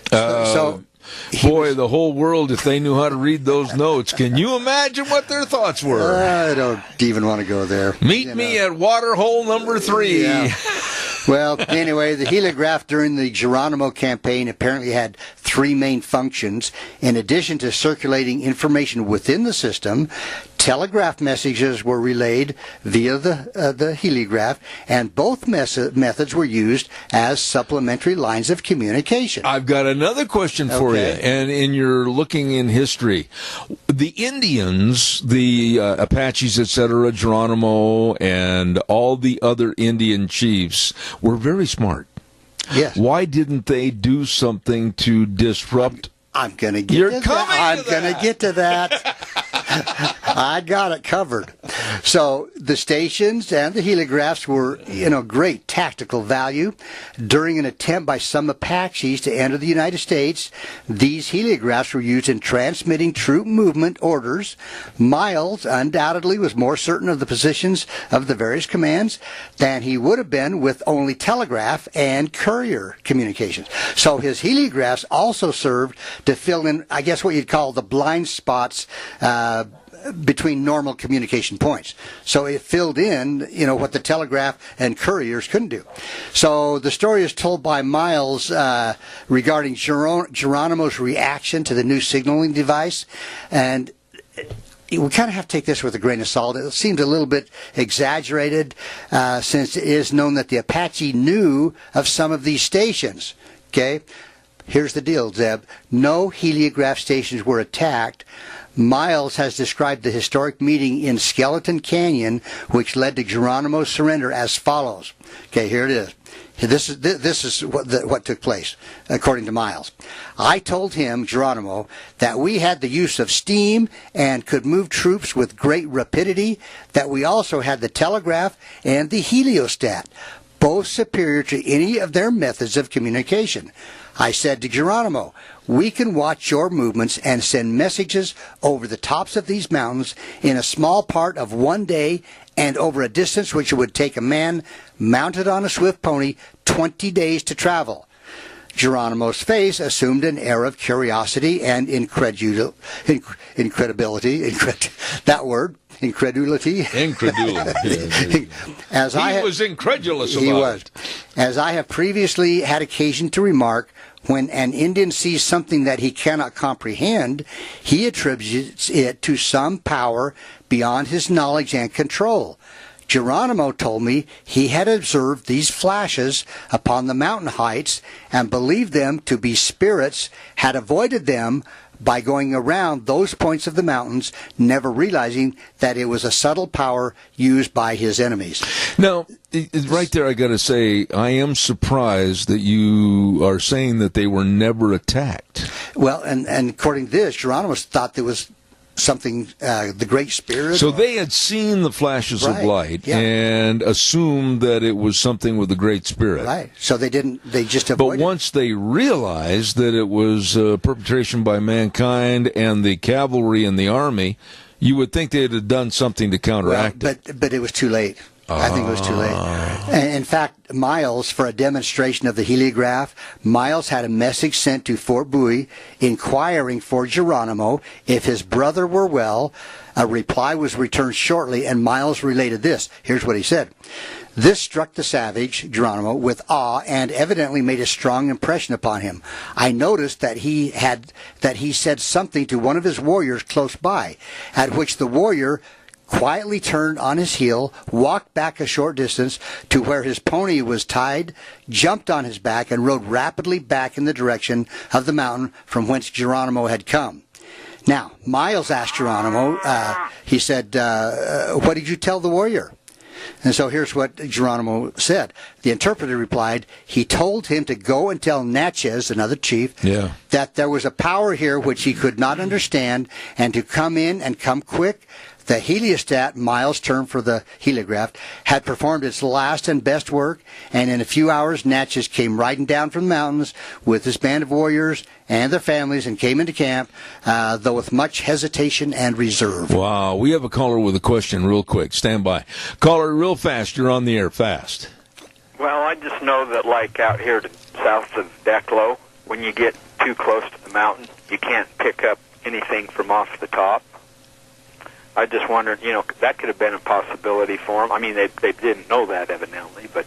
Boy, the whole world, if they knew how to read those notes, can you imagine what their thoughts were? I don't even want to go there. Meet me at waterhole number 3. Yeah. Well, anyway, the heliograph during the Geronimo campaign apparently had 3 main functions. In addition to circulating information within the system, telegraph messages were relayed via the heliograph, and both methods were used as supplementary lines of communication. I've got another question for you, and in your looking in history, the Indians, the Apaches, etc., Geronimo, and all the other Indian chiefs were very smart. Yes. Why didn't they do something to disrupt? I'm going to get to that. I'm going to get to that. I got it covered. So the stations and the heliographs were, great tactical value. During an attempt by some Apaches to enter the United States, these heliographs were used in transmitting troop movement orders. Miles undoubtedly was more certain of the positions of the various commands than he would have been with only telegraph and courier communications. So his heliographs also served to fill in, I guess, what you'd call the blind spots between normal communication points. So it filled in, what the telegraph and couriers couldn't do. So the story is told by Miles regarding Geronimo's reaction to the new signaling device, and we kind of have to take this with a grain of salt. It seems a little bit exaggerated since it is known that the Apache knew of some of these stations. Okay? Here's the deal, Zeb. No heliograph stations were attacked. Miles has described the historic meeting in Skeleton Canyon, which led to Geronimo's surrender, as follows. Okay, here it is. This is what took place, according to Miles. I told him, Geronimo, that we had the use of steam and could move troops with great rapidity, that we also had the telegraph and the heliostat, both superior to any of their methods of communication. I said to Geronimo, we can watch your movements and send messages over the tops of these mountains in a small part of one day and over a distance which would take a man mounted on a swift pony 20 days to travel. Geronimo's face assumed an air of curiosity and incredulity. That word. Incredulity. As he was incredulous about he was. it. As I have previously had occasion to remark, when an Indian sees something that he cannot comprehend, he attributes it to some power beyond his knowledge and control. Geronimo told me he had observed these flashes upon the mountain heights and believed them to be spirits, had avoided them by going around those points of the mountains, never realizing that it was a subtle power used by his enemies. Now, right there, I got to say, I am surprised that you are saying that they were never attacked. Well, and according to this, Geronimo thought there was something, the Great Spirit. So they had seen the flashes of light and assumed that it was something with the Great Spirit. Right. So they just avoided. But once they realized that it was perpetration by mankind and the cavalry and the army, you would think they'd have done something to counteract it. But it was too late. I think it was too late. In fact, Miles, for a demonstration of the heliograph, Miles had a message sent to Fort Bowie inquiring for Geronimo if his brother were well. A reply was returned shortly, and Miles related this. Here's what he said. This struck the savage, Geronimo, with awe and evidently made a strong impression upon him. I noticed that he said something to one of his warriors close by, at which the warrior quietly turned on his heel, walked back a short distance to where his pony was tied, jumped on his back, and rode rapidly back in the direction of the mountain from whence Geronimo had come. Now, Miles asked Geronimo, he said, what did you tell the warrior? And so here's what Geronimo said. The interpreter replied, he told him to go and tell Natchez, another chief, that there was a power here which he could not understand, and to come in and come quick. The heliostat, Miles' term for the heliograph, had performed its last and best work, and in a few hours Natchez came riding down from the mountains with his band of warriors and their families and came into camp, though with much hesitation and reserve. Wow, we have a caller with a question real quick. Stand by. Caller, real fast. You're on the air. Fast. Well, I just know that, like out here south of Declo, when you get too close to the mountain, you can't pick up anything from off the top. I just wondered, that could have been a possibility for them. I mean, they didn't know that evidently, but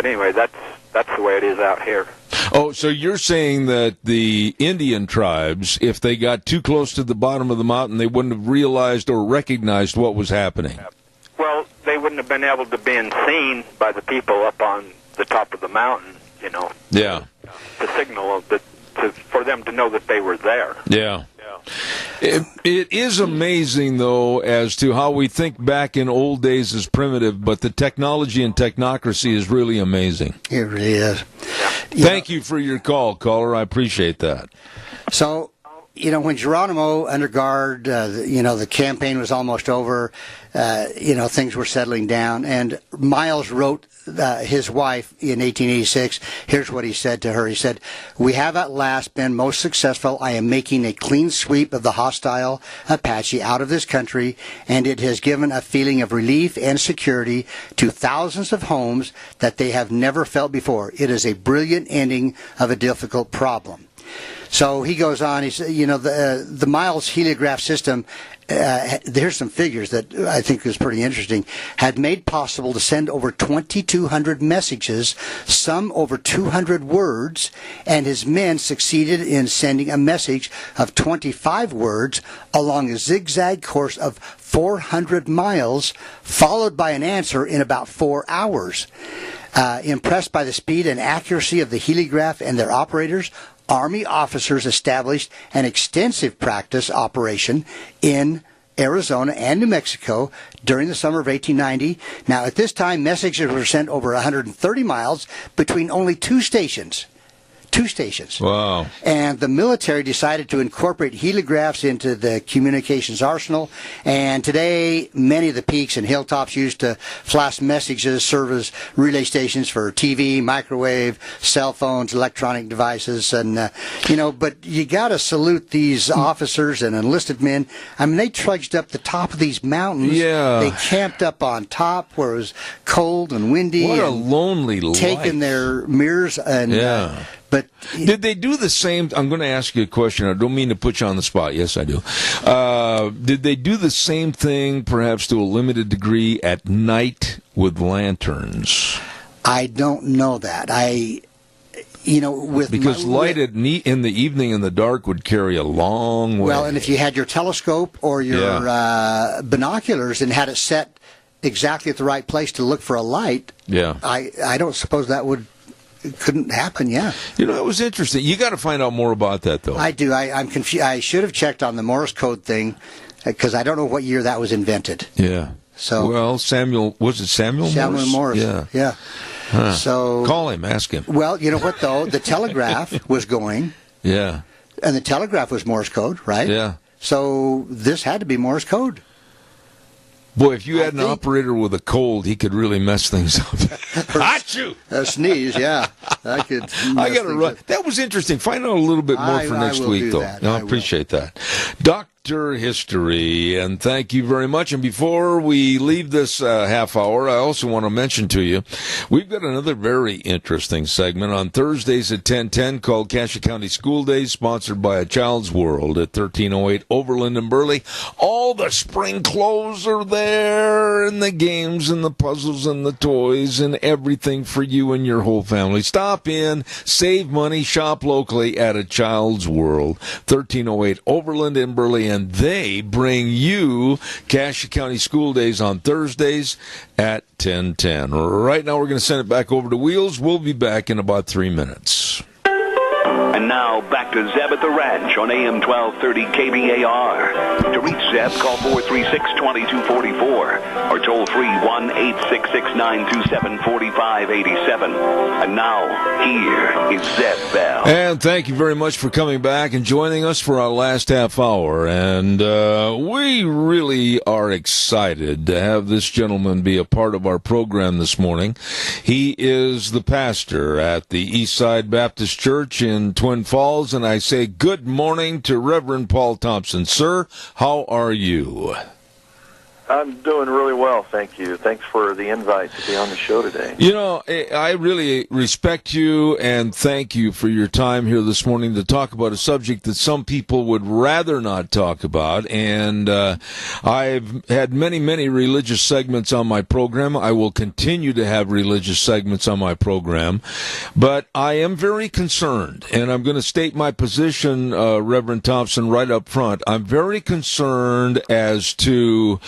anyway, that's the way it is out here. Oh, so you're saying that the Indian tribes, if they got too close to the bottom of the mountain, they wouldn't have realized or recognized what was happening? Well, they wouldn't have been able to be seen by the people up on the top of the mountain, Yeah. To signal for them to know that they were there. Yeah. It is amazing, though, as to how we think back in old days as primitive, but the technology and technocracy is really amazing. It really is. Thank you for your call, caller. I appreciate that. So, when Geronimo under guard, the campaign was almost over, things were settling down, and Miles wrote his wife in 1886, here's what he said to her. He said, "We have at last been most successful. I am making a clean sweep of the hostile Apache out of this country, and it has given a feeling of relief and security to thousands of homes that they have never felt before. It is a brilliant ending of a difficult problem." So he goes on, he said, the Miles heliograph system, here's some figures that I think is pretty interesting, had made possible to send over 2,200 messages, some over 200 words, and his men succeeded in sending a message of 25 words along a zigzag course of 400 miles, followed by an answer in about 4 hours. Impressed by the speed and accuracy of the heliograph and their operators, Army officers established an extensive practice operation in Arizona and New Mexico during the summer of 1890. Now, at this time, messages were sent over 130 miles between only two stations. Wow. And the military decided to incorporate heliographs into the communications arsenal. And today, many of the peaks and hilltops used to flash messages serve as relay stations for TV, microwave, cell phones, electronic devices. And, but you got to salute these officers and enlisted men. I mean, they trudged up the top of these mountains. Yeah. They camped up on top where it was cold and windy. What a lonely life. Taking their mirrors and... Yeah. But Did they do the same? I'm going to ask you a question. I don't mean to put you on the spot. Yes, I do. Did they do the same thing, perhaps to a limited degree, at night with lanterns? I don't know that. Because light in the evening in the dark would carry a long way. Well, and if you had your telescope or your binoculars and had it set exactly at the right place to look for a light, I don't suppose that couldn't happen. Yeah, it was interesting. You got to find out more about that, though. I do. I'm confused. I should have checked on the Morse code thing because I don't know what year that was invented. Yeah. So was it Samuel Morse? Yeah. Huh. So call him, ask him. Well, you know what though? The telegraph was going. Yeah. And the telegraph was Morse code, right? Yeah. So this had to be Morse code. Boy, if you had an operator with a cold, he could really mess things up. Achoo! A sneeze, yeah. I got to run. That was interesting. Find out a little bit more for next week, though. I appreciate that. Dr. History, and thank you very much. And before we leave this half hour, I also want to mention to you, we've got another very interesting segment on Thursdays at 10:10 called Cassia County School Days, sponsored by A Child's World at 1308 Overland and Burley. All the spring clothes are there, and the games and the puzzles and the toys and everything for you and your whole family. Stop in, save money, shop locally at A Child's World, 1308 Overland and Burley, and they bring you Cassia County School Days on Thursdays at 10:10. Right now, we're going to send it back over to Wheels. We'll be back in about 3 minutes. And now, back to Zeb at the Ranch on AM 1230 KBAR. To reach Zeb, call 436-2244 or toll free 1-866-927-4587. And now, here is Zeb Bell. And thank you very much for coming back and joining us for our last half hour. And we really are excited to have this gentleman be a part of our program this morning. He is the pastor at the Eastside Baptist Church in Twin Falls, and I say good morning to Reverend Paul Thompson. Sir, how are you? I'm doing really well, thank you. Thanks for the invite to be on the show today. You know, I really respect you and thank you for your time here this morning to talk about a subject that some people would rather not talk about. And I've had many, many religious segments on my program. I will continue to have religious segments on my program. But I am very concerned, and I'm going to state my position, Reverend Thompson, right up front. I'm very concerned as to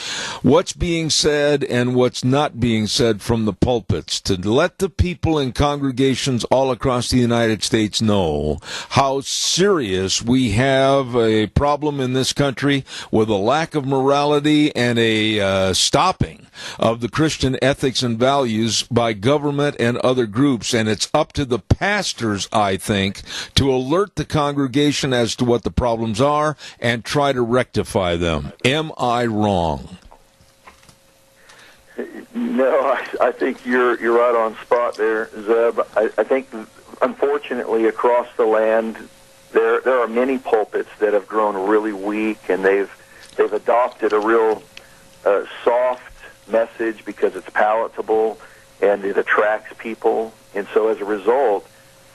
what's being said and what's not being said from the pulpits, to let the people in congregations all across the United States know how serious we have a problem in this country with a lack of morality and a stopping of the Christian ethics and values by government and other groups. And it's up to the pastors, I think, to alert the congregation as to what the problems are and try to rectify them. Am I wrong? No, I think you're right on spot there, Zeb. I think, unfortunately, across the land, there are many pulpits that have grown really weak, and they've adopted a real soft message because it's palatable and it attracts people. And so, as a result,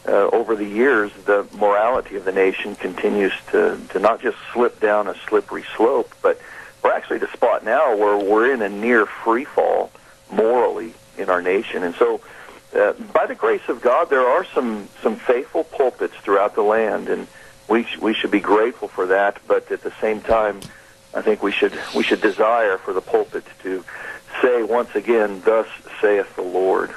over the years, the morality of the nation continues to not just slip down a slippery slope, but we're actually at a spot now where we're in a near free fall morally in our nation. And so, by the grace of God, there are some faithful pulpits throughout the land, and we should be grateful for that. But at the same time, I think we should desire for the pulpit to say once again, "Thus saith the Lord."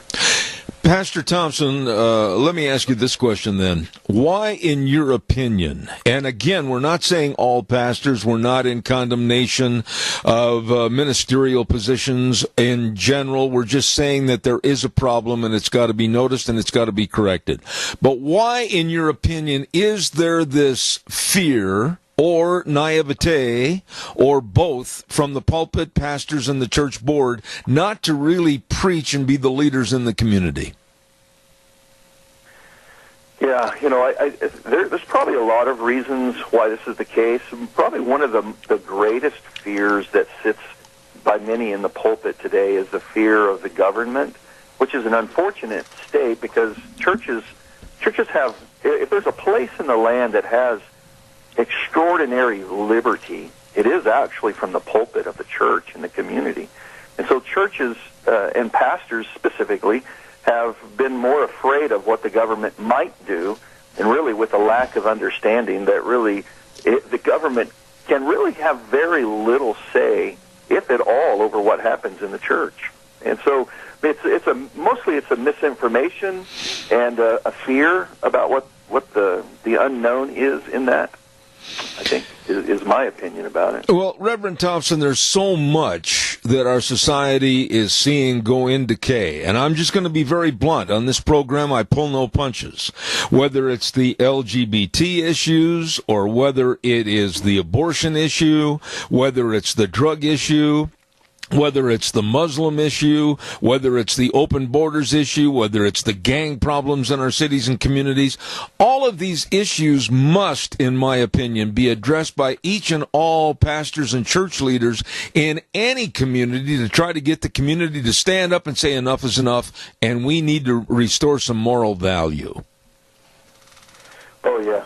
Pastor Thompson, let me ask you this question then. Why, in your opinion, and again, we're not saying all pastors, we're not in condemnation of ministerial positions in general, we're just saying that there is a problem and it's got to be noticed and it's got to be corrected. But why, in your opinion, is there this fear or naivete, or both, from the pulpit, pastors, and the church board, not to really preach and be the leaders in the community? Yeah, there's probably a lot of reasons why this is the case. Probably one of the greatest fears that sits by many in the pulpit today is the fear of the government, which is an unfortunate state because churches have if there's a place in the land that has extraordinary liberty, it is actually from the pulpit of the church and the community. And so churches and pastors specifically have been more afraid of what the government might do, and really with a lack of understanding that really the government can really have very little say, if at all, over what happens in the church. And so mostly it's a misinformation and a fear about what the unknown is in that, I think, is my opinion about it. Well, Reverend Thompson, there's so much that our society is seeing go in decay. And I'm just going to be very blunt. On this program, I pull no punches. Whether it's the LGBT issues, or whether it is the abortion issue, whether it's the drug issue, whether it's the Muslim issue, whether it's the open borders issue, whether it's the gang problems in our cities and communities, all of these issues must, in my opinion, be addressed by each and all pastors and church leaders in any community to try to get the community to stand up and say enough is enough, and we need to restore some moral value. Oh, yeah.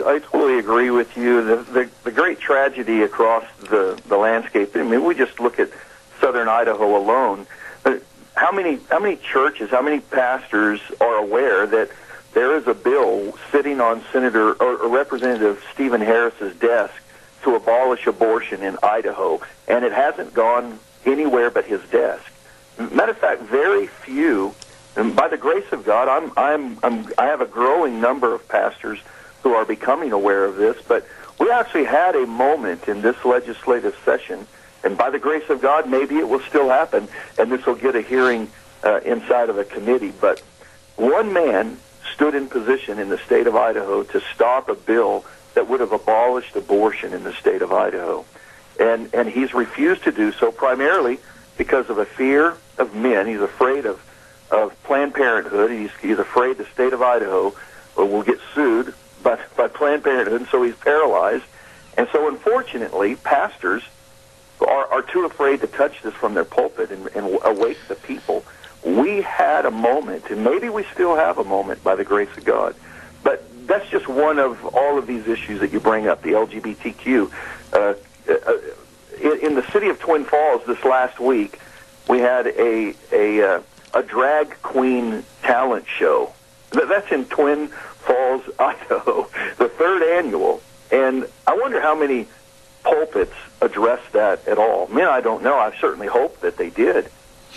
I totally agree with you. The great tragedy across the landscape, I mean, we just look at southern Idaho alone. How many churches, how many pastors are aware that there is a bill sitting on Senator or Representative Stephen Harris's desk to abolish abortion in Idaho, and it hasn't gone anywhere but his desk? Matter of fact, very few. And by the grace of God, I have a growing number of pastors who are becoming aware of this. But we actually had a moment in this legislative session. And by the grace of God, maybe it will still happen, and this will get a hearing inside of a committee. But one man stood in position in the state of Idaho to stop a bill that would have abolished abortion in the state of Idaho. And he's refused to do so primarily because of a fear of men. He's afraid of Planned Parenthood. He's afraid the state of Idaho will get sued by Planned Parenthood, and so he's paralyzed. And so unfortunately, pastors are too afraid to touch this from their pulpit and awake the people. We had a moment, and maybe we still have a moment by the grace of God. But that's just one of all of these issues that you bring up, the LGBTQ. In the city of Twin Falls this last week, we had a drag queen talent show. That's in Twin Falls, Idaho, the third annual. And I wonder how many pulpits address that at all. I mean, I don't know. I certainly hope that they did.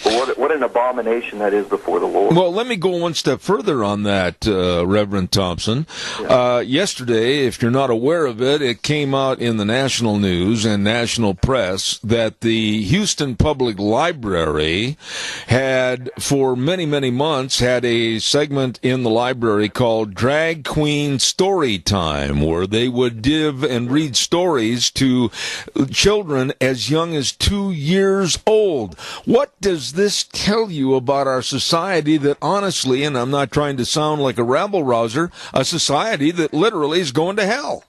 But what an abomination that is before the Lord. Well, let me go one step further on that, Reverend Thompson. Yeah. Yesterday, if you're not aware of it, it came out in the national news and national press that the Houston Public Library had, for many, many months, had a segment in the library called Drag Queen Story Time, where they would give and read stories to children as young as 2 years old. What does this tell you about our society that honestly, and I'm not trying to sound like a rabble-rouser, a society that literally is going to hell?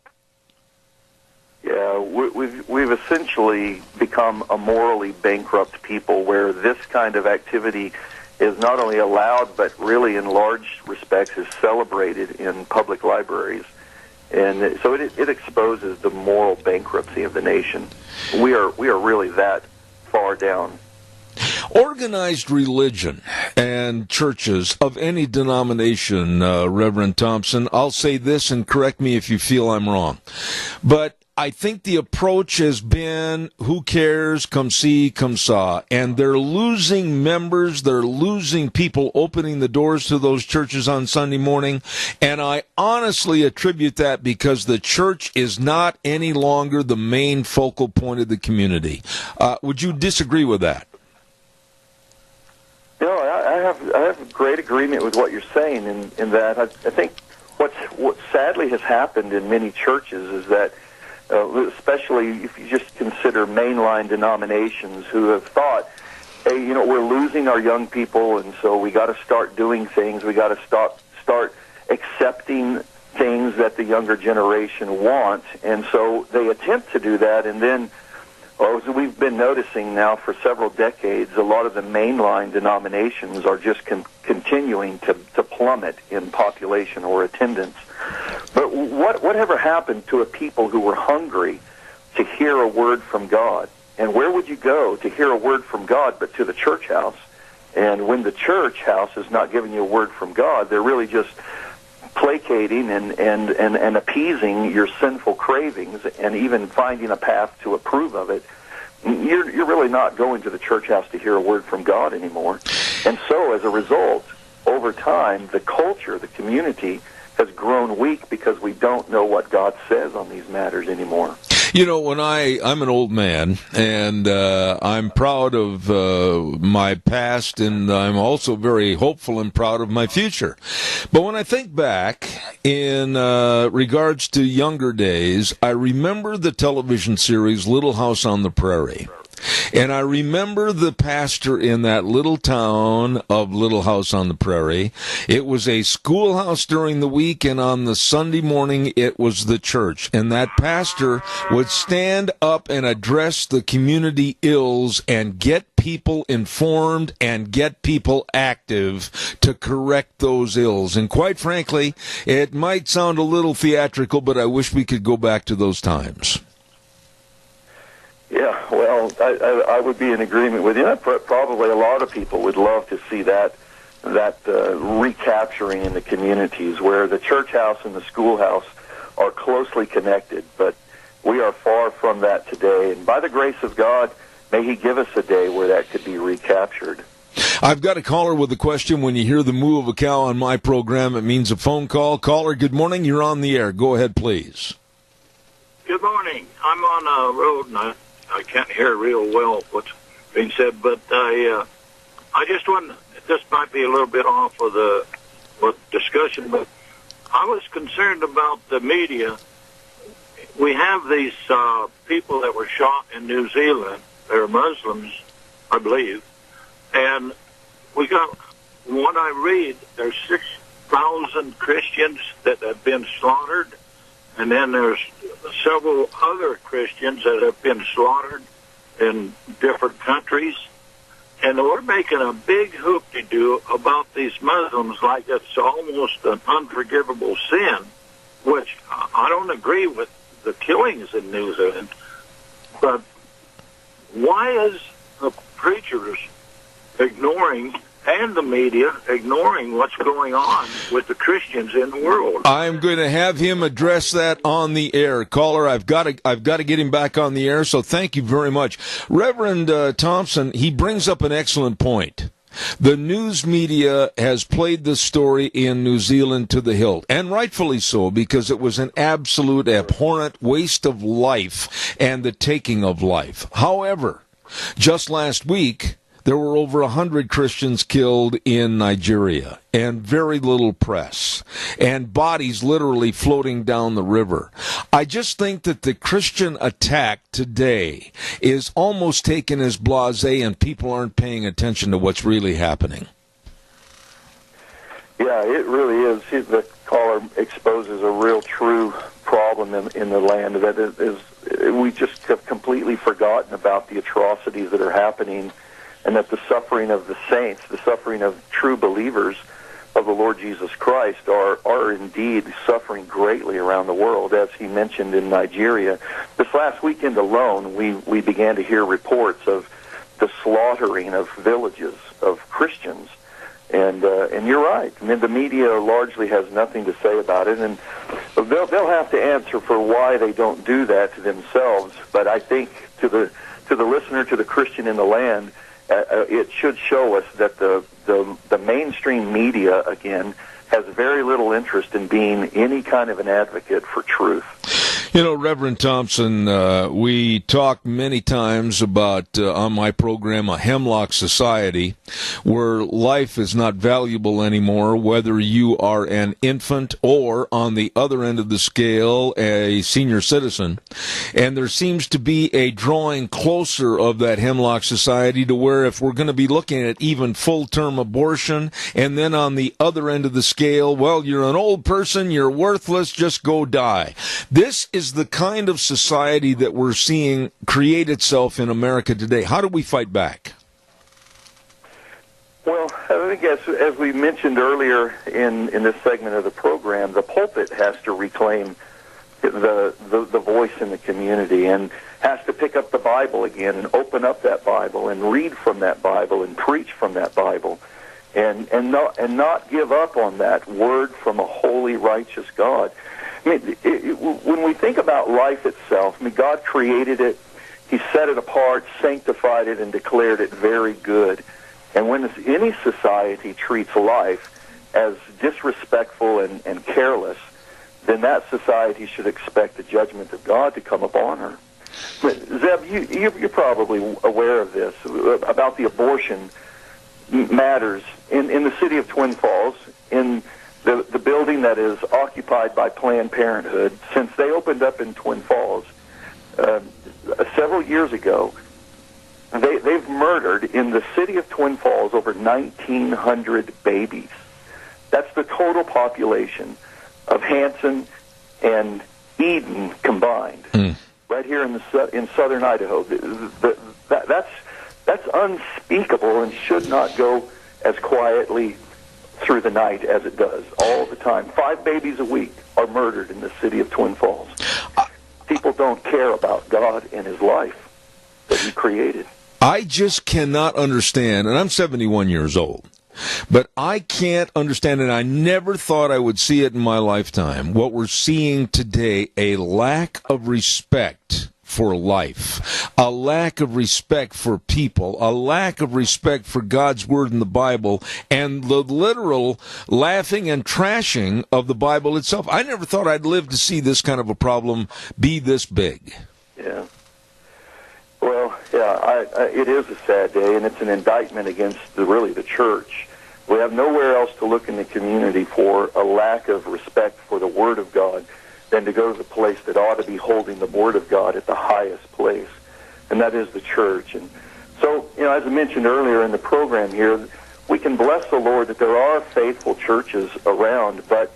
Yeah, we've essentially become a morally bankrupt people where this kind of activity is not only allowed, but really in large respects is celebrated in public libraries. And so it exposes the moral bankruptcy of the nation. We are really that far down. Organized religion and churches of any denomination, Reverend Thompson, I'll say this and correct me if you feel I'm wrong, but I think the approach has been, who cares, come see, come saw, and they're losing members, they're losing people opening the doors to those churches on Sunday morning, and I honestly attribute that because the church is not any longer the main focal point of the community. Would you disagree with that? No, I have great agreement with what you're saying in that I think what sadly has happened in many churches is that, especially if you just consider mainline denominations who have thought, hey, we're losing our young people, and so we got to start doing things. We got to start accepting things that the younger generation want, and so they attempt to do that, and then, as we've been noticing now for several decades, a lot of the mainline denominations are just continuing to plummet in population or attendance. But whatever happened to a people who were hungry to hear a word from God? And where would you go to hear a word from God but to the church house? And when the church house is not giving you a word from God, they're really just placating and appeasing your sinful cravings and even finding a path to approve of it. You're really not going to the church house to hear a word from God anymore. And so, as a result, over time, the culture, the community, has grown weak because we don't know what God says on these matters anymore. You know, when I'm an old man, and I'm proud of my past, and I'm also very hopeful and proud of my future. But when I think back in regards to younger days, I remember the television series Little House on the Prairie. And I remember the pastor in that little town of Little House on the Prairie. It was a schoolhouse during the week, and on the Sunday morning, it was the church. And that pastor would stand up and address the community ills and get people informed and get people active to correct those ills. And quite frankly, it might sound a little theatrical, but I wish we could go back to those times. Yeah, well, I would be in agreement with you. Probably a lot of people would love to see that recapturing in the communities where the church house and the schoolhouse are closely connected. But we are far from that today. And by the grace of God, may He give us a day where that could be recaptured. I've got a caller with a question. When you hear the moo of a cow on my program, it means a phone call. Caller, good morning. You're on the air. Go ahead, please. Good morning. I'm on a road, and I can't hear real well what's being said, but I just want, this might be a little bit off of the discussion, but I was concerned about the media. We have these people that were shot in New Zealand. They're Muslims, I believe, and we got, what I read, there's 6,000 Christians that have been slaughtered. And then there's several other Christians that have been slaughtered in different countries. And we're making a big hoop-de-doo about these Muslims like it's almost an unforgivable sin, which I don't agree with the killings in New Zealand. But why is the preachers ignoring, and the media ignoring what's going on with the Christians in the world? I'm going to have him address that on the air. Caller, I've got to get him back on the air, so thank you very much. Reverend Thompson, he brings up an excellent point. The news media has played the story in New Zealand to the hilt, and rightfully so, because it was an absolute abhorrent waste of life and the taking of life. However, just last week, there were over 100 Christians killed in Nigeria, and very little press, and bodies literally floating down the river. I just think that the Christian attack today is almost taken as blasé, and people aren't paying attention to what's really happening. Yeah, it really is. The caller exposes a real, true problem in the land that is we just have completely forgotten about the atrocities that are happening, and that the suffering of the saints, the suffering of true believers of the Lord Jesus Christ are indeed suffering greatly around the world, as he mentioned in Nigeria. This last weekend alone, we began to hear reports of the slaughtering of villages of Christians. And you're right. I mean, the media largely has nothing to say about it, and they'll have to answer for why they don't do that to themselves. But I think to the listener, to the Christian in the land, it should show us that the mainstream media, again, has very little interest in being any kind of an advocate for truth. You know, Reverend Thompson, we talk many times about, on my program, a hemlock society, where life is not valuable anymore, whether you are an infant or, on the other end of the scale, a senior citizen. And there seems to be a drawing closer of that hemlock society to where if we're going to be looking at even full-term abortion, and then on the other end of the scale, well, you're an old person, you're worthless, just go die. This is the kind of society that we're seeing create itself in America today. How do we fight back? Well, I think as we mentioned earlier in this segment of the program, the pulpit has to reclaim the voice in the community and has to pick up the Bible again and open up that Bible and read from that Bible and preach from that Bible and not give up on that word from a holy, righteous God. I mean, when we think about life itself, I mean, God created it, He set it apart, sanctified it, and declared it very good. And when any society treats life as disrespectful and careless, then that society should expect the judgment of God to come upon her. But Zeb, you're probably aware of this, about the abortion matters in the city of Twin Falls, in the building that is occupied by Planned Parenthood. Since they opened up in Twin Falls several years ago, they've murdered in the city of Twin Falls over 1,900 babies. That's the total population of Hanson and Eden combined, right here in southern Idaho. That's unspeakable and should not go as quietly through the night as it does all the time. 5 babies a week are murdered in the city of Twin Falls. People don't care about God and His life that He created. I just cannot understand, and I'm 71 years old, but I can't understand, and I never thought I would see it in my lifetime, what we're seeing today, a lack of respect for life, a lack of respect for people, a lack of respect for God's Word in the Bible, and the literal laughing and trashing of the Bible itself. I never thought I'd live to see this kind of a problem be this big. Yeah. Well, yeah, it is a sad day, and it's an indictment against the church. We have nowhere else to look in the community for a lack of respect for the Word of God than to go to the place that ought to be holding the Word of God at the highest place, and that is the church. And so, as I mentioned earlier in the program here, we can bless the Lord that there are faithful churches around, but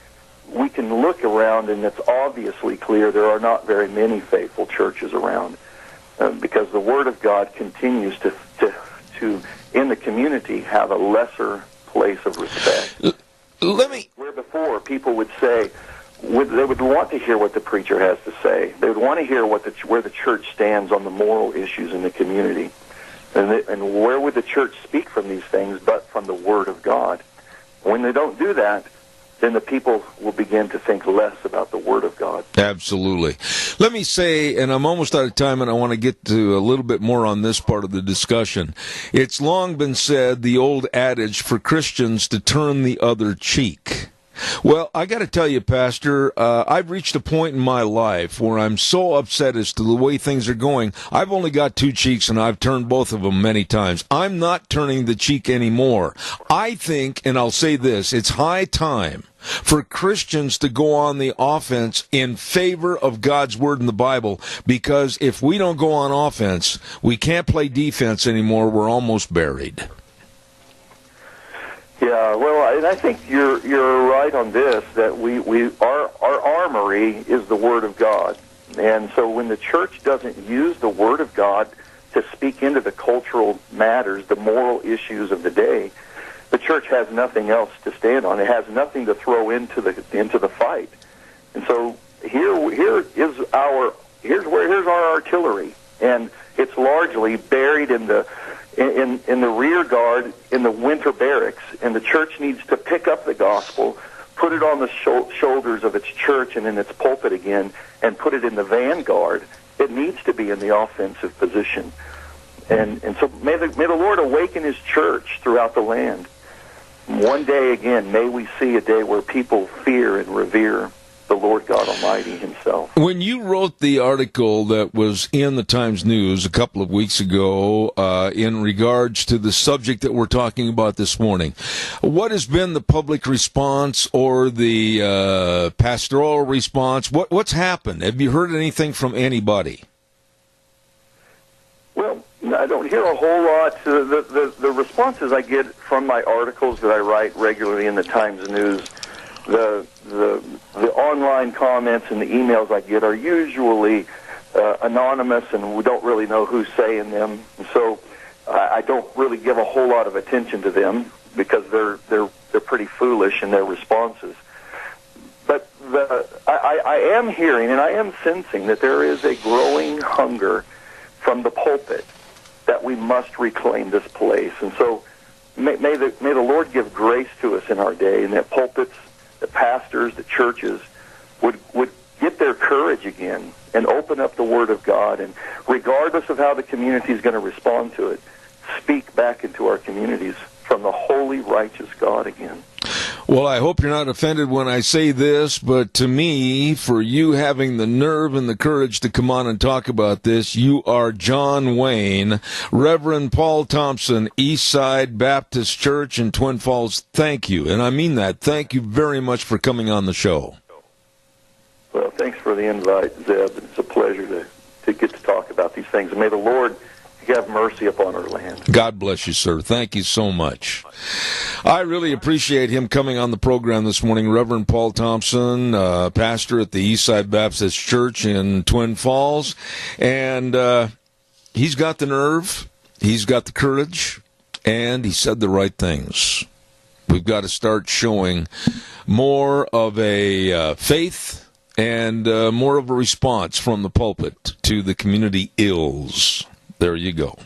we can look around, and it's obviously clear there are not very many faithful churches around. Because the Word of God continues to in the community have a lesser place of respect. Where before people would say, they would want to hear what the preacher has to say. They would want to hear where the church stands on the moral issues in the community. And where would the church speak from these things but from the Word of God? When they don't do that, then the people will begin to think less about the Word of God. Absolutely. Let me say, and I'm almost out of time, and I want to get to a little bit more on this part of the discussion. It's long been said, the old adage, for Christians to turn the other cheek. Well, I got to tell you, Pastor, I've reached a point in my life where I'm so upset as to the way things are going. I've only got 2 cheeks, and I've turned both of them many times. I'm not turning the cheek anymore. I think, and I'll say this, it's high time for Christians to go on the offense in favor of God's Word in the Bible, because if we don't go on offense, we can't play defense anymore. We're almost buried. Yeah, well, and I think you're right on this, that our armory is the Word of God. And so when the church doesn't use the Word of God to speak into the cultural matters, the moral issues of the day, the church has nothing else to stand on. It has nothing to throw into the fight. And so here's our artillery, and it's largely buried in the rear guard in the winter barracks, and the church needs to pick up the gospel, put it on the shoulders of its church and in its pulpit again, and put it in the vanguard. It needs to be in the offensive position. And so may the Lord awaken His church throughout the land. One day again, may we see a day where people fear and revere the Lord God Almighty Himself. When you wrote the article that was in the Times News a couple of weeks ago in regards to the subject that we're talking about this morning, what has been the public response or the pastoral response? What's happened? Have you heard anything from anybody? Well, I don't hear a whole lot. The responses I get from my articles that I write regularly in the Times News, the online comments and the emails I get are usually anonymous, and we don't really know who's saying them. And so I don't really give a whole lot of attention to them because they're pretty foolish in their responses. But I am hearing and I am sensing that there is a growing hunger from the pulpit that we must reclaim this place. And so may the Lord give grace to us in our day, and that pulpits, the pastors, the churches would get their courage again and open up the Word of God, and regardless of how the community is going to respond to it, speak back into our communities from the holy, righteous God again. Well, I hope you're not offended when I say this, but to me, for you having the nerve and the courage to come on and talk about this, you are John Wayne, Reverend Paul Thompson, Eastside Baptist Church in Twin Falls. Thank you, and I mean that. Thank you very much for coming on the show. Well, thanks for the invite, Zeb. It's a pleasure to get to talk about these things. And may the Lord have mercy upon our land. God bless you, sir. Thank you so much. I really appreciate him coming on the program this morning. Reverend Paul Thompson, pastor at the Eastside Baptist Church in Twin Falls. And he's got the nerve, he's got the courage, and he said the right things. We've got to start showing more of a faith and more of a response from the pulpit to the community ills. There you go.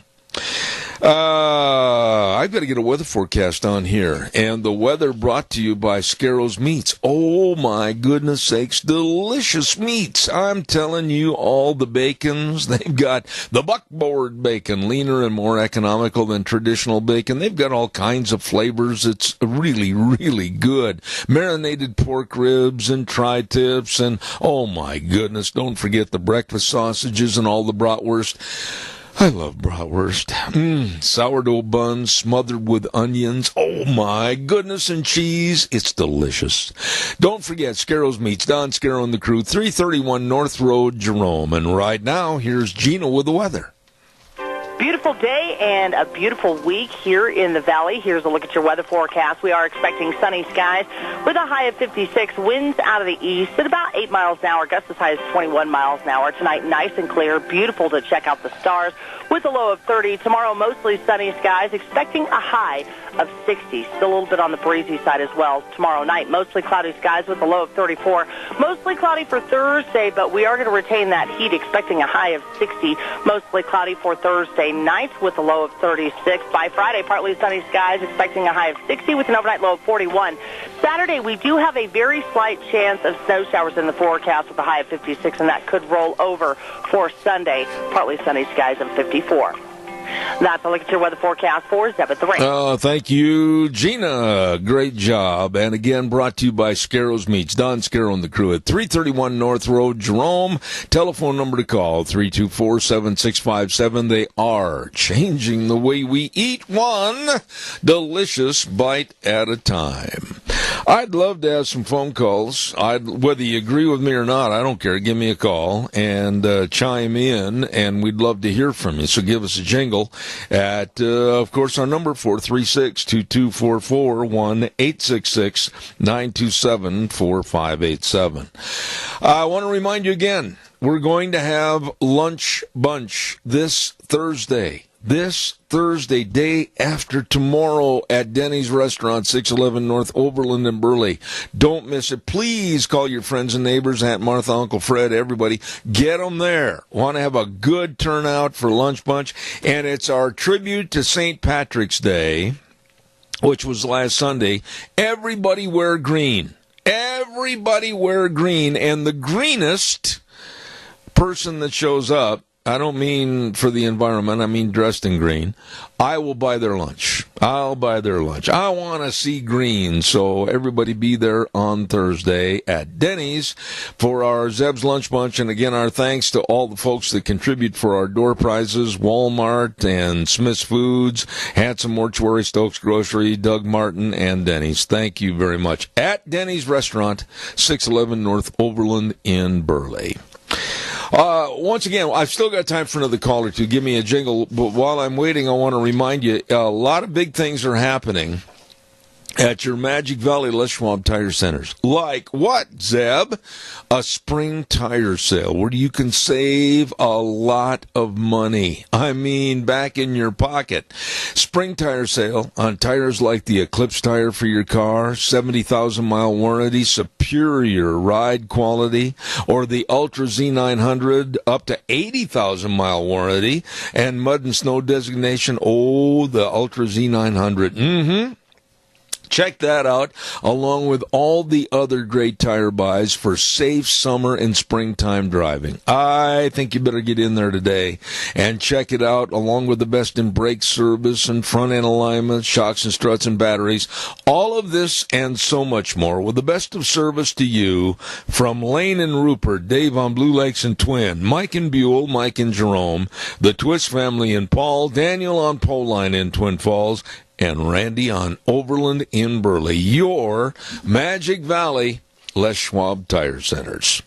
I've got to get a weather forecast on here. And the weather brought to you by Scarro's Meats. Oh, my goodness sakes. Delicious meats. I'm telling you, all the bacons. They've got the buckboard bacon, leaner and more economical than traditional bacon. They've got all kinds of flavors. It's really, really good. Marinated pork ribs and tri-tips. And, oh, my goodness, don't forget the breakfast sausages and all the bratwurst. I love bratwurst. Sourdough buns smothered with onions. Oh, my goodness, and cheese. It's delicious. Don't forget Scarro's Meats, Don Scarrow and the crew, 331 North Road, Jerome. And right now, here's Gina with the weather. Beautiful day and a beautiful week here in the Valley. Here's a look at your weather forecast. We are expecting sunny skies with a high of 56, winds out of the east at about 8 miles an hour, gusts as high as 21 miles an hour. Tonight, nice and clear, beautiful to check out the stars with a low of 30. Tomorrow, mostly sunny skies, expecting a high of 60. Still a little bit on the breezy side as well. Tomorrow night, mostly cloudy skies with a low of 34. Mostly cloudy for Thursday, but we are going to retain that heat, expecting a high of 60. Mostly cloudy for Thursday night with a low of 36. By Friday, partly sunny skies, expecting a high of 60 with an overnight low of 41. Saturday, we do have a very slight chance of snow showers in the forecast with a high of 56, and that could roll over for Sunday. Partly sunny skies of 54. That's a look at your weather forecast for Zeb at the Range. Thank you, Gina. Great job. And again, brought to you by Scarro's Meats. Don Scarrow and the crew at 331 North Road, Jerome. Telephone number to call, 324-7657. They are changing the way we eat, one delicious bite at a time. I'd love to have some phone calls. Whether you agree with me or not, I don't care. Give me a call and chime in, and we'd love to hear from you. So give us a jingle at, of course, our number, 436-2244, 1-866-927-4587. I want to remind you again, we're going to have Lunch Bunch this Thursday, day after tomorrow at Denny's Restaurant, 611 North Overland in Burley. Don't miss it. Please call your friends and neighbors, Aunt Martha, Uncle Fred, everybody. Get them there. Want to have a good turnout for Lunch Bunch. And it's our tribute to St. Patrick's Day, which was last Sunday. Everybody wear green. Everybody wear green. And the greenest person that shows up, I don't mean for the environment, I mean dressed in green, I will buy their lunch. I'll buy their lunch. I want to see green, so everybody be there on Thursday at Denny's for our Zeb's Lunch Bunch. And again, our thanks to all the folks that contribute for our door prizes, Walmart and Smith's Foods, Hanson Mortuary, Stokes Grocery, Doug Martin, and Denny's. Thank you very much. At Denny's Restaurant, 611 North Overland in Burley. Once again, I've still got time for another call or two. Give me a jingle. But while I'm waiting, I want to remind you, a lot of big things are happening at your Magic Valley Les Schwab Tire Centers. Like what, Zeb? A spring tire sale where you can save a lot of money. I mean, back in your pocket. Spring tire sale on tires like the Eclipse tire for your car, 70,000-mile warranty, superior ride quality, or the Ultra Z900, up to 80,000-mile warranty, and mud and snow designation. Oh, the Ultra Z900. Check that out, along with all the other great tire buys for safe summer and springtime driving. I think you better get in there today and check it out, along with the best in brake service and front-end alignment, shocks and struts and batteries. All of this and so much more, with the best of service to you from Lane and Rupert, Dave on Blue Lakes and Twin, Mike and Buell, Mike and Jerome, the Twist family in Paul, Daniel on Poline in Twin Falls, and Randy on Overland in Burley. Your Magic Valley Les Schwab Tire Centers.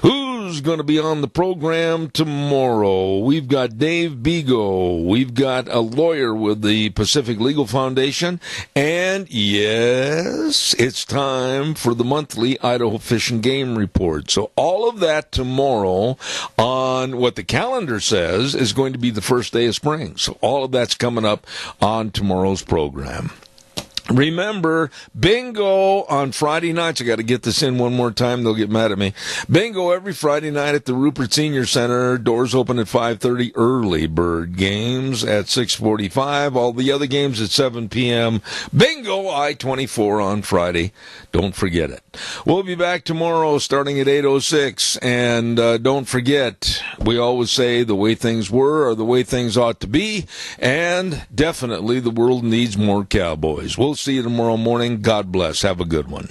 Who's going to be on the program tomorrow? We've got Dave Bego. We've got a lawyer with the Pacific Legal Foundation. And yes, it's time for the monthly Idaho Fish and Game Report. So all of that tomorrow on what the calendar says is going to be the first day of spring. So all of that's coming up on tomorrow's program. Remember, bingo on Friday nights. I got to get this in one more time. They'll get mad at me. Bingo every Friday night at the Rupert Senior Center. Doors open at 5:30. Early bird games at 6:45. All the other games at 7 p.m. Bingo I-24 on Friday. Don't forget it. We'll be back tomorrow starting at 8:06. And don't forget, we always say the way things were are the way things ought to be. And definitely the world needs more cowboys. We'll see you tomorrow morning. God bless. Have a good one.